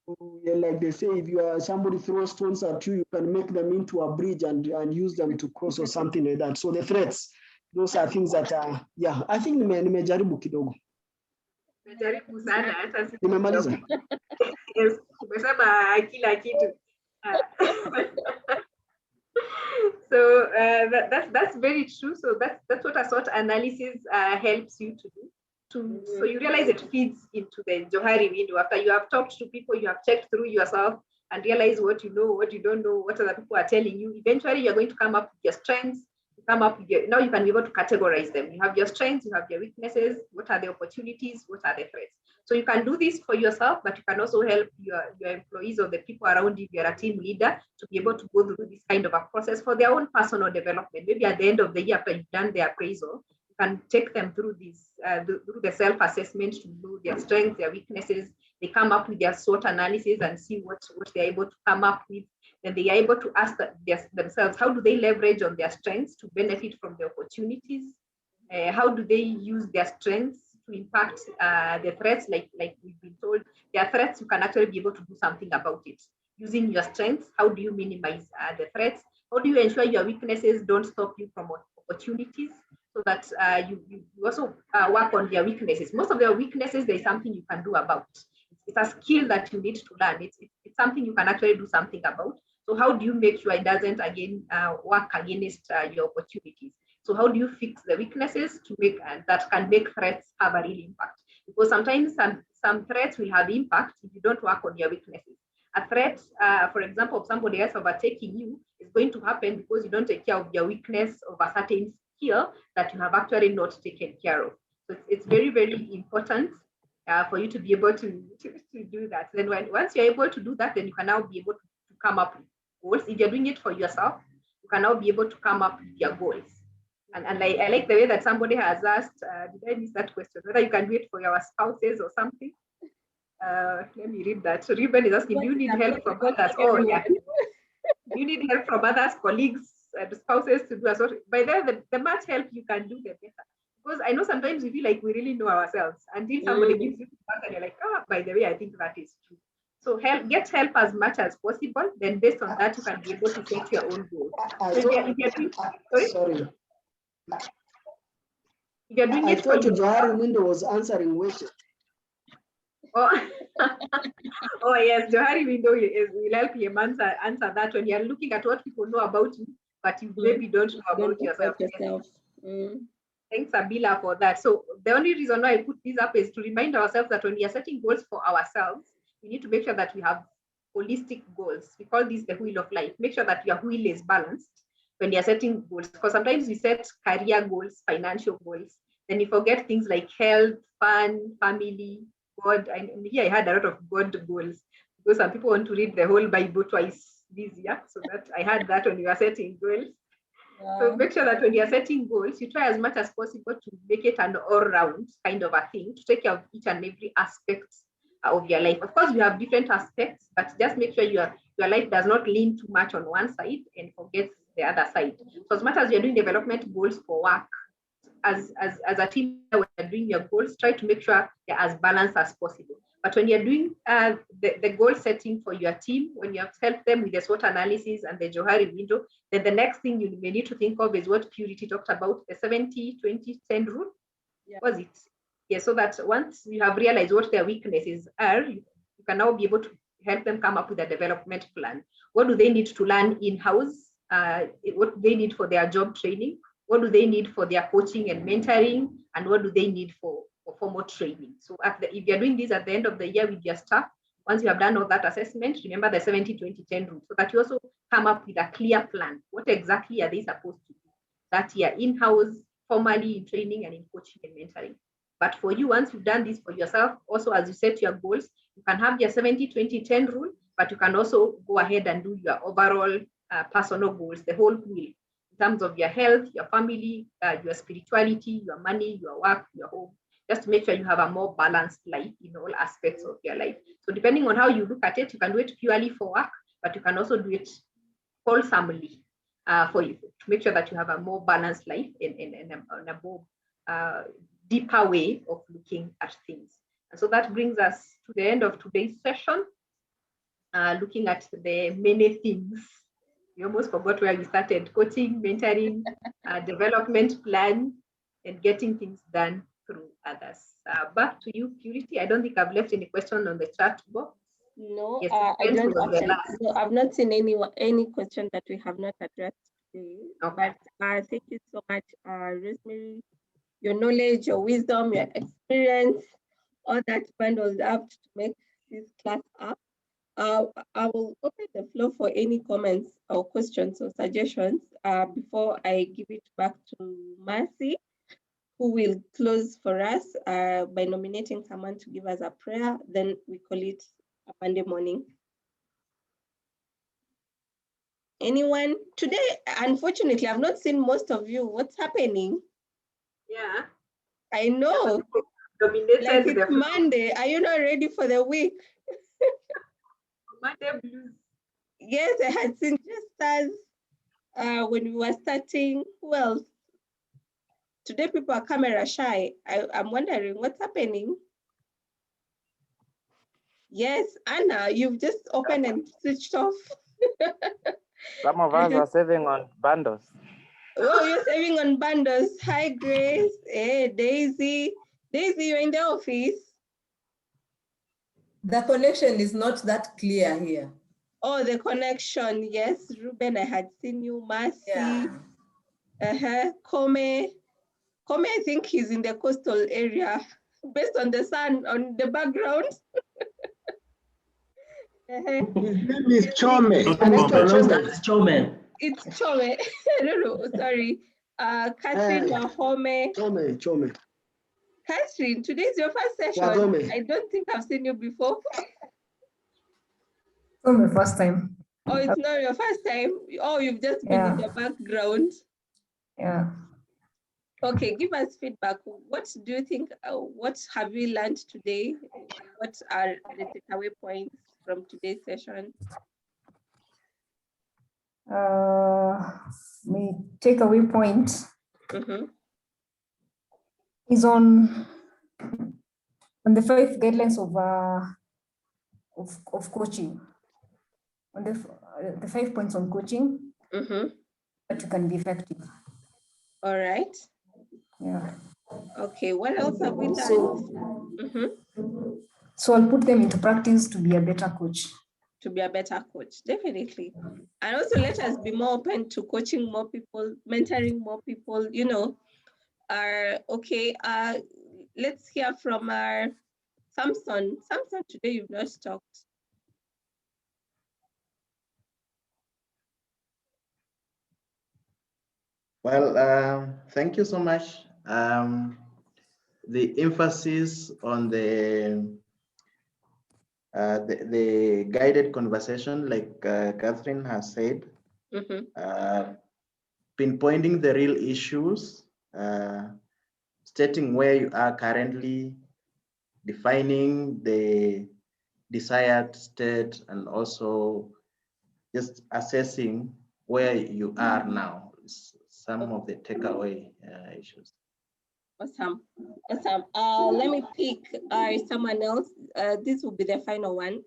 like they say, if somebody throws stones at you, you can make them into a bridge and use them to cross or something like that. So the threats, those are things that are, yeah, I think nimejaribu kidogo. Nimejaribu sana hata Nimemaliza. Yes, umesema kila kitu. So that's very true. So that's what a SWOT analysis helps you to do. So you realize it feeds into the Johari window. After you have talked to people, you have checked through yourself and realize what you know, what you don't know, what other people are telling you. Eventually, you're going to come up with your strengths, come up with now you can be able to categorize them. You have your strengths, you have your weaknesses, what are the opportunities, what are the threats. So you can do this for yourself, but you can also help your employees or the people around you, if you're a team leader, to be able to go through this kind of a process for their own personal development. Maybe at the end of the year, after you've done their appraisal, you can take them through this, through the self-assessment to know their strengths, their weaknesses. They come up with their SWOT analysis and see what they're able to come up with. Then they are able to ask themselves, how do they leverage on their strengths to benefit from the opportunities? How do they use their strengths to impact the threats? Like we've been told, there are threats, you can actually be able to do something about it. Using your strengths, how do you minimize the threats? How do you ensure your weaknesses don't stop you from opportunities? So that you also work on their weaknesses. Most of their weaknesses, there's something you can do about. It's a skill that you need to learn. It's something you can actually do something about. So how do you make sure it doesn't again work against your opportunities? So how do you fix the weaknesses to make that can make threats have a real impact? Because sometimes some threats will have impact if you don't work on your weaknesses. A threat, for example, of somebody else overtaking you is going to happen because you don't take care of your weakness of a certain skill that you have actually not taken care of. So it's very, very important for you to be able to do that. Then once you're able to do that, then you can now be able to come up with goals. If you're doing it for yourself, you can now be able to come up with your goals. And I like the way that somebody has asked, did I miss that question? Whether you can do it for your spouses or something. Let me read that. So Ruben is asking, do you need help from others? Oh, yeah. Do you need help from others, colleagues, spouses to do as well? By the much help you can do, the better. Because I know sometimes we feel like we really know ourselves until somebody gives you feedback and you're like, by the way, I think that is true. So get help as much as possible. Then based on that, you can be able to set your own goals. So if you're doing, sorry? If you're doing it for Johari Window was answering Wish. Oh, oh yes, Johari Window will help you answer that when you're looking at what people know about you, but you maybe don't know about yourself. Thanks, Abila, for that. So the only reason why I put this up is to remind ourselves that when we are setting goals for ourselves, we need to make sure that we have holistic goals. We call this the wheel of life. Make sure that your wheel is balanced when you're setting goals. Because sometimes we set career goals, financial goals, then you forget things like health, fun, family, God. And here I had a lot of God goals because some people want to read the whole Bible twice this year. So that I had that when we were setting goals. So make sure that when you're setting goals, you try as much as possible to make it an all-round kind of a thing, to take care of each and every aspect of your life. Of course, you have different aspects, but just make sure your life does not lean too much on one side and forget the other side. So as much as you're doing development goals for work, as a team, when you're doing your goals, try to make sure they're as balanced as possible. But when you're doing the goal setting for your team, when you have helped them with the SWOT analysis and the Johari window, then the next thing you may need to think of is what Purity talked about, the 70-20-10 rule. Was it? Yeah, so that once you have realized what their weaknesses are, you can now be able to help them come up with a development plan. What do they need to learn in-house? What do they need for their job training? What do they need for their coaching and mentoring? And what do they need for formal training? So if you're doing this at the end of the year with your staff, once you have done all that assessment, remember the 70-20-10 rule, so that you also come up with a clear plan. What exactly are they supposed to do that year in-house, formally in training and in coaching and mentoring? But for you, once you've done this for yourself, also as you set your goals, you can have your 70-20-10 rule, but you can also go ahead and do your overall personal goals, the whole wheel, in terms of your health, your family, your spirituality, your money, your work, your home, just to make sure you have a more balanced life in all aspects of your life. So depending on how you look at it, you can do it purely for work, but you can also do it wholesomely for you to make sure that you have a more balanced life in a more deeper way of looking at things. And so that brings us to the end of today's session, looking at the many things. We almost forgot where we started: coaching, mentoring, development plan, and getting things done through others. Back to you, Purity. I don't think I've left any question on the chat box. No, yes, I don't actually. No, I've not seen any question that we have not addressed today. Okay. But thank you so much, Rosemary. Your knowledge, your wisdom, your experience, all that bundled up to make this class up. I will open the floor for any comments or questions or suggestions before I give it back to Mercy, who will close for us by nominating someone to give us a prayer. Then we call it a Monday morning. Anyone? Today, unfortunately, I've not seen most of you. What's happening? Yeah. I know. Dominated Like it's Monday. Are you not ready for the week? Monday blues. Yes, I had seen just when we were starting. Who else? Today people are camera shy. I'm wondering what's happening. Yes, Anna, you've just opened and switched off. Some of us are saving on bundles. Oh, you're saving on bundles. Hi, Grace. Hey, Daisy. Daisy, you're in the office. The connection is not that clear here. Oh, the connection. Yes, Ruben, I had seen you. Mercy. Yeah. Kome, I think he's in the coastal area based on the sun on the background. His name is Chome. It's Chome. It's Chome. I don't know. Sorry. Catherine Wahome. Chome. Catherine, today's your first session. Wahome. I don't think I've seen you before. It's my first time. Oh, it's not your first time. Oh, you've just been in the background. Yeah. Okay, give us feedback. What do you think? What have we learned today? What are the takeaway points from today's session? My takeaway point is on the 5 guidelines of coaching. On the 5 points on coaching, that you can be effective. All right. Yeah. Okay, what else have we learned? So I'll put them into practice to be a better coach. To be a better coach, definitely. And also let us be more open to coaching more people, mentoring more people, you know. Okay, let's hear from our Samson. Samson, today you've not talked. Well, thank you so much. The emphasis on the guided conversation, like Catherine has said, pinpointing the real issues, stating where you are currently, defining the desired state, and also just assessing where you are now. Some of the takeaway issues. Awesome. Awesome. Let me pick someone else. This will be the final one.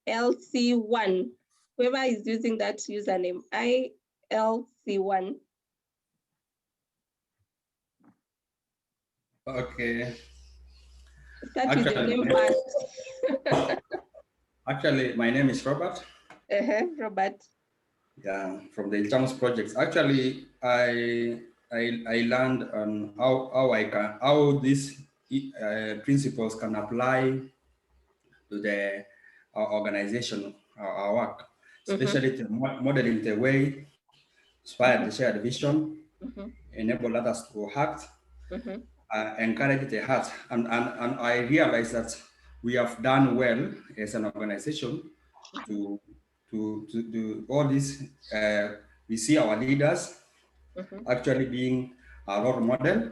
ILC1. Whoever is using that username, ILC1. Okay. Start with your name first. Actually, my name is Robert. Robert. Yeah, from the Iltamos projects. Actually, I learned on how these principles can apply to our organization, our work, especially to modeling the way, inspire the shared vision, enable others to act, encourage the heart. And I realized that we have done well as an organization to do all this. We see our leaders actually being a role model,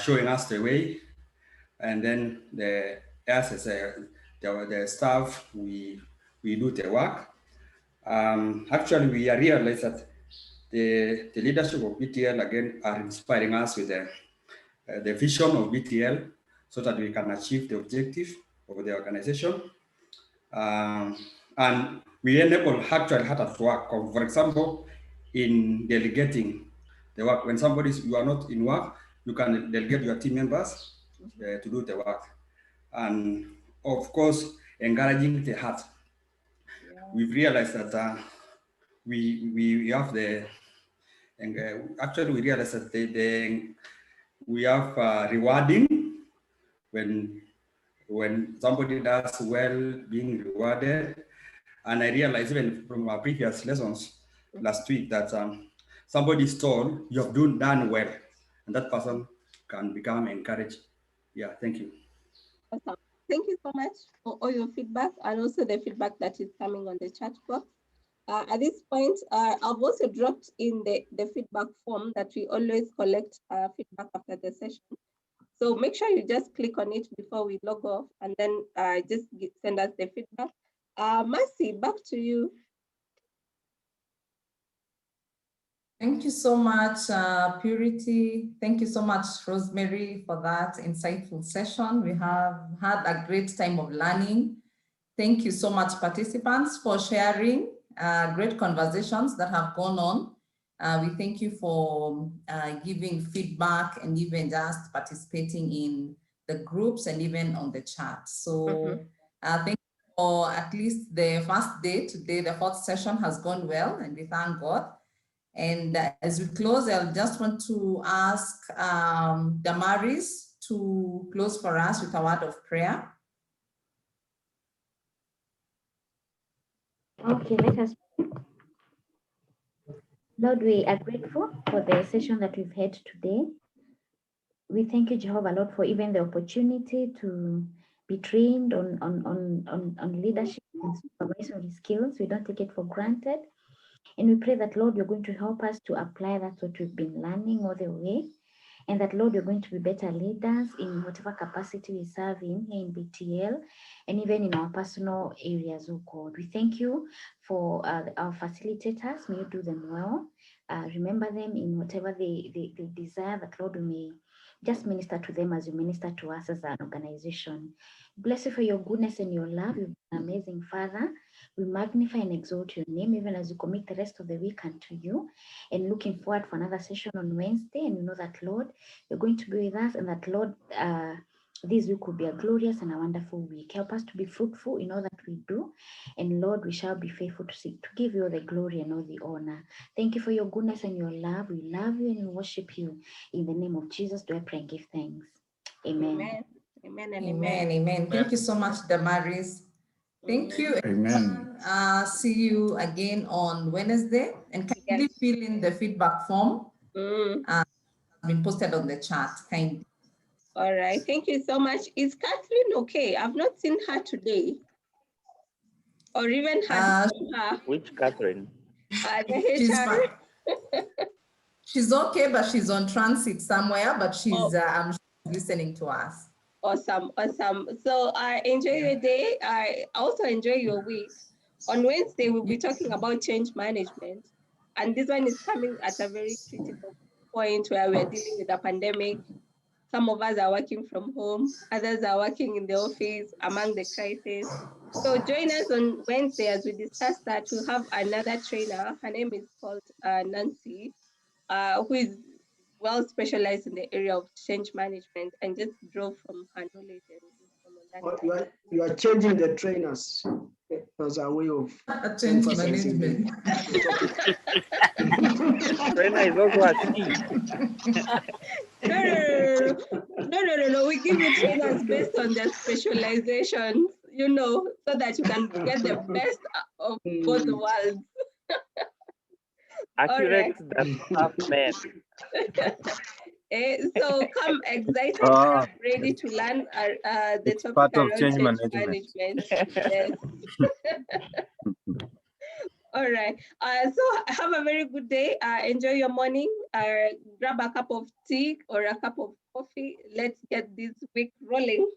showing us the way, and then us as the staff, we do the work. Actually, we realized that the leadership of BTL again are inspiring us with the vision of BTL so that we can achieve the objective of the organization. And we enable actually how to work. For example, in delegating the work, when you are not in work, you can delegate your team members to do the work. And of course, encouraging the heart. We've realized that we have actually we realized that we have rewarding when when somebody does well, being rewarded. And I realized even from our previous lessons last week that somebody is told you have done well, and that person can become encouraged. Yeah, thank you. Awesome. Thank you so much for all your feedback and also the feedback that is coming on the chat box. At this point, I've also dropped in the feedback form that we always collect feedback after the session. So make sure you just click on it before we log off and then just send us the feedback. Mercy, back to you. Thank you so much, Purity. Thank you so much, Rosemary, for that insightful session. We have had a great time of learning. Thank you so much, participants, for sharing great conversations that have gone on. We thank you for giving feedback and even just participating in the groups and even on the chat. So thank you for at least the first day today. The fourth session has gone well and we thank God. And as we close, I just want to ask Damaris to close for us with a word of prayer. Okay, let us pray. Lord, we are grateful for the session that we've had today. We thank you, Jehovah, Lord, for even the opportunity to be trained on leadership and supervisory skills. We don't take it for granted. And we pray that, Lord, you're going to help us to apply that what we've been learning all the way. And that, Lord, you're going to be better leaders in whatever capacity we serve in here in BTL and even in our personal areas, oh God. We thank you for our facilitators. May you do them well. Remember them in whatever they desire, that, Lord, we may just minister to them as you minister to us as an organization. Bless you for your goodness and your love. You've been an amazing Father. We magnify and exalt your name even as you commit the rest of the week unto you, and looking forward for another session on Wednesday. And we know that, Lord, you're going to be with us, and that, Lord, this week will be a glorious and a wonderful week. Help us to be fruitful in all that we do. And Lord, we shall be faithful to give you all the glory and all the honor. Thank you for your goodness and your love. We love you and we worship you. In the name of Jesus, do I pray and give thanks. Amen. Amen. Amen and amen. Amen. Thank you so much, Damaris. Thank you. Amen. See you again on Wednesday. And kindly fill in the feedback form. Been posted on the chat. Kindly. All right. Thank you so much. Is Catherine okay? I've not seen her today. Or even heard from her. Which Catherine? She's fine. She's okay, but she's on transit somewhere, but she's I'm listening to us. Awesome, awesome. So enjoy your day. I also enjoy your week. On Wednesday, we'll be talking about change management. And this one is coming at a very critical point where we're dealing with a pandemic. Some of us are working from home, others are working in the office among the crisis. So join us on Wednesday as we discuss that. We'll have another trainer. Her name is called Nancy, who is well specialized in the area of change management and just draw from her knowledge and wisdom on that. You are changing the trainers as a way of change management. Trainer is also a team. No. We give you trainers based on their specializations, you know, so that you can get the best of both worlds. Accurex does have men. So come excited, ready to learn the topic part of around change change management. Yes. All right. So have a very good day. Enjoy your morning. Grab a cup of tea or a cup of coffee. Let's get this week rolling.